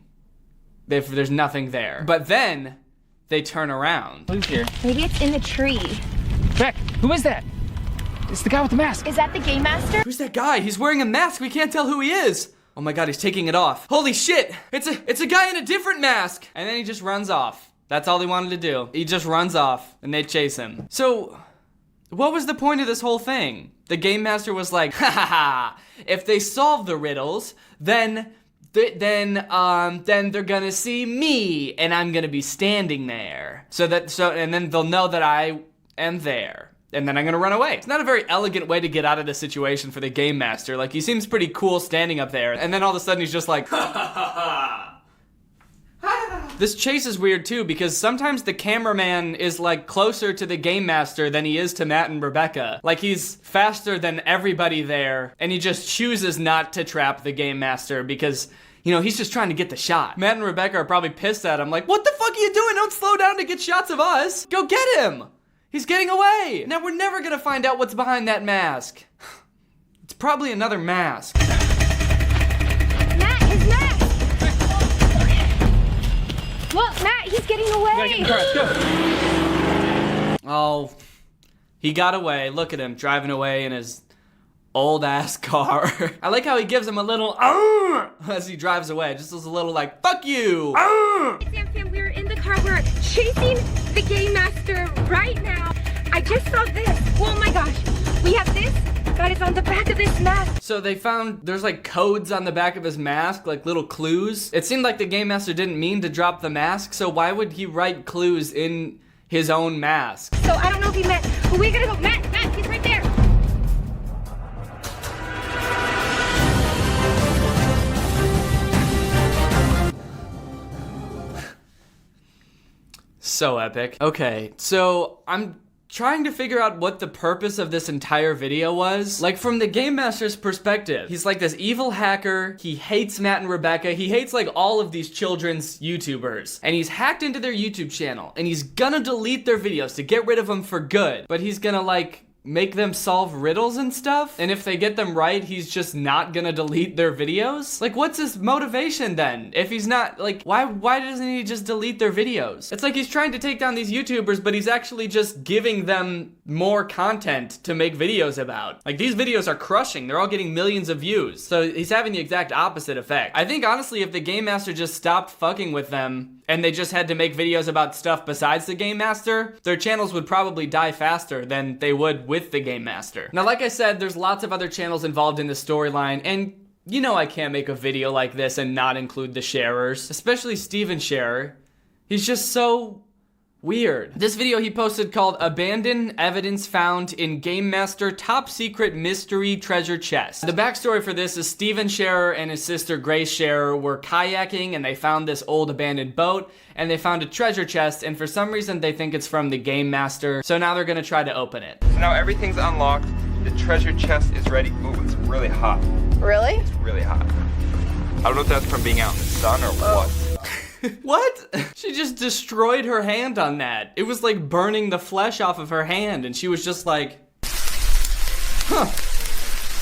There's nothing there. But then they turn around. Who's here? Maybe it's in the tree. Beck, who is that? It's the guy with the mask. Is that the game master? Who's that guy? He's wearing a mask. We can't tell who he is. Oh my god, he's taking it off. Holy shit! It's a guy in a different mask. And then he just runs off. That's all he wanted to do. He just runs off, and they chase him. So, what was the point of this whole thing? The game master was like, ha ha ha. If they solve the riddles, then they're gonna see me, and I'm gonna be standing there. And then they'll know that I am there. And then I'm gonna run away. It's not a very elegant way to get out of this situation for the game master. Like, he seems pretty cool standing up there, and then all of a sudden he's just like, ha ha ha ha. This chase is weird too, because sometimes the cameraman is like closer to the game master than he is to Matt and Rebecca. Like, he's faster than everybody there, and he just chooses not to trap the game master because, you know, he's just trying to get the shot. Matt and Rebecca are probably pissed at him, like, what the fuck are you doing? Don't slow down to get shots of us. Go get him. He's getting away. Now we're never gonna find out what's behind that mask. It's probably another mask. Matt, his mask. Look, Matt, he's getting away. We gotta get in the car. Let's go. Oh, he got away. Look at him driving away in his old ass car. I like how he gives him a little as he drives away. Just as a little like, fuck you. Sam, we're in the car. We're chasing the game master right now. I just saw this. Oh my gosh. We have this that is on the back of this mask. So they found there's like codes on the back of his mask, like little clues. It seemed like the game master didn't mean to drop the mask, so why would he write clues in his own mask? So I don't know if he meant, but we're gonna go. Matt, he's right there. So epic. Okay, so I'm trying to figure out what the purpose of this entire video was. Like, from the game master's perspective, he's like this evil hacker. He hates Matt and Rebecca. He hates like all of these children's YouTubers. And he's hacked into their YouTube channel. And he's gonna delete their videos to get rid of them for good. But he's gonna like make them solve riddles and stuff. And if they get them right, he's just not gonna delete their videos? Like, what's his motivation then? If he's not, like, why doesn't he just delete their videos? It's like he's trying to take down these YouTubers, but he's actually just giving them more content to make videos about. Like, these videos are crushing. They're all getting millions of views. So he's having the exact opposite effect. I think, honestly, if the Game Master just stopped fucking with them and they just had to make videos about stuff besides the Game Master, their channels would probably die faster than they would with the Game Master. Now, like I said, there's lots of other channels involved in the storyline, and you know I can't make a video like this and not include the sharers, especially Steven Sharer. He's just so weird. This video he posted called Abandoned Evidence Found in Game Master Top Secret Mystery Treasure Chest. The backstory for this is Steven Sharer and his sister Grace Sharer were kayaking and they found this old abandoned boat and they found a treasure chest, and for some reason they think it's from the Game Master, so now they're gonna try to open it. So now everything's unlocked. The treasure chest is ready. Ooh, it's really hot. Really? It's really hot. I don't know if that's from being out in the sun or what. What? She just destroyed her hand on that. It was like burning the flesh off of her hand, and she was just like, huh.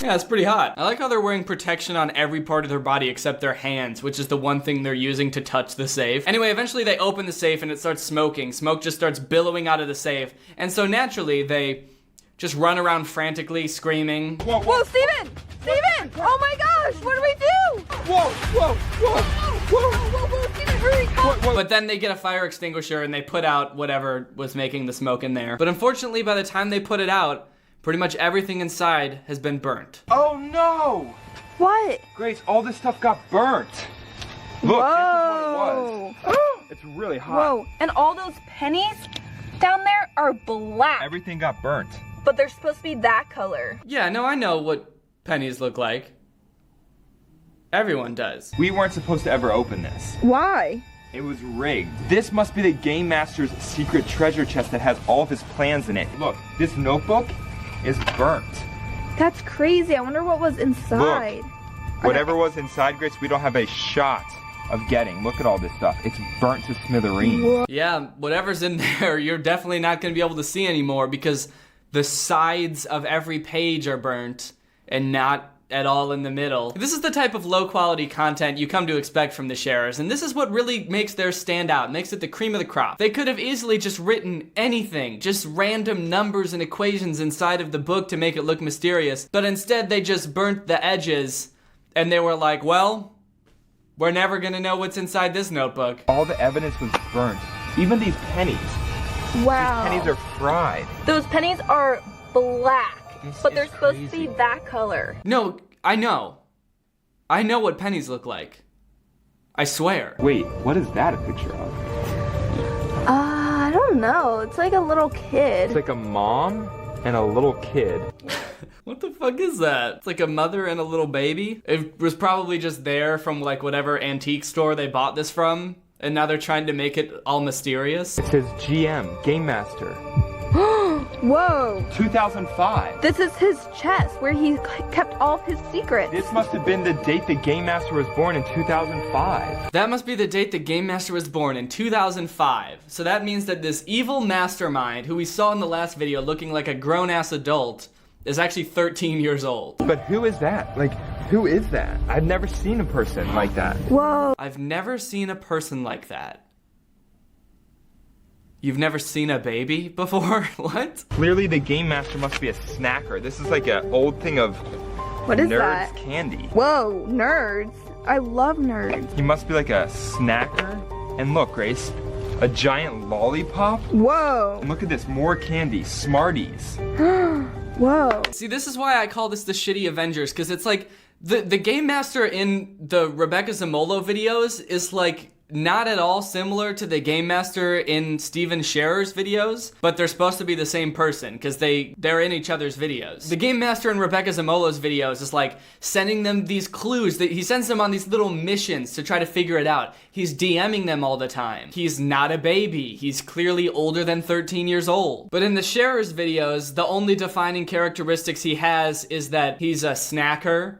Yeah, it's pretty hot. I like how they're wearing protection on every part of their body except their hands, which is the one thing they're using to touch the safe. Anyway, eventually they open the safe and it starts smoking. Smoke just starts billowing out of the safe. And so naturally they just run around frantically screaming. Whoa, Steven! Steven! Oh my gosh, what do we do? Whoa, Steven, hurry, come! But then they get a fire extinguisher and they put out whatever was making the smoke in there. But unfortunately, by the time they put it out, pretty much everything inside has been burnt. Oh no! What? Grace, all this stuff got burnt. Look, Whoa. this is what it was. It's really hot. Whoa, and all those pennies down there are black. Everything got burnt. But they're supposed to be that color. Yeah, no, I know what pennies look like. Everyone does. We weren't supposed to ever open this. Why? It was rigged. This must be the Game Master's secret treasure chest that has all of his plans in it. Look, this notebook is burnt. That's crazy. I wonder what was inside. Look, whatever was inside, Grace, we don't have a shot of getting. Look at all this stuff. It's burnt to smithereens. Whoa. Yeah, whatever's in there, you're definitely not going to be able to see anymore because the sides of every page are burnt and not at all in the middle. This is the type of low quality content you come to expect from the sharers, and this is what really makes theirs stand out, makes it the cream of the crop. They could have easily just written anything, just random numbers and equations inside of the book to make it look mysterious, but instead they just burnt the edges and they were like, well, we're never gonna know what's inside this notebook. All the evidence was burnt. Even these pennies. Wow. These pennies are fried. Those pennies are black, but they're supposed to crazy. be that color. No, I know. I know what pennies look like. I swear. Wait, what is that a picture of? I don't know. It's like a little kid. It's like a mom and a little kid. What the fuck is that? It's like a mother and a little baby. It was probably just there from like whatever antique store they bought this from, and now they're trying to make it all mysterious. It says GM, Game Master. Whoa. 2005. This is his chest where he kept all of his secrets. This must have been the date the Game Master was born in 2005. That must be the date the Game Master was born, in 2005. So that means that this evil mastermind, who we saw in the last video looking like a grown-ass adult, is actually 13 years old. But who is that? Like, who is that? I've never seen a person like that. Whoa. I've never seen a person like that. You've never seen a baby before? What? Clearly the Game Master must be a snacker. This is like an old thing of What is nerds that? candy. Whoa, nerds. I love nerds. He must be like a snacker. And look, Grace, a giant lollipop. Whoa. And look at this, more candy, Smarties. Whoa. See, this is why I call this the shitty Avengers, because it's like the Game Master in the Rebecca Zamolo videos is like not at all similar to the Game Master in Steven Scherer's videos, but they're supposed to be the same person because they're in each other's videos. The Game Master in Rebecca Zamolo's videos is like sending them these clues. He sends them on these little missions to try to figure it out. He's DMing them all the time. He's not a baby. He's clearly older than 13 years old. But in the Scherer's videos, the only defining characteristics he has is that he's a snacker.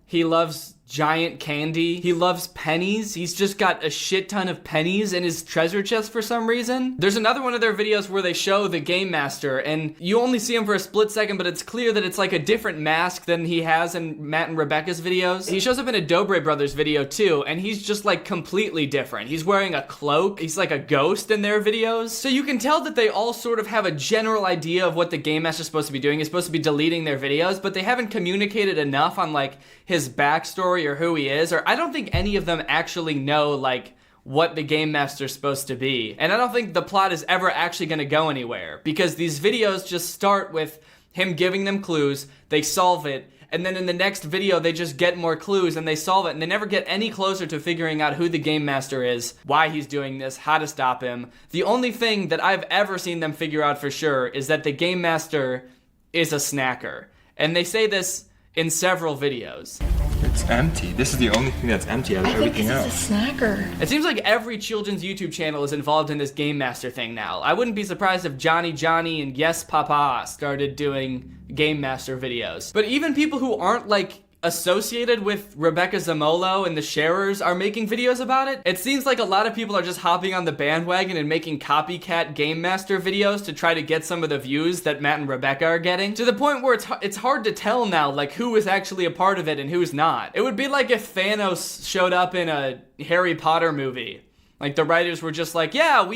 He loves giant candy. He loves pennies. He's just got a shit ton of pennies in his treasure chest for some reason. There's another one of their videos where they show the Game Master, and you only see him for a split second, but it's clear that it's like a different mask than he has in Matt and Rebecca's videos. He shows up in a Dobre Brothers video too, and he's just like completely different. He's wearing a cloak. He's like a ghost in their videos. So you can tell that they all sort of have a general idea of what the Game Master's supposed to be doing. He's supposed to be deleting their videos, but they haven't communicated enough on like his backstory or who he is, or I don't think any of them actually know like what the Game Master's supposed to be. And I don't think the plot is ever actually going to go anywhere, because these videos just start with him giving them clues, they solve it, and then in the next video they just get more clues and they solve it, and they never get any closer to figuring out who the Game Master is, why he's doing this, how to stop him. The only thing that I've ever seen them figure out for sure is that the Game Master is a snacker. And they say this in several videos. It's empty. This is the only thing that's empty out of everything else. It's a snacker. It seems like every children's YouTube channel is involved in this Game Master thing now. I wouldn't be surprised if Johnny and Yes Papa started doing Game Master videos. But even people who aren't like associated with Rebecca Zamolo and the Sharers are making videos about it. It seems like a lot of people are just hopping on the bandwagon and making copycat Game Master videos to try to get some of the views that Matt and Rebecca are getting, to the point where it's hard to tell now like who is actually a part of it and who's not. It would be like if Thanos showed up in a Harry Potter movie. Like the writers were just like, yeah,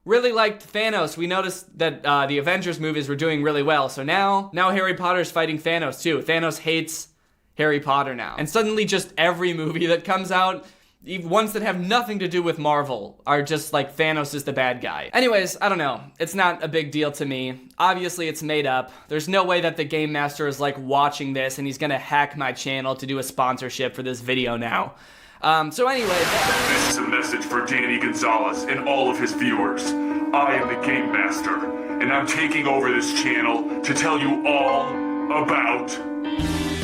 really liked Thanos. We noticed that the Avengers movies were doing really well. So now Harry Potter's fighting Thanos too. Thanos hates Harry Potter now. And suddenly just every movie that comes out, even ones that have nothing to do with Marvel, are just like Thanos is the bad guy. Anyways, I don't know. It's not a big deal to me. Obviously, it's made up. There's no way that the Game Master is like watching this and he's gonna hack my channel to do a sponsorship for this video now. So anyway. This is a message for Danny Gonzalez and all of his viewers. I am the Game Master, and I'm taking over this channel to tell you all about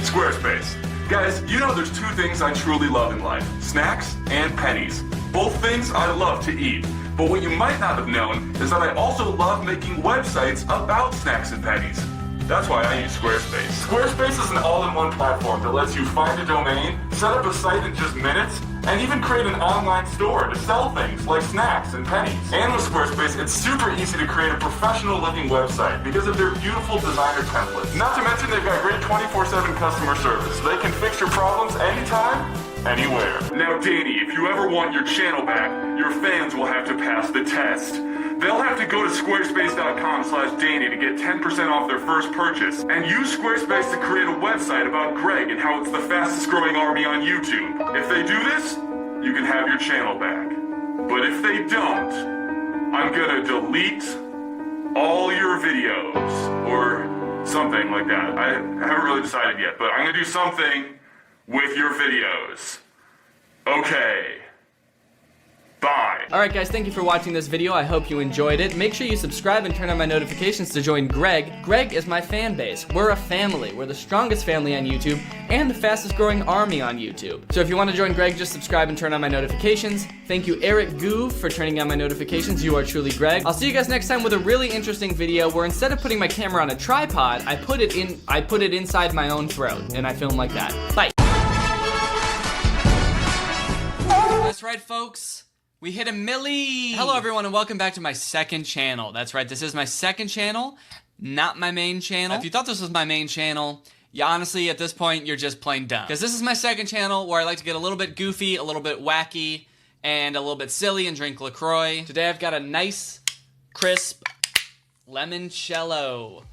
Squarespace. Guys, you know there's two things I truly love in life, snacks and pennies. Both things I love to eat. But what you might not have known is that I also love making websites about snacks and pennies. That's why I use Squarespace. Squarespace is an all-in-one platform that lets you find a domain, set up a site in just minutes, and even create an online store to sell things like snacks and pennies. And with Squarespace, it's super easy to create a professional-looking website because of their beautiful designer templates. Not to mention they've got great 24/7 customer service. They can fix your problems anytime, anywhere. Now, Danny, if you ever want your channel back, your fans will have to pass the test. They'll have to go to squarespace.com/Danny to get 10% off their first purchase, and use Squarespace to create a website about Greg and how it's the fastest growing army on YouTube. If they do this, you can have your channel back. But if they don't, I'm gonna delete all your videos, or something like that. I haven't really decided yet, but I'm gonna do something with your videos. Okay. Bye. Alright guys, thank you for watching this video. I hope you enjoyed it. Make sure you subscribe and turn on my notifications to join Greg. Greg is my fan base. We're a family. We're the strongest family on YouTube and the fastest growing army on YouTube. So if you want to join Greg, just subscribe and turn on my notifications. Thank you, Eric Goove, for turning on my notifications. You are truly Greg. I'll see you guys next time with a really interesting video where instead of putting my camera on a tripod, I put it inside my own throat and I film like that. Bye. That's right, folks. We hit a milli! Hello everyone and welcome back to my second channel. That's right, this is my second channel, not my main channel. If you thought this was my main channel, you honestly, at this point, you're just plain dumb. Because this is my second channel where I like to get a little bit goofy, a little bit wacky, and a little bit silly and drink LaCroix. Today I've got a nice, crisp limoncello.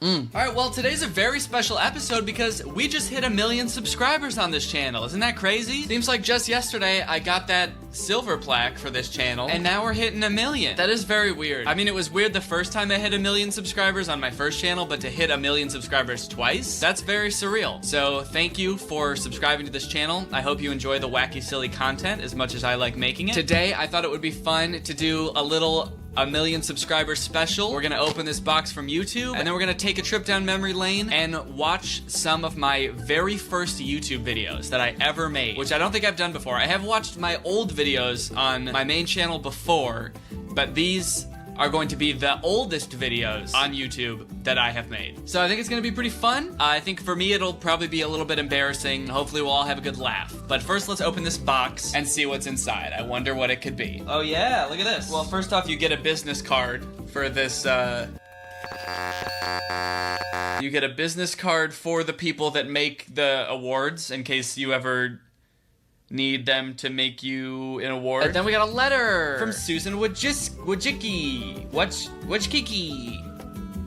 Alright, well, today's a very special episode because we just hit 1 million subscribers on this channel. Isn't that crazy? Seems like just yesterday I got that silver plaque for this channel, and now we're hitting 1 million. That is very weird. I mean, it was weird the first time I hit 1 million subscribers on my first channel, but to hit 1 million subscribers twice, that's very surreal. So thank you for subscribing to this channel. I hope you enjoy the wacky, silly content as much as I like making it. Today, I thought it would be fun to do a little 1 million subscribers special. We're gonna open this box from YouTube, and then we're gonna take a trip down memory lane and watch some of my very first YouTube videos that I ever made, which I don't think I've done before. I have watched my old videos on my main channel before, but these are going to be the oldest videos on YouTube that I have made. So I think it's gonna be pretty fun. I think for me it'll probably be a little bit embarrassing. Hopefully we'll all have a good laugh. But first let's open this box and see what's inside. I wonder what it could be. Oh yeah, look at this. Well, first off, you get a business card for this, you get a business card for the people that make the awards in case you ever need them to make you an award. And then we got a letter from Susan Wojcicki.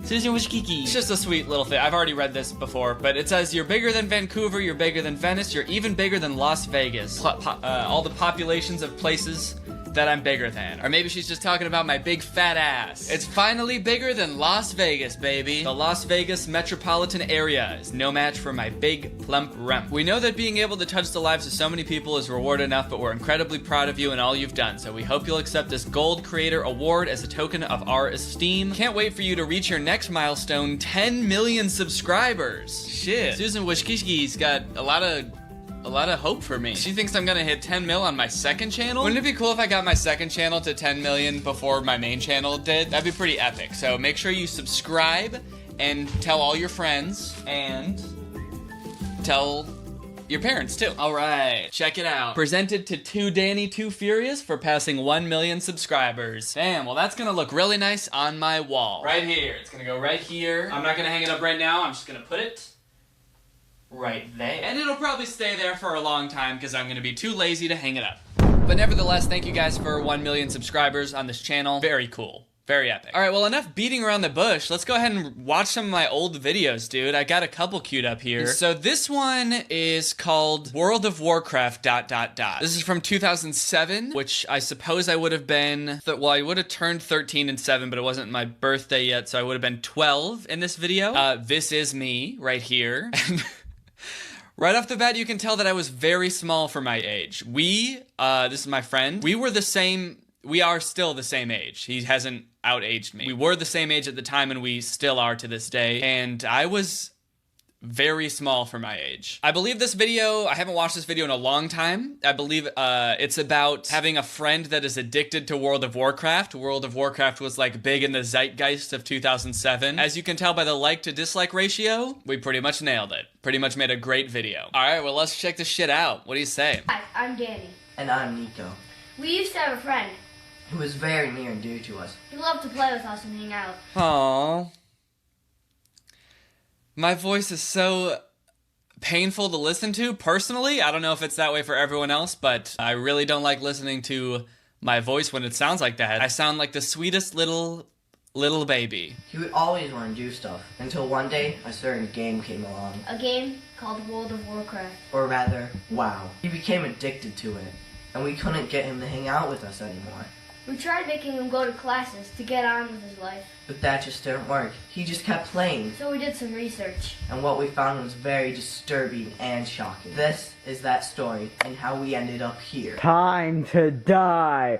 Susan Wojcicki. It's just a sweet little thing. I've already read this before, but it says, you're bigger than Vancouver, you're bigger than Venice, you're even bigger than Las Vegas. All the populations of places that I'm bigger than. Or maybe she's just talking about my big fat ass. It's finally bigger than Las Vegas, baby. The Las Vegas metropolitan area is no match for my big plump rump. We know that being able to touch the lives of so many people is reward enough, but we're incredibly proud of you and all you've done. So we hope you'll accept this Gold Creator Award as a token of our esteem. Can't wait for you to reach your next milestone, 10 million subscribers. Shit. Susan Wojcicki's got a lot of hope for me. She thinks I'm gonna hit 10 mil on my second channel. Wouldn't it be cool if I got my second channel to 10 million before my main channel did? That'd be pretty epic. So make sure you subscribe and tell all your friends and tell your parents too. All right, check it out. Presented to 2 Danny 2 Furious for passing 1 million subscribers. Damn, well that's gonna look really nice on my wall. Right here, it's gonna go right here. I'm not gonna hang it up right now, I'm just gonna put it right there. And it'll probably stay there for a long time because I'm gonna be too lazy to hang it up. But nevertheless, thank you guys for 1 million subscribers on this channel. Very cool. Very epic. All right, well, enough beating around the bush. Let's go ahead and watch some of my old videos, dude. I got a couple queued up here. So this one is called World of Warcraft ... This is from 2007, which I suppose I would have been, well, I would have turned 13 and 7, but it wasn't my birthday yet, so I would have been 12 in this video. This is me right here. Right off the bat, you can tell that I was very small for my age. This is my friend, we are still the same age. He hasn't out-aged me. We were the same age at the time, and we still are to this day. And I was very small for my age. I believe this video, I haven't watched this video in a long time. I believe it's about having a friend that is addicted to World of Warcraft. World of Warcraft was like big in the zeitgeist of 2007. As you can tell by the like to dislike ratio, we pretty much nailed it. Pretty much made a great video. All right, well, let's check this shit out. What do you say? Hi, I'm Danny. And I'm Nico. We used to have a friend who was very near and dear to us. He loved to play with us and hang out. Aww. My voice is so painful to listen to, personally. I don't know if it's that way for everyone else, but I really don't like listening to my voice when it sounds like that. I sound like the sweetest little baby. He would always want to do stuff, until one day a certain game came along. A game called World of Warcraft. Or rather, WoW. He became addicted to it, and we couldn't get him to hang out with us anymore. We tried making him go to classes to get on with his life. But that just didn't work. He just kept playing. So we did some research. And what we found was very disturbing and shocking. This is that story, and how we ended up here. Time to die!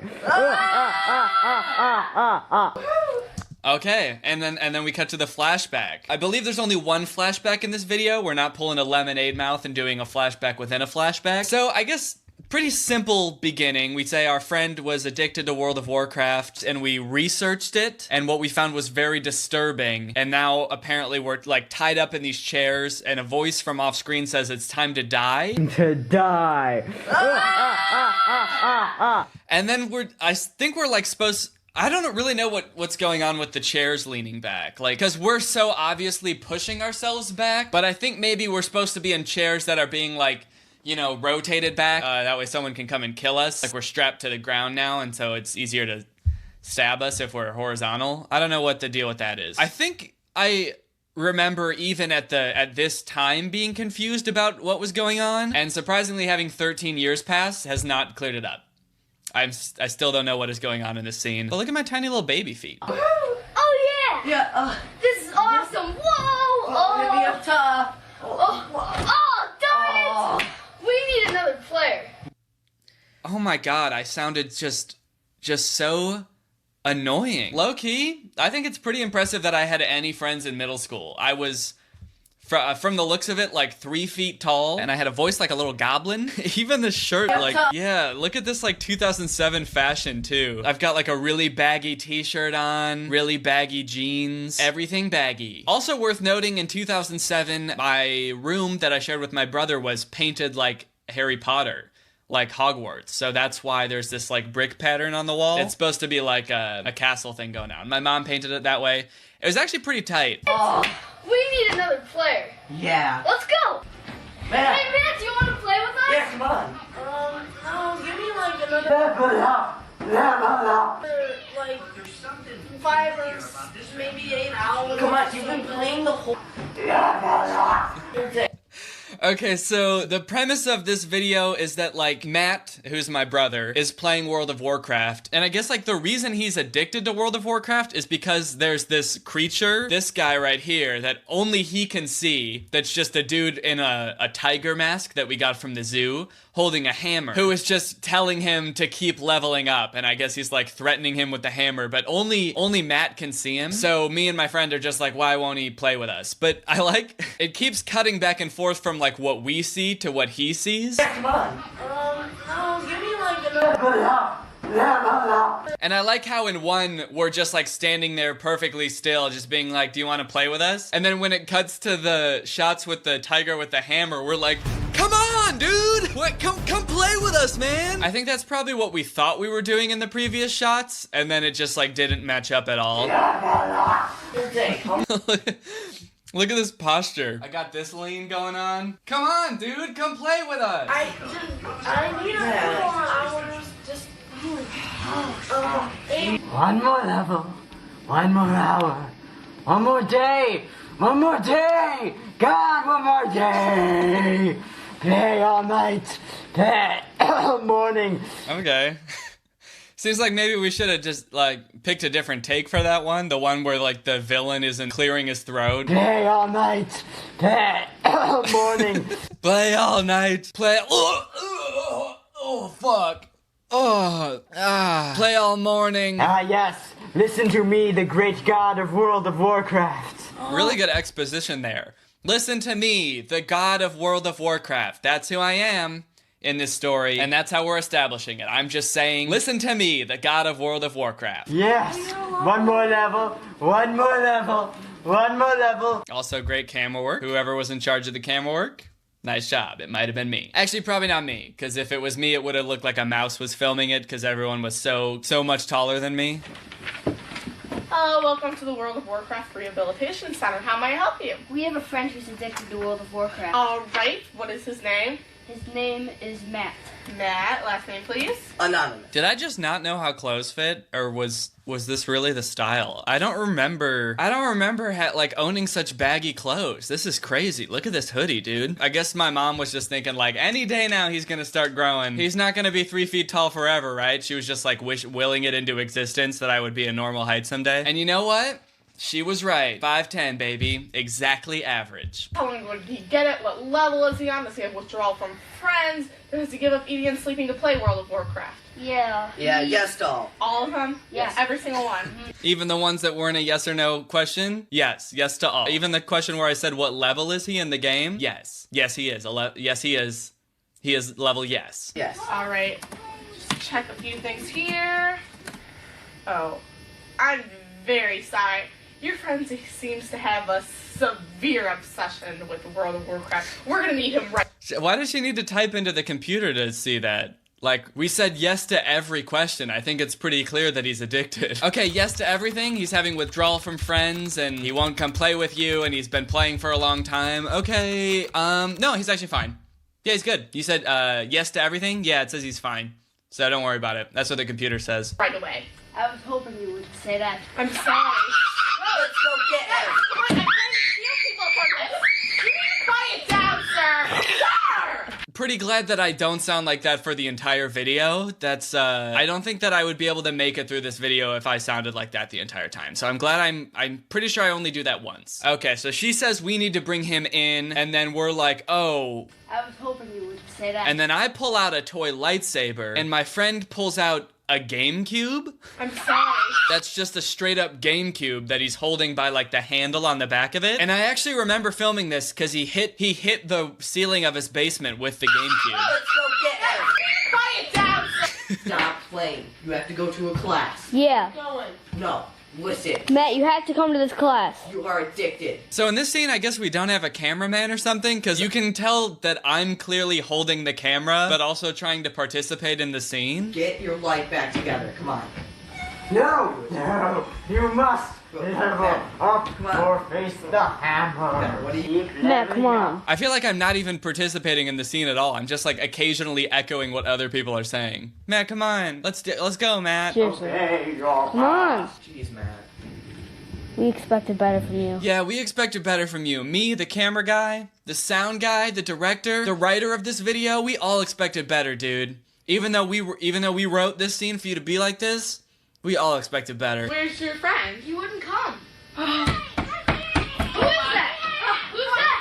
Okay, and then we cut to the flashback. I believe there's only one flashback in this video. We're not pulling a lemonade mouth and doing a flashback within a flashback. So I guess pretty simple beginning. We say our friend was addicted to World of Warcraft, and we researched it, and what we found was very disturbing. And now apparently we're like tied up in these chairs, and a voice from off screen says it's time to die. To die. And then I think we're like supposed. I don't really know what's going on with the chairs leaning back, like, because we're so obviously pushing ourselves back, but I think maybe we're supposed to be in chairs that are being like, you know, rotated back. That way someone can come and kill us. Like, we're strapped to the ground now, and so it's easier to stab us if we're horizontal. I don't know what the deal with that is. I think I remember even at this time being confused about what was going on, and surprisingly having 13 years pass has not cleared it up. I still don't know what is going on in this scene. But look at my tiny little baby feet. Oh yeah! Yeah, this is awesome! Whoa! Hit me up top! Darn it! We need another player. Oh my god, I sounded just so annoying. Low key, I think it's pretty impressive that I had any friends in middle school. I was, from the looks of it, like 3 feet tall, and I had a voice like a little goblin. Even the shirt, like, yeah, look at this like 2007 fashion too. I've got like a really baggy t-shirt on, really baggy jeans, everything baggy. Also worth noting, in 2007, my room that I shared with my brother was painted like Harry Potter, like Hogwarts. So that's why there's this like brick pattern on the wall. It's supposed to be like a castle thing going on. My mom painted it that way. It was actually pretty tight. We need another player. Yeah. Let's go. Man. Hey, Matt, do you want to play with us? Yeah, come on. No, give me like another... like 5 or maybe 8 hours. Come on, you've been playing the whole... Okay, so the premise of this video is that, like, Matt, who's my brother, is playing World of Warcraft, and I guess, like, the reason he's addicted to World of Warcraft is because there's this creature, this guy right here, that only he can see, that's just a dude in a tiger mask that we got from the zoo, holding a hammer, who is just telling him to keep leveling up, and I guess he's, like, threatening him with the hammer, but only Matt can see him, so me and my friend are just like, why won't he play with us? But I like, it keeps cutting back and forth from, like, what we see to what he sees. Yeah, come on. No, give me like another... And I like how in one, we're just like standing there perfectly still, just being like, do you want to play with us? And then when it cuts to the shots with the tiger with the hammer, we're like, come on, dude! What? Come play with us, man! I think that's probably what we thought we were doing in the previous shots, and then it just like didn't match up at all. Look at this posture. I got this lean going on. Come on, dude, come play with us. I need a couple more hours. One more level, one more hour, one more day, one more day! God, one more day! Play all night, play all morning. Okay. Seems like maybe we should have just, like, picked a different take for that one. The one where, like, the villain isn't clearing his throat. Play all night, play all morning. Play all night, play... Oh, fuck. Play all morning. Yes, listen to me, the great god of World of Warcraft. Really good exposition there. Listen to me, the god of World of Warcraft. That's who I am in this story, and that's how we're establishing it. I'm just saying, listen to me, the god of World of Warcraft. Yes, one more level, one more level, one more level. Also great camera work. Whoever was in charge of the camera work, nice job. It might have been me. Actually, probably not me, because if it was me, it would have looked like a mouse was filming it, because everyone was so much taller than me. Welcome to the World of Warcraft Rehabilitation Center. How may I help you? We have a friend who's addicted to World of Warcraft. Alright, what is his name? His name is Matt. Matt, last name please? Anonymous. Did I just not know how clothes fit, or was this really the style? I don't remember like owning such baggy clothes. This is crazy. Look at this hoodie, dude. I guess my mom was just thinking like, any day now he's gonna start growing. He's not gonna be 3 feet tall forever, right? She was just like willing it into existence that I would be a normal height someday. And you know what? She was right. 5'10", baby. Exactly average. How long did he get it? What level is he on? Does he have withdrawal from friends? Does he give up eating and sleeping to play World of Warcraft? Yeah. Yeah, yes to all. All of them? Yes. Every single one. Even the ones that weren't a yes or no question? Yes. Yes to all. Even the question where I said what level is he in the game? Yes. Yes, he is. Yes, he is. He is level yes. Yes. Alright. Just check a few things here. Oh. I'm very sorry. Your friend seems to have a severe obsession with World of Warcraft. We're gonna need him right. Why does she need to type into the computer to see that? Like, we said yes to every question. I think it's pretty clear that he's addicted. Okay, yes to everything. He's having withdrawal from friends, and he won't come play with you, and he's been playing for a long time. Okay, no, he's actually fine. Yeah, he's good. You said, yes to everything? Yeah, it says he's fine. So don't worry about it. That's what the computer says. Right away. I was hoping you would say that. I'm sorry. Let's go get him. Come on, I'm trying to steal people from this. You need to quiet down, sir. Sir! Pretty glad that I don't sound like that for the entire video. That's, I don't think that I would be able to make it through this video if I sounded like that the entire time. So I'm glad I'm pretty sure I only do that once. Okay, so she says we need to bring him in, and then we're like, oh. I was hoping you would say that. And then I pull out a toy lightsaber, and my friend pulls out a GameCube? I'm sorry. That's just a straight up GameCube that he's holding by like the handle on the back of it. And I actually remember filming this because he hit the ceiling of his basement with the GameCube. Let's go get him. Quiet down, sir. Stop playing. You have to go to a class. Yeah. Going. No. Listen. Matt, you have to come to this class. You are addicted. So in this scene, I guess we don't have a cameraman or something, because you can tell that I'm clearly holding the camera, but also trying to participate in the scene. Get your life back together. Come on. No, you must level up or face the hammer. What do you... Matt, come on. I feel like I'm not even participating in the scene at all. I'm just like occasionally echoing what other people are saying. Matt, come on. Let's go, Matt. Seriously. Okay, Come on. Jeez, Matt. We expected better from you. Yeah, we expected better from you. Me, the camera guy, the sound guy, the director, the writer of this video, we all expected better, dude. Even though we wrote this scene for you to be like this, we all expected better. Where's your friend? He wouldn't come. Who is that? Who's that?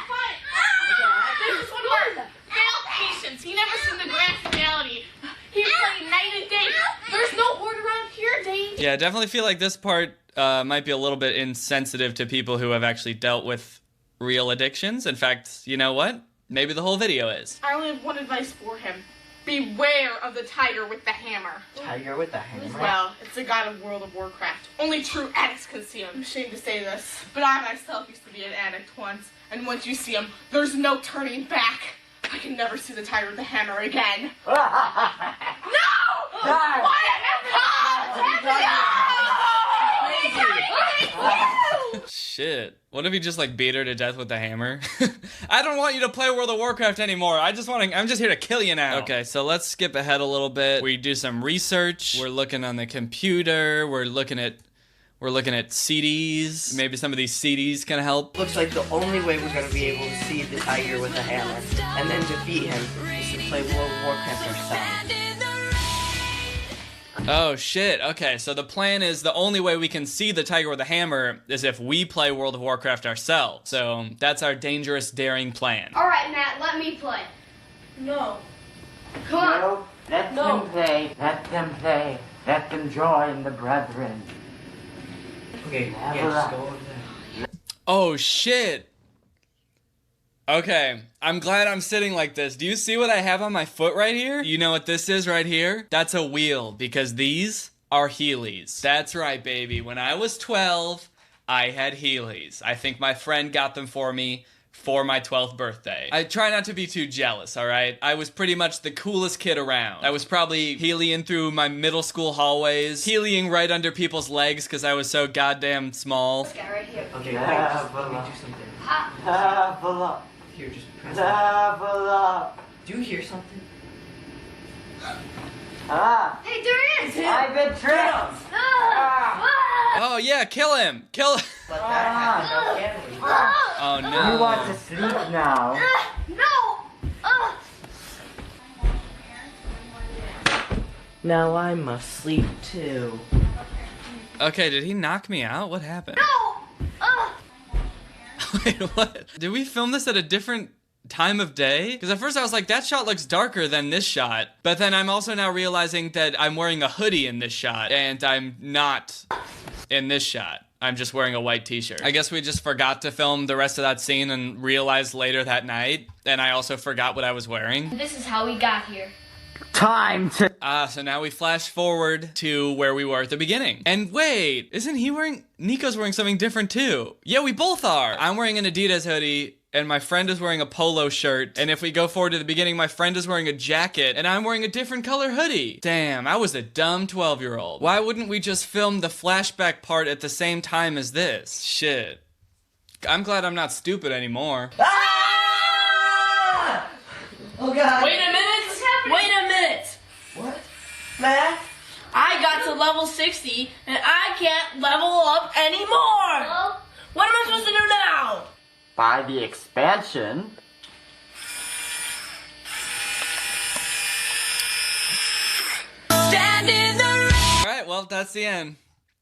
This is one of our failed patients. He never seen the grand finality. He's playing night and day. There's no word around here, Dane. Yeah, I definitely feel like this part might be a little bit insensitive to people who have actually dealt with real addictions. In fact, you know what? Maybe the whole video is. I only have one advice for him. Beware of the tiger with the hammer. Tiger with the hammer? Well, it's the god of World of Warcraft. Only true addicts can see him. I'm ashamed to say this, but I myself used to be an addict once, and once you see him, there's no turning back. I can never see the tiger with the hammer again. No! Why? No! Shit. What if he just like beat her to death with the hammer? I don't want you to play World of Warcraft anymore. I'm just here to kill you now. Okay, so let's skip ahead a little bit. We do some research. We're looking on the computer. We're looking at CDs. Maybe some of these CDs can help. Looks like the only way we're gonna be able to see the tiger with a hammer and then defeat him is to play World of Warcraft ourselves. Oh shit, okay, so the plan is the only way we can see the tiger with a hammer is if we play World of Warcraft ourselves. So that's our dangerous, daring plan. Alright, Matt, let me play. No. Come on. No, let them play. Let them play. Let them join the brethren. Okay, Level yeah, just up. go over there. Oh shit. Okay, I'm glad I'm sitting like this. Do you see what I have on my foot right here? You know what this is right here? That's a wheel, because these are Heelys. That's right, baby. When I was 12, I had Heelys. I think my friend got them for me for my 12th birthday. I try not to be too jealous, alright? I was pretty much the coolest kid around. I was probably Heelying through my middle school hallways, Heelying right under people's legs because I was so goddamn small. This guy right here. Okay, wait, let me do something. Level up. Here, just press Level up. Do you hear something? Ah, Hey, there is! I've been tricked. Oh yeah, kill him! Kill him! Let that happen, now, can we? Oh no. You want to sleep now? No! Now I must sleep too. Okay, did he knock me out? What happened? No! Wait, what? Did we film this at a different time of day? Because at first I was like, that shot looks darker than this shot. But then I'm also now realizing that I'm wearing a hoodie in this shot, and I'm not in this shot. I'm just wearing a white t-shirt. I guess we just forgot to film the rest of that scene and realized later that night. And I also forgot what I was wearing. This is how we got here. Time to. So now we flash forward to where we were at the beginning. And wait, isn't he wearing... Nico's wearing something different too. Yeah, we both are. I'm wearing an Adidas hoodie, and my friend is wearing a polo shirt. And if we go forward to the beginning, my friend is wearing a jacket, and I'm wearing a different color hoodie. Damn, I was a dumb 12-year-old. Why wouldn't we just film the flashback part at the same time as this? Shit. I'm glad I'm not stupid anymore. Ah! Oh god. Wait a minute! Wait a minute! What? Matt? I got to level 60, and I can't level up anymore! Well, what am I supposed to do now? By the expansion. Alright, well, that's the end.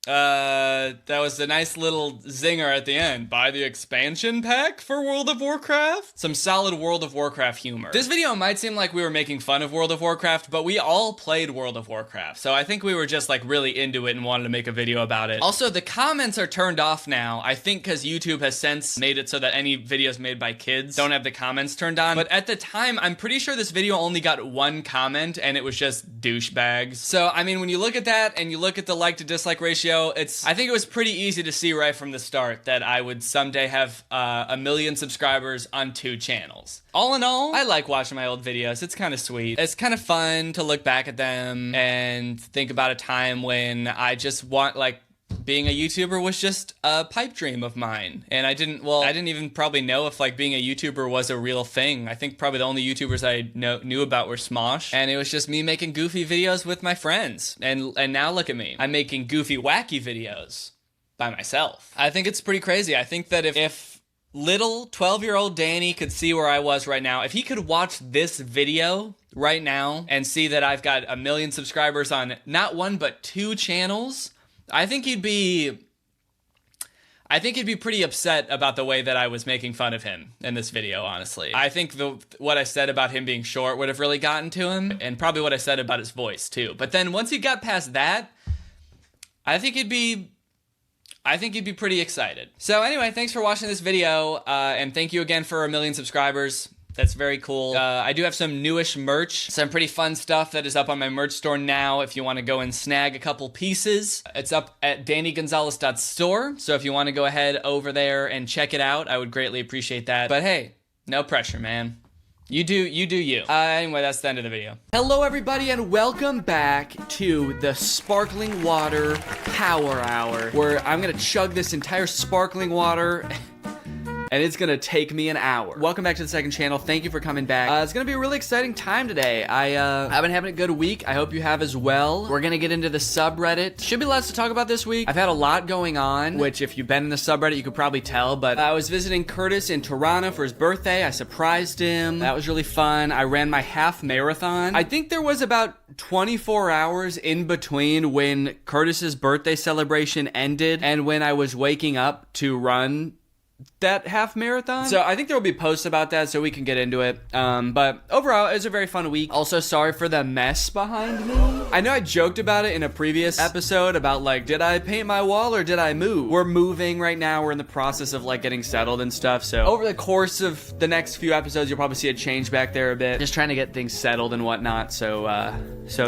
That was a nice little zinger at the end. Buy the expansion pack for World of Warcraft? Some solid World of Warcraft humor. This video might seem like we were making fun of World of Warcraft, but we all played World of Warcraft. So I think we were just like really into it and wanted to make a video about it. Also, the comments are turned off now. I think because YouTube has since made it so that any videos made by kids don't have the comments turned on. But at the time, I'm pretty sure this video only got one comment and it was just douchebags. So, I mean, when you look at that and you look at the like to dislike ratio, I think it was pretty easy to see right from the start that I would someday have 1 million subscribers on 2 channels. All in all, I like watching my old videos. It's kind of sweet. It's kind of fun to look back at them and think about a time when I just being a YouTuber was just a pipe dream of mine. And I didn't even probably know if like being a YouTuber was a real thing. I think probably the only YouTubers I knew about were Smosh. And it was just me making goofy videos with my friends. And now look at me. I'm making goofy, wacky videos by myself. I think it's pretty crazy. I think that if little 12-year-old Danny could see where I was right now, if he could watch this video right now and see that I've got 1 million subscribers on not 1 but 2 channels, I think he'd be pretty upset about the way that I was making fun of him in this video, honestly. I think what I said about him being short would have really gotten to him, and probably what I said about his voice, too. But then once he got past that, I think he'd be pretty excited. So anyway, thanks for watching this video, and thank you again for 1 million subscribers. That's very cool. I do have some newish merch, some pretty fun stuff that is up on my merch store now if you want to go and snag a couple pieces. It's up at dannygonzalez.store, so if you want to go ahead over there and check it out, I would greatly appreciate that. But hey, no pressure, man. You do you. Anyway, that's the end of the video. Hello, everybody, and welcome back to the Sparkling Water Power Hour, where I'm gonna chug this entire sparkling water and it's gonna take me an hour. Welcome back to the second channel. Thank you for coming back. It's gonna be a really exciting time today. I've been having a good week. I hope you have as well. We're gonna get into the subreddit. Should be lots to talk about this week. I've had a lot going on, which if you've been in the subreddit, you could probably tell, but I was visiting Curtis in Toronto for his birthday. I surprised him. That was really fun. I ran my half marathon. I think there was about 24 hours in between when Curtis's birthday celebration ended and when I was waking up to run that half marathon. So I think there will be posts about that so we can get into it. But overall, it was a very fun week. Also, sorry for the mess behind me. I know I joked about it in a previous episode about like, did I paint my wall or did I move? We're moving right now. We're in the process of like getting settled and stuff. So over the course of the next few episodes, you'll probably see a change back there a bit. Just trying to get things settled and whatnot. So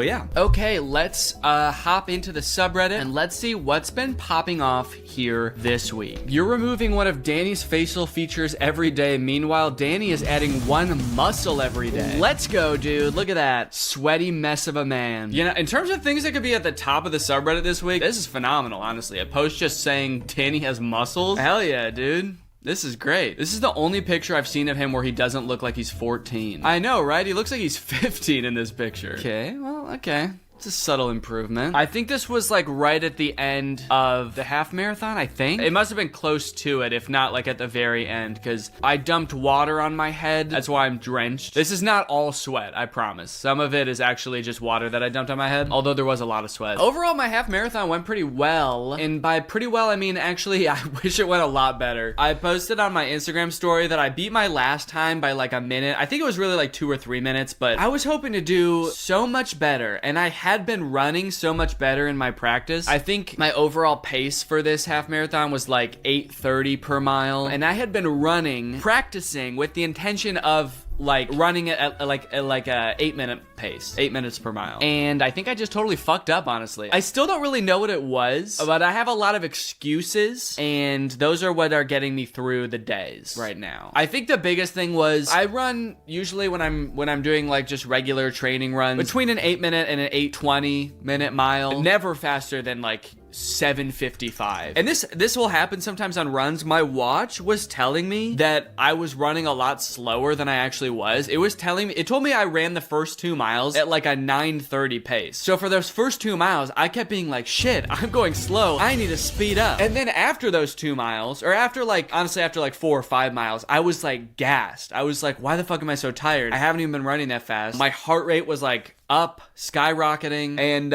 yeah. Okay, let's hop into the subreddit and let's see what's been popping off here this week. You're removing one of Danny's facial features every day. Meanwhile, Danny is adding one muscle every day. Let's go, dude. Look at that sweaty mess of a man. You know, in terms of things that could be at the top of the subreddit this week, this is phenomenal, honestly. A post just saying Danny has muscles. Hell yeah, dude. This is great. This is the only picture I've seen of him where he doesn't look like he's 14. I know, right? He looks like he's 15 in this picture. Okay, well, okay. It's a subtle improvement. I think this was like right at the end of the half marathon, I think. It must have been close to it, if not like at the very end, because I dumped water on my head. That's why I'm drenched. This is not all sweat, I promise. Some of it is actually just water that I dumped on my head, although there was a lot of sweat. Overall, my half marathon went pretty well. And by pretty well, I mean, actually, I wish it went a lot better. I posted on my Instagram story that I beat my last time by like a minute. I think it was really like 2 or 3 minutes, but I was hoping to do so much better. And I had been running so much better in my practice. I think my overall pace for this half marathon was like 8:30 per mile, and I had been practicing with the intention of like running at like a 8-minute pace, 8 minutes per mile. And I think I just totally fucked up, honestly. I still don't really know what it was, but I have a lot of excuses, and those are what are getting me through the days right now. I think the biggest thing was I run usually when I'm doing like just regular training runs between an 8-minute and an 8:20-minute mile, never faster than like 7:55. And this will happen sometimes on runs. My watch was telling me that I was running a lot slower than I actually was. It told me I ran the first 2 miles at like a 9:30 pace. So for those first 2 miles, I kept being like, shit, I'm going slow. I need to speed up. And then after those 2 miles, or after like 4 or 5 miles, I was like gassed. I was like, why the fuck am I so tired? I haven't even been running that fast. My heart rate was like up, skyrocketing, and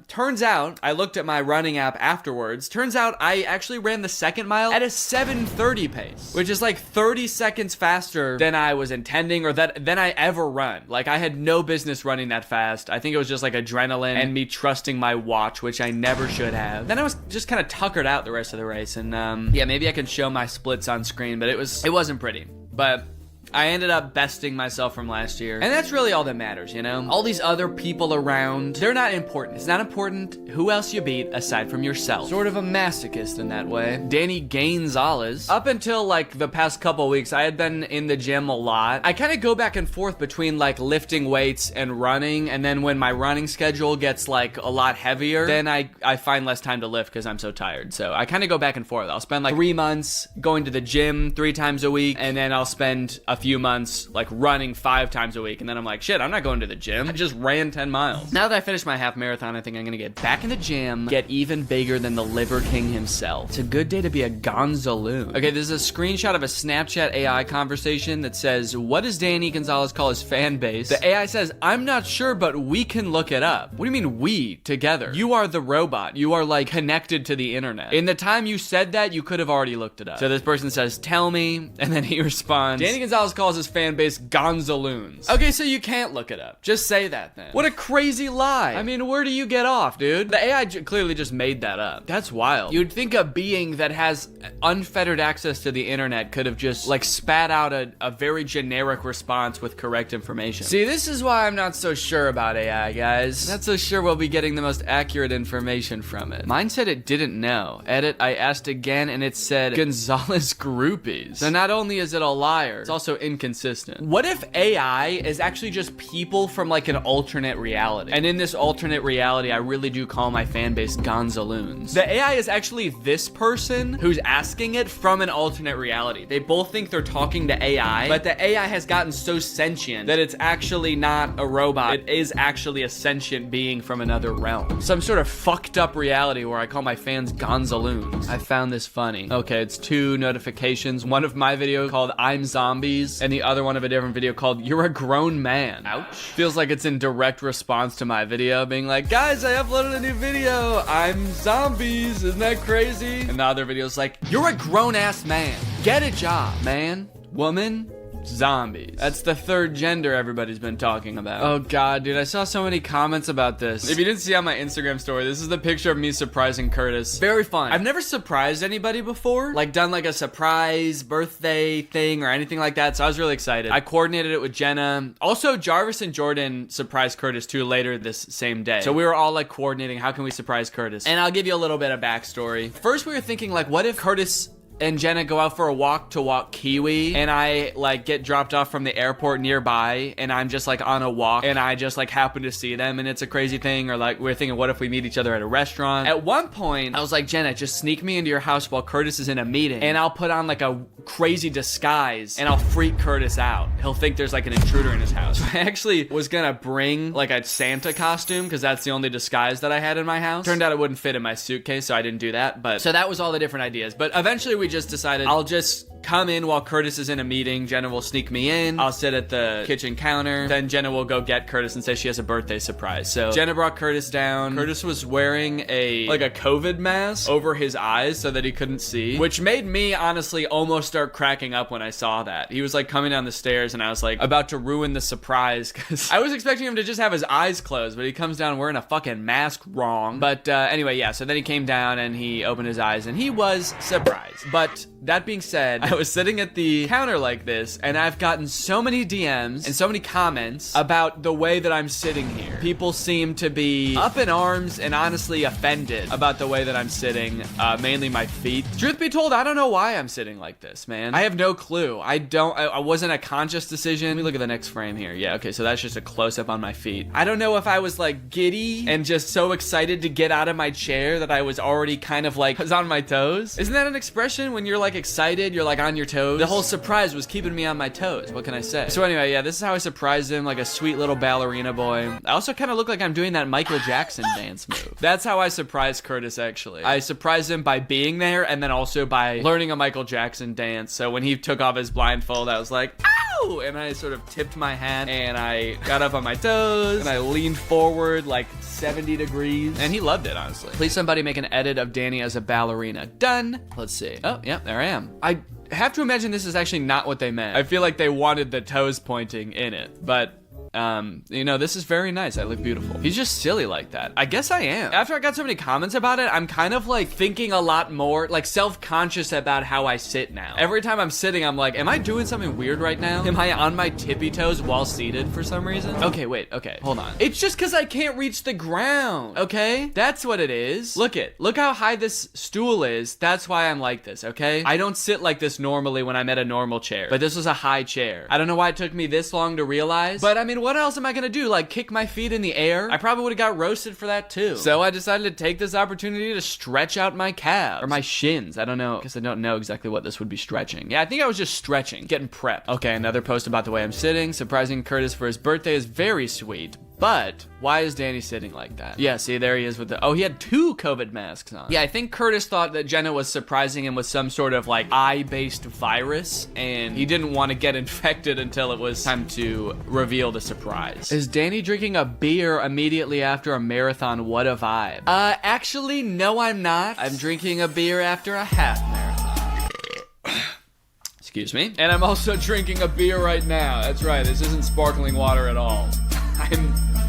turns out, I looked at my running app afterwards, turns out I actually ran the second mile at a 7:30 pace, which is like 30 seconds faster than I was intending or than I ever run. Like, I had no business running that fast. I think it was just like adrenaline and me trusting my watch, which I never should have. Then I was just kind of tuckered out the rest of the race, and yeah, maybe I can show my splits on screen, but it wasn't pretty. But I ended up besting myself from last year. And that's really all that matters, you know? All these other people around, they're not important. It's not important who else you beat aside from yourself. Sort of a masochist in that way. Danny Gonzalez. Up until like the past couple weeks, I had been in the gym a lot. I kind of go back and forth between like lifting weights and running. And then when my running schedule gets like a lot heavier, then I find less time to lift because I'm so tired. So I kind of go back and forth. I'll spend like 3 months going to the gym 3 times a week. And then I'll spend a few months like running 5 times a week, and then I'm like, shit, I'm not going to the gym. I just ran 10 miles. Now that I finished my half marathon, I think I'm gonna get back in the gym, get even bigger than the Liver King himself. It's a good day to be a Gonzaloon. Okay, this is a screenshot of a Snapchat AI conversation that says, what does Danny Gonzalez call his fan base? The AI says, I'm not sure, but we can look it up. What do you mean we? Together. You are the robot. You are like connected to the internet. In the time you said that, you could have already looked it up. So this person says, tell me, and then he responds, Danny Gonzalez calls his fan base Gonzaloons. Okay, so you can't look it up. Just say that then. What a crazy lie. I mean, where do you get off, dude? The AI clearly just made that up. That's wild. You'd think a being that has unfettered access to the internet could have just like spat out a very generic response with correct information. See, this is why I'm not so sure about AI, guys. Not so sure we'll be getting the most accurate information from it. Mine said it didn't know. Edit, I asked again and it said Gonzalez groupies. So not only is it a liar, it's also also inconsistent. What if AI is actually just people from like an alternate reality? And in this alternate reality, I really do call my fan base Gonzaloons. The AI is actually this person who's asking it from an alternate reality. They both think they're talking to AI, but the AI has gotten so sentient that it's actually not a robot. It is actually a sentient being from another realm. Some sort of fucked up reality where I call my fans Gonzaloons. I found this funny. Okay, it's 2 notifications. One of my video called I'm Zombies, and the other one of a different video called You're a Grown Man. Ouch. Feels like it's in direct response to my video, being like, guys, I uploaded a new video. I'm Zombies. Isn't that crazy? And the other video's like, you're a grown-ass man. Get a job, man, woman, zombies. That's the 3rd gender everybody's been talking about. Oh god, dude, I saw so many comments about this. If you didn't see on my Instagram story, this is the picture of me surprising Curtis. Very fun. I've never surprised anybody before, like done like a surprise birthday thing or anything like that, so I was really excited. I coordinated it with Jenna. Also, Jarvis and Jordan surprised Curtis too later this same day. So we were all like coordinating, how can we surprise Curtis? And I'll give you a little bit of backstory. First, we were thinking like, what if Curtis and Jenna go out for a walk to walk Kiwi, and I like get dropped off from the airport nearby, and I'm just like on a walk, and I just like happen to see them, and it's a crazy thing. Or like we're thinking, what if we meet each other at a restaurant? At one point, I was like, Jenna, just sneak me into your house while Curtis is in a meeting, and I'll put on like a crazy disguise, and I'll freak Curtis out. He'll think there's like an intruder in his house. So I actually was gonna bring like a Santa costume, because that's the only disguise that I had in my house. Turned out it wouldn't fit in my suitcase, so I didn't do that. But so that was all the different ideas. But eventually we just decided I'll just come in while Curtis is in a meeting. Jenna will sneak me in. I'll sit at the kitchen counter. Then Jenna will go get Curtis and say she has a birthday surprise. So Jenna brought Curtis down. Curtis was wearing a COVID mask over his eyes so that he couldn't see, which made me honestly almost start cracking up when I saw that. He was like coming down the stairs, and I was like about to ruin the surprise, because I was expecting him to just have his eyes closed, but he comes down wearing a fucking mask wrong. But anyway, yeah, so then he came down and he opened his eyes and he was surprised. But that being said, I was sitting at the counter like this, and I've gotten so many DMs and so many comments about the way that I'm sitting here. People seem to be up in arms and honestly offended about the way that I'm sitting, mainly my feet. Truth be told, I don't know why I'm sitting like this, man. I have no clue. I wasn't a conscious decision. Let me look at the next frame here. Yeah, okay, so that's just a close-up on my feet. I don't know if I was like giddy and just so excited to get out of my chair that I was already kind of like was on my toes. Isn't that an expression when you're like excited, you're like on your toes? The whole surprise was keeping me on my toes. What can I say? So anyway, yeah, this is how I surprised him, like a sweet little ballerina boy. I also kind of look like I'm doing that Michael Jackson dance move. That's how I surprised Curtis, actually. I surprised him by being there, and then also by learning a Michael Jackson dance. So when he took off his blindfold, I was like, ow! And I sort of tipped my hat, and I got up on my toes, and I leaned forward like 70 degrees. And he loved it, honestly. Please somebody make an edit of Danny as a ballerina. Done. Let's see. Oh, yeah, there I am. I have to imagine this is actually not what they meant. I feel like they wanted the toes pointing in it, but you know, this is very nice. I look beautiful. He's just silly like that. I guess I am. After I got so many comments about it, I'm kind of like thinking a lot more, like self-conscious about how I sit now. Every time I'm sitting, I'm like, am I doing something weird right now? Am I on my tippy toes while seated for some reason? Okay, wait, okay, hold on. It's just because I can't reach the ground, okay? That's what it is. Look how high this stool is. That's why I'm like this, okay? I don't sit like this normally when I'm at a normal chair, but this was a high chair. I don't know why it took me this long to realize, but I mean, what else am I gonna do? Like kick my feet in the air? I probably would have got roasted for that too. So I decided to take this opportunity to stretch out my calves or my shins. I don't know, because I don't know exactly what this would be stretching. Yeah, I think I was just stretching, getting prepped. Okay, another post about the way I'm sitting. Surprising Curtis for his birthday is very sweet. But why is Danny sitting like that? Yeah, see, there he is with the, oh, he had 2 COVID masks on. Yeah, I think Curtis thought that Jenna was surprising him with some sort of like eye-based virus, and he didn't want to get infected until it was time to reveal the surprise. Is Danny drinking a beer immediately after a marathon? What a vibe. Actually, no, I'm not. I'm drinking a beer after a half marathon. Excuse me. And I'm also drinking a beer right now. That's right, this isn't sparkling water at all.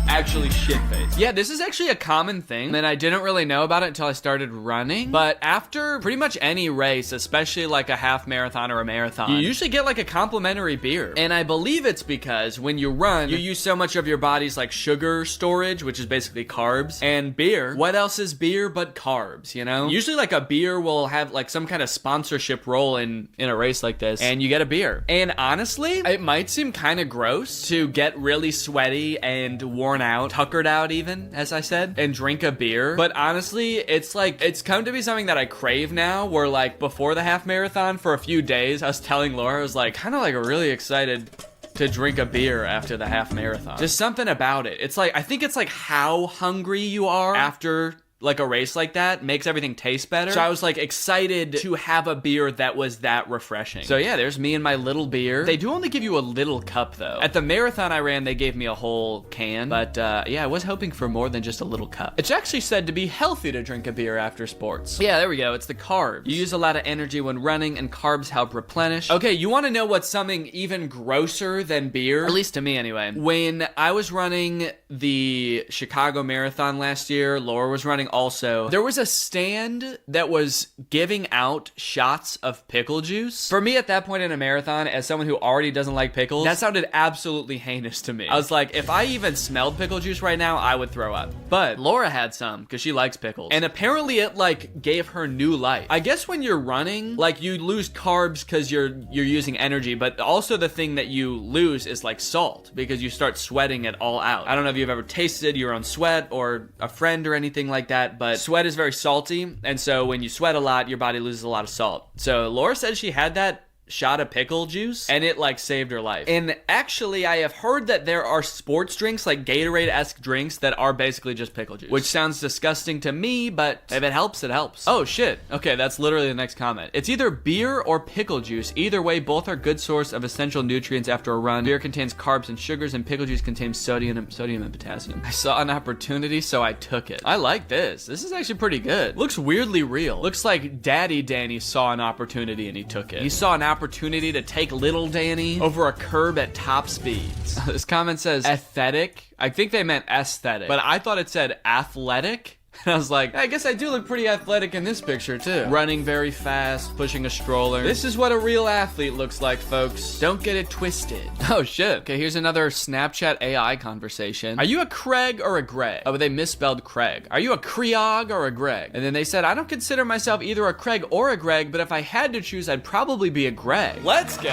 actually shit-faced. Yeah, this is actually a common thing, and I didn't really know about it until I started running. But after pretty much any race, especially like a half marathon or a marathon, you usually get like a complimentary beer. And I believe it's because when you run, you use so much of your body's like sugar storage, which is basically carbs, and beer. What else is beer but carbs, you know? Usually like a beer will have like some kind of sponsorship role in a race like this, and you get a beer. And honestly, it might seem kind of gross to get really sweaty and worn out, tuckered out even, as I said, and drink a beer. But honestly, it's like, it's come to be something that I crave now, where like before the half marathon for a few days, I was telling Laura, I was like kind of like really excited to drink a beer after the half marathon. Just something about it. It's like, I think it's like how hungry you are after like a race like that makes everything taste better. So I was like excited to have a beer that was that refreshing. So yeah, there's me and my little beer. They do only give you a little cup though. At the marathon I ran, they gave me a whole can, but yeah, I was hoping for more than just a little cup. It's actually said to be healthy to drink a beer after sports. Yeah, there we go. It's the carbs. You use a lot of energy when running, and carbs help replenish. Okay, you want to know what's something even grosser than beer? At least to me anyway. When I was running the Chicago Marathon last year, Laura was running also, there was a stand that was giving out shots of pickle juice. For me at that point in a marathon, as someone who already doesn't like pickles, that sounded absolutely heinous to me. I was like, if I even smelled pickle juice right now, I would throw up. But Laura had some because she likes pickles. And apparently it like gave her new life. I guess when you're running, like you lose carbs because you're using energy, but also the thing that you lose is like salt because you start sweating it all out. I don't know if you've ever tasted your own sweat or a friend or anything like that, but sweat is very salty, and so when you sweat a lot, your body loses a lot of salt. So Laura said she had that shot of pickle juice, and it like saved her life. And actually, I have heard that there are sports drinks, like Gatorade-esque drinks, that are basically just pickle juice, which sounds disgusting to me, but if it helps, it helps. Oh shit. Okay, that's literally the next comment. It's either beer or pickle juice. Either way, both are good source of essential nutrients after a run. Beer contains carbs and sugars, and pickle juice contains sodium and potassium. I saw an opportunity, so I took it. I like this. This is actually pretty good. Looks weirdly real. Looks like Daddy Danny saw an opportunity and he took it. He saw an opportunity to take little Danny over a curb at top speeds. This comment says aesthetic. I think they meant aesthetic, but I thought it said athletic. And I was like, I guess I do look pretty athletic in this picture too. Running very fast, pushing a stroller. This is what a real athlete looks like, folks. Don't get it twisted. Oh shit. Okay, here's another Snapchat AI conversation. Are you a Craig or a Greg? Oh, but they misspelled Craig. Are you a Creog or a Greg? And then they said, I don't consider myself either a Craig or a Greg, but if I had to choose, I'd probably be a Greg. Let's go.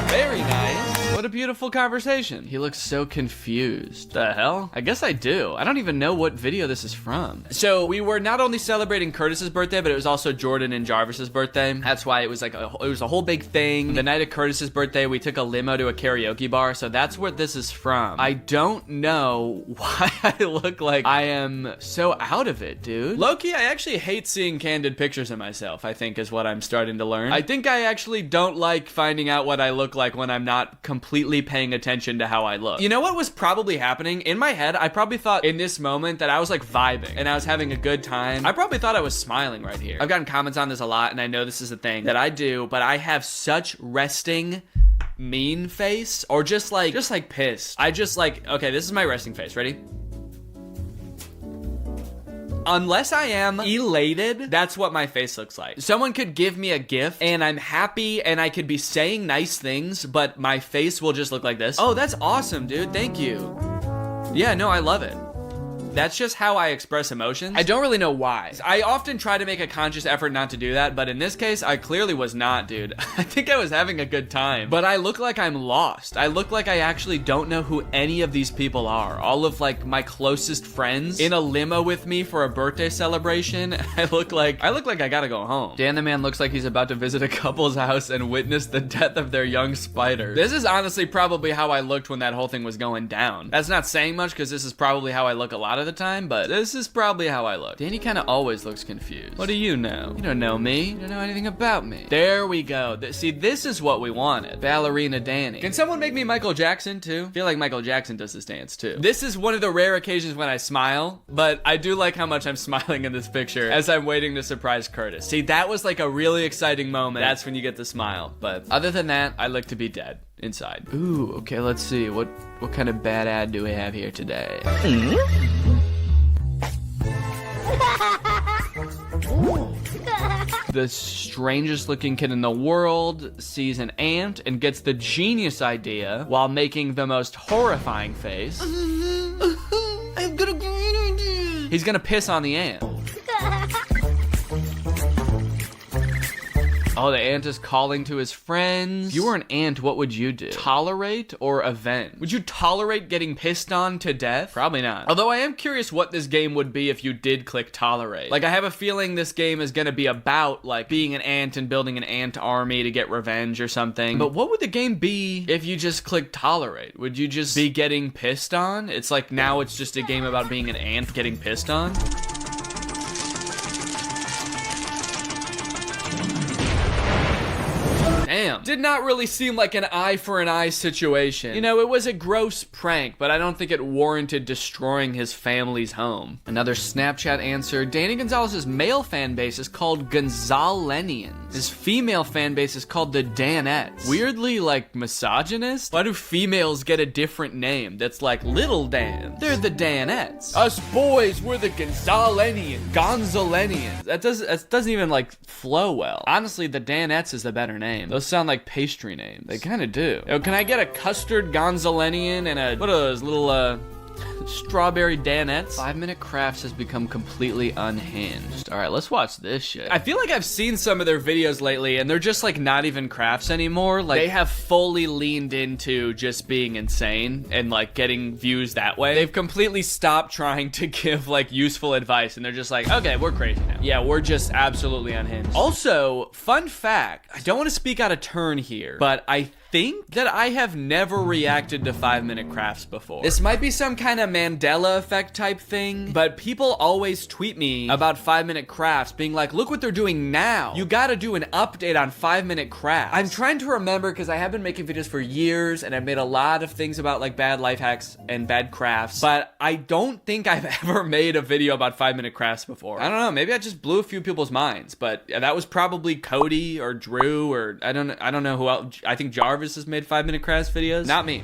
Very nice. What a beautiful conversation. He looks so confused. The hell? I guess I do. I don't even know what video this is from. So we were not only celebrating Curtis's birthday, but it was also Jordan and Jarvis's birthday. That's why it was like it was a whole big thing. The night of Curtis's birthday, we took a limo to a karaoke bar. So that's what this is from. I don't know why I look like I am so out of it, dude. Low-key, I actually hate seeing candid pictures of myself, I think is what I'm starting to learn. I think I actually don't like finding out what I look like when I'm not completely paying attention to how I look. You know what was probably happening? In my head, I probably thought in this moment that I was like vibing and I was having a good time. I probably thought I was smiling right here. I've gotten comments on this a lot, and I know this is a thing that I do, but I have such resting mean face, or just like pissed. I just like, okay, this is my resting face. Ready? Unless I am elated, that's what my face looks like. Someone could give me a gift and I'm happy and I could be saying nice things, but my face will just look like this. Oh, that's awesome, dude. Thank you. Yeah, no, I love it. That's just how I express emotions. I don't really know why. I often try to make a conscious effort not to do that, but in this case, I clearly was not, dude. I think I was having a good time, but I look like I'm lost. I look like I actually don't know who any of these people are. All of like my closest friends in a limo with me for a birthday celebration. I look like I gotta go home. Dan the man looks like he's about to visit a couple's house and witness the death of their young spider. This is honestly probably how I looked when that whole thing was going down. That's not saying much because this is probably how I look a lot of the time, but this is probably how I look. Danny kind of always looks confused. What do you know? You don't know me. You don't know anything about me. There we go. See, this is what we wanted. Ballerina Danny. Can someone make me Michael Jackson too? I feel like Michael Jackson does this dance too. This is one of the rare occasions when I smile, but I do like how much I'm smiling in this picture as I'm waiting to surprise Curtis. See, that was like a really exciting moment. That's when you get the smile. But other than that, I look to be dead. inside. Ooh, okay, let's see. What kind of bad ad do we have here today? The strangest looking kid in the world sees an ant and gets the genius idea while making the most horrifying face. I've got a great idea. He's gonna piss on the ant. Oh, the ant is calling to his friends. If you were an ant, what would you do? Tolerate or avenge? Would you tolerate getting pissed on to death? Probably not. Although I am curious what this game would be if you did click tolerate. Like, I have a feeling this game is gonna be about, like, being an ant and building an ant army to get revenge or something. But what would the game be if you just click tolerate? Would you just be getting pissed on? It's like now it's just a game about being an ant getting pissed on. Damn. Did not really seem like an eye for an eye situation. You know, it was a gross prank, but I don't think it warranted destroying his family's home. Another Snapchat answer. Danny Gonzalez's male fan base is called Gonzalenians. His female fan base is called the Danettes. Weirdly, like, misogynist? Why do females get a different name that's like Little Dan? They're the Danettes. Us boys, we're the Gonzalenians. That doesn't even, like, flow well. Honestly, the Danettes is the better name. Those sound like pastry names. They kind of do. Yo, can I get a custard Gonzalenian and a, what are those little, strawberry Danettes? 5 Minute Crafts has become completely unhinged. All right, let's watch this shit. I feel like I've seen some of their videos lately and they're just like not even crafts anymore. Like they have fully leaned into just being insane and like getting views that way. They've completely stopped trying to give like useful advice and they're just like, okay, we're crazy now. Yeah, we're just absolutely unhinged. Also, fun fact, I don't want to speak out of turn here, but I think that I have never reacted to 5 Minute Crafts before. This might be some kind of Mandela effect type thing, but people always tweet me about 5 Minute Crafts being like, look what they're doing now. You gotta do an update on 5 Minute Crafts. I'm trying to remember because I have been making videos for years and I've made a lot of things about like bad life hacks and bad crafts, but I don't think I've ever made a video about 5 Minute Crafts before. I don't know, maybe I just blew a few people's minds, but that was probably Cody or Drew or I don't know who else. I think Jarvis has made 5 Minute Crafts videos. Not me.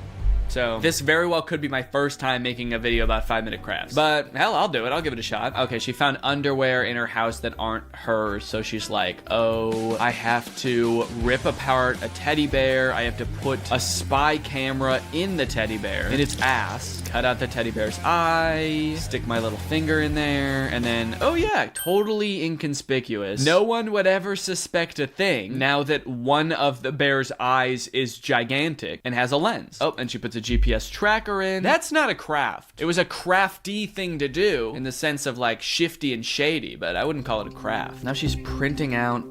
So this very well could be my first time making a video about 5 Minute Crafts. But hell, I'll do it. I'll give it a shot. Okay, she found underwear in her house that aren't hers. So she's like, oh, I have to rip apart a teddy bear. I have to put a spy camera in the teddy bear, in its ass, cut out the teddy bear's eye, stick my little finger in there, and then, oh yeah, totally inconspicuous. No one would ever suspect a thing now that one of the bear's eyes is gigantic and has a lens. Oh, and she puts a GPS tracker in. That's not a craft. It was a crafty thing to do in the sense of like shifty and shady, but I wouldn't call it a craft. Now she's printing out.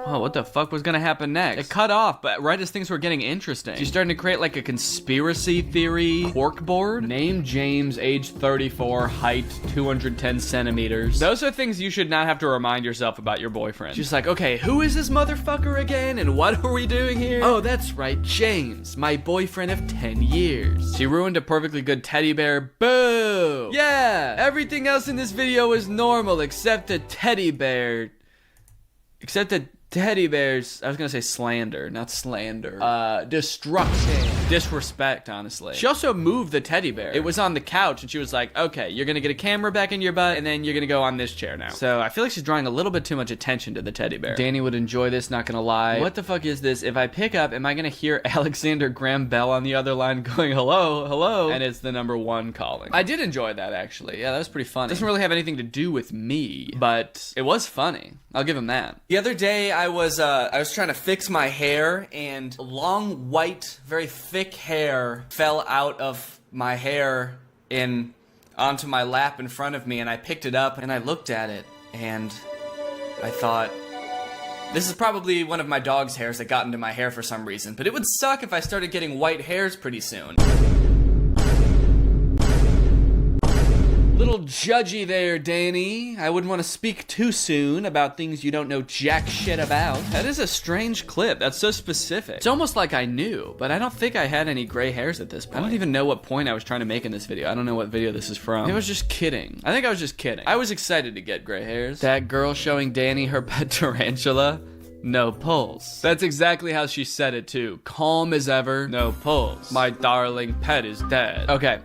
Oh, what the fuck was gonna happen next? It cut off, but right as things were getting interesting. She's starting to create like a conspiracy theory corkboard. Name James, age 34, height 210 centimeters. Those are things you should not have to remind yourself about your boyfriend. She's like, okay, who is this motherfucker again? And what are we doing here? Oh, that's right, James, my boyfriend of 10 years. She ruined a perfectly good teddy bear. Boo! Yeah, everything else in this video is normal except the teddy bear. Except the teddy bears, I was gonna say slander, not slander. Destruction. Disrespect, honestly. She also moved the teddy bear. It was on the couch and she was like, okay, you're gonna get a camera back in your butt and then you're gonna go on this chair now. So I feel like she's drawing a little bit too much attention to the teddy bear. Danny would enjoy this, not gonna lie. What the fuck is this? If I pick up, am I gonna hear Alexander Graham Bell on the other line going, hello, hello? And it's the #1 calling. I did enjoy that actually. Yeah, that was pretty funny. It doesn't really have anything to do with me, but it was funny. I'll give him that. The other day I was trying to fix my hair and long white, very thick hair fell out of my hair onto my lap in front of me, and I picked it up and I looked at it and I thought, this is probably one of my dog's hairs that got into my hair for some reason, but it would suck if I started getting white hairs pretty soon. Little judgy there, Danny. I wouldn't want to speak too soon about things you don't know jack shit about. That is a strange clip. That's so specific. It's almost like I knew, but I don't think I had any gray hairs at this point. I don't even know what point I was trying to make in this video. I don't know what video this is from. I was just kidding. I think I was just kidding. I was excited to get gray hairs. That girl showing Danny her pet tarantula. no pulse. That's exactly how she said it too. Calm as ever, no pulse. My darling pet is dead. Okay.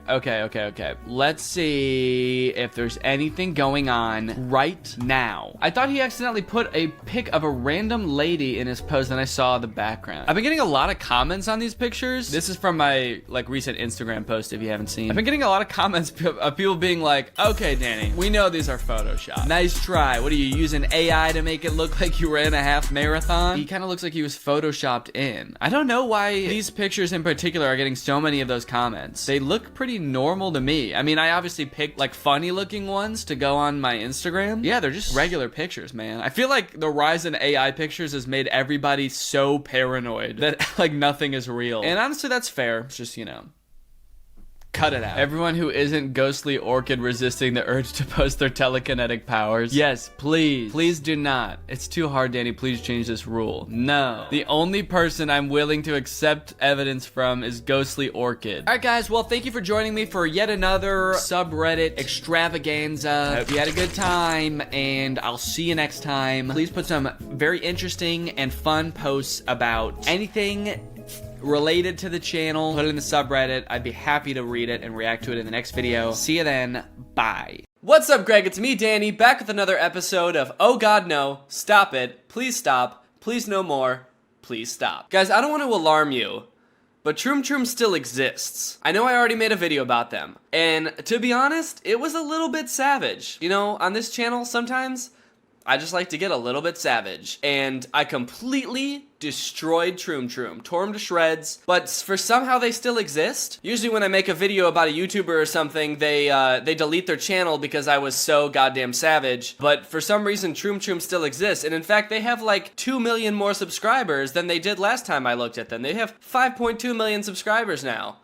Let's see if there's anything going on right now. I thought he accidentally put a pic of a random lady in his post and I saw the background. I've been getting a lot of comments on these pictures. This is from my recent Instagram post if you haven't seen. I've been getting a lot of comments of people being like, okay, Danny, we know these are Photoshop. Nice try. What are you using AI to make it look like you ran a half marathon? He kind of looks like he was Photoshopped in. I don't know why these pictures in particular are getting so many of those comments. They look pretty normal to me. I mean, I obviously picked funny looking ones to go on my Instagram. Yeah, they're just regular pictures, man. I feel like the rise in AI pictures has made everybody so paranoid that nothing is real. And honestly, that's fair. It's just, cut it out. Everyone who isn't ghostly orchid resisting the urge to post their telekinetic powers. Yes, please do not. It's too hard, Danny. Please change this rule. No. The only person I'm willing to accept evidence from is ghostly orchid. All right, guys. Well, thank you for joining me for yet another subreddit extravaganza. I hope you had a good time, and I'll see you next time. Please put some very interesting and fun posts about anything related to the channel. Put it in the subreddit. I'd be happy to read it and react to it in the next video. See you then. Bye. What's up, Greg? It's me, Danny, back with another episode of Oh God No, Stop It, Please Stop, Please No More, Please Stop. Guys, I don't want to alarm you, but Troom Troom still exists. I know I already made a video about them, and to be honest, it was a little bit savage. On this channel, sometimes I just like to get a little bit savage, and I completely destroyed Troom Troom, tore them to shreds, but for somehow they still exist. Usually when I make a video about a YouTuber or something, they delete their channel because I was so goddamn savage, but for some reason Troom Troom still exists, and in fact they have 2 million more subscribers than they did last time I looked at them. They have 5.2 million subscribers now.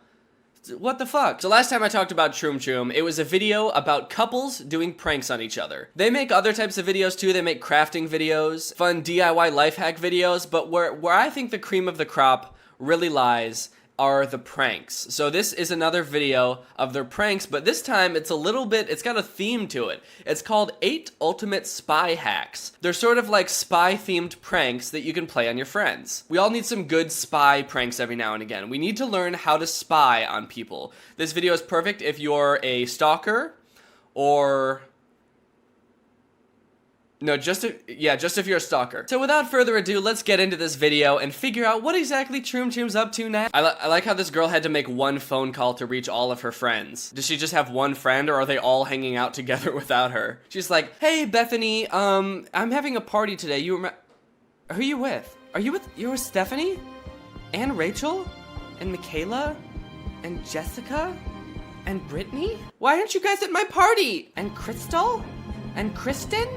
What the fuck? So last time I talked about Troom Troom, it was a video about couples doing pranks on each other. They make other types of videos too. They make crafting videos, fun DIY life hack videos, but where I think the cream of the crop really lies are the pranks. So this is another video of their pranks, but this time it's it's got a theme to it. It's called 8 Ultimate Spy Hacks. They're sort of like spy-themed pranks that you can play on your friends. We all need some good spy pranks every now and again. We need to learn how to spy on people. This video is perfect if you're a stalker or... No, just if you're a stalker. So without further ado, let's get into this video and figure out what exactly Troom Troom's up to now. I like how this girl had to make one phone call to reach all of her friends. Does she just have one friend, or are they all hanging out together without her? She's like, hey, Bethany, I'm having a party today. Who are you with? You're with Stephanie? And Rachel? And Michaela? And Jessica? And Brittany? Why aren't you guys at my party? And Crystal? And Kristen?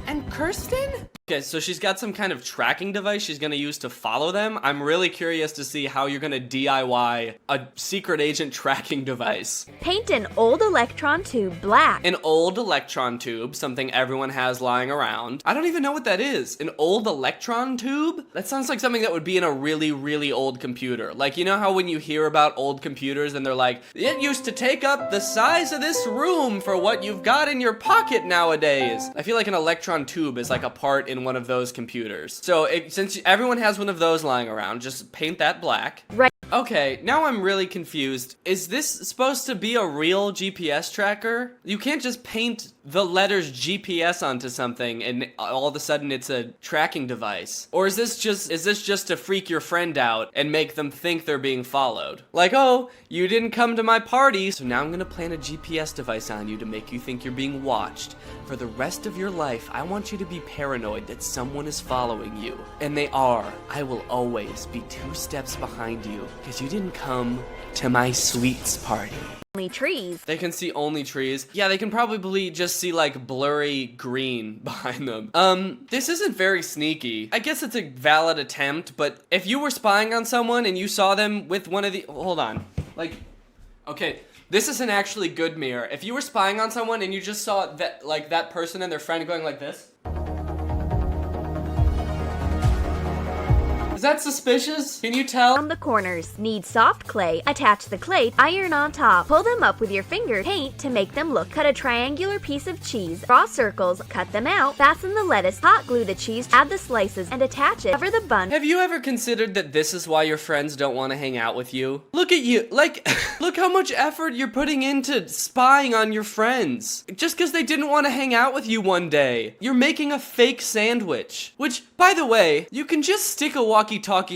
And Kirsten? Okay, so she's got some kind of tracking device she's gonna use to follow them. I'm really curious to see how you're gonna DIY a secret agent tracking device. Paint an old electron tube black. An old electron tube, something everyone has lying around. I don't even know what that is. An old electron tube? That sounds like something that would be in a really, really old computer. You know how when you hear about old computers and they're like, it used to take up the size of this room for what you've got in your pocket nowadays. I feel like an electron tube is like a part in one of those computers. So since everyone has one of those lying around, just paint that black. Right. Okay, now I'm really confused. Is this supposed to be a real GPS tracker? You can't just paint the letters GPS onto something and all of a sudden it's a tracking device. Or is this just to freak your friend out and make them think they're being followed? Like, oh, you didn't come to my party, so now I'm gonna plant a GPS device on you to make you think you're being watched. For the rest of your life, I want you to be paranoid that someone is following you. And they are. I will always be 2 steps behind you because you didn't come to my sweets party. Only trees. They can see only trees. Yeah, they can probably just see blurry green behind them. This isn't very sneaky. I guess it's a valid attempt, but if you were spying on someone and you saw them with one of the... Hold on. Okay, this is an actually good mirror. If you were spying on someone and you just saw that, that person and their friend going like this... Is that suspicious? Can you tell? On the corners, knead soft clay, attach the clay, iron on top, pull them up with your finger, paint to make them look. Cut a triangular piece of cheese, draw circles, cut them out, fasten the lettuce, hot glue the cheese, add the slices, and attach it. Cover the bun. Have you ever considered that this is why your friends don't want to hang out with you? Look at you, like, look how much effort you're putting into spying on your friends. Just because they didn't want to hang out with you one day. You're making a fake sandwich. Which, by the way, you can just stick a walkie-talkie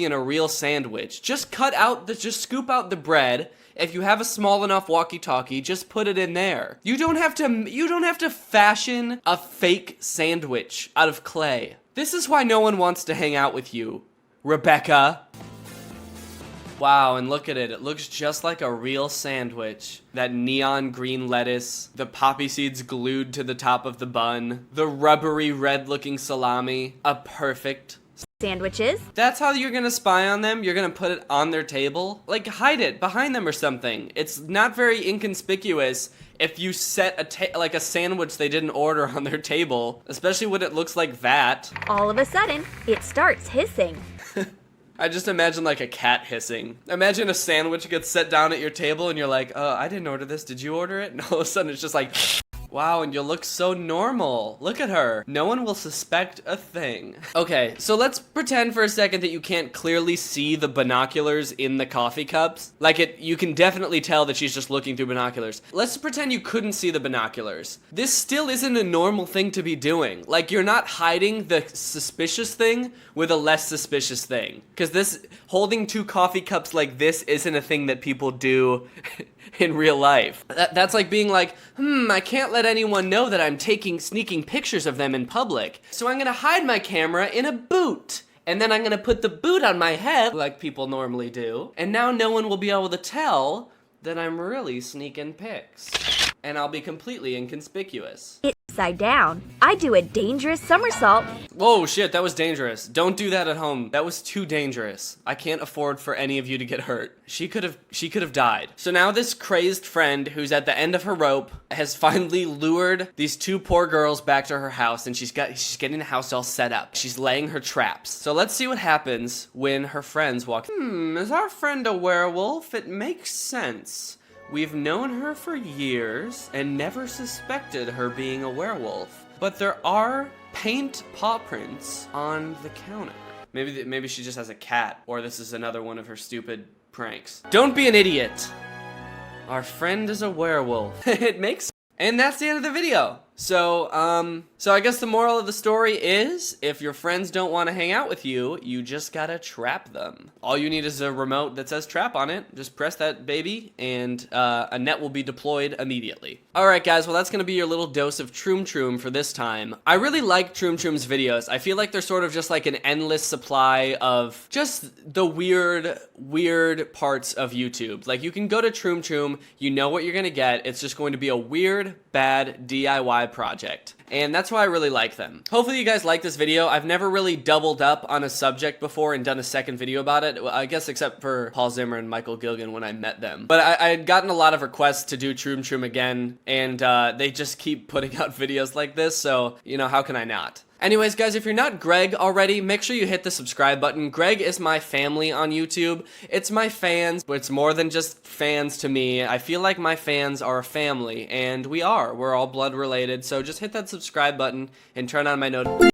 in a real sandwich. Just just scoop out the bread. If you have a small enough walkie-talkie, just put it in there. You don't have to fashion a fake sandwich out of clay. This is why no one wants to hang out with you, Rebecca. Wow, and look at it. It looks just like a real sandwich. That neon green lettuce, the poppy seeds glued to the top of the bun, the rubbery red looking salami, a perfect sandwiches. That's how you're gonna spy on them? You're gonna put it on their table? Like, hide it behind them or something. It's not very inconspicuous if you set like a sandwich they didn't order on their table, especially when it looks like that. All of a sudden, it starts hissing. I just imagine like a cat hissing. Imagine a sandwich gets set down at your table and you're like, I didn't order this, did you order it? And all of a sudden it's just like, wow, and you look so normal. Look at her. No one will suspect a thing. Okay, so let's pretend for a second that you can't clearly see the binoculars in the coffee cups. Like you can definitely tell that she's just looking through binoculars. Let's pretend you couldn't see the binoculars. This still isn't a normal thing to be doing. Like, you're not hiding the suspicious thing with a less suspicious thing. Because this, holding two coffee cups like this isn't a thing that people do in real life. That's like being like, I can't let anyone know that I'm sneaking pictures of them in public. So I'm gonna hide my camera in a boot. And then I'm gonna put the boot on my head like people normally do. And now no one will be able to tell that I'm really sneaking pics. And I'll be completely inconspicuous. Upside down. I do a dangerous somersault. Whoa, shit, that was dangerous. Don't do that at home. That was too dangerous. I can't afford for any of you to get hurt. She could have died. So now this crazed friend who's at the end of her rope has finally lured these two poor girls back to her house, and she's getting the house all set up. She's laying her traps. So let's see what happens when her friends walk. Is our friend a werewolf? It makes sense. We've known her for years and never suspected her being a werewolf. But there are paint paw prints on the counter. Maybe she just has a cat, or this is another one of her stupid pranks. Don't be an idiot. Our friend is a werewolf. It makes sense. And that's the end of the video. So I guess the moral of the story is, if your friends don't want to hang out with you, you just gotta trap them. All you need is a remote that says trap on it. Just press that baby, and a net will be deployed immediately. Alright guys, well that's gonna be your little dose of Troom Troom for this time. I really like Troom Troom's videos. I feel like they're sort of just like an endless supply of just the weird parts of YouTube. Like, you can go to Troom Troom, you know what you're gonna get. It's just going to be a weird, bad DIY project. And that's why I really like them. Hopefully you guys like this video. I've never really doubled up on a subject before and done a second video about it. I guess except for Paul Zimmer and Michael Gilgan when I met them. But I had gotten a lot of requests to do Troom Troom again, and they just keep putting out videos like this, so, you know, how can I not? Anyways, guys, if you're not Greg already, make sure you hit the subscribe button. Greg is my family on YouTube. It's my fans, but it's more than just fans to me. I feel like my fans are a family, and we are. We're all blood related, so just hit that subscribe button and turn on my notifications.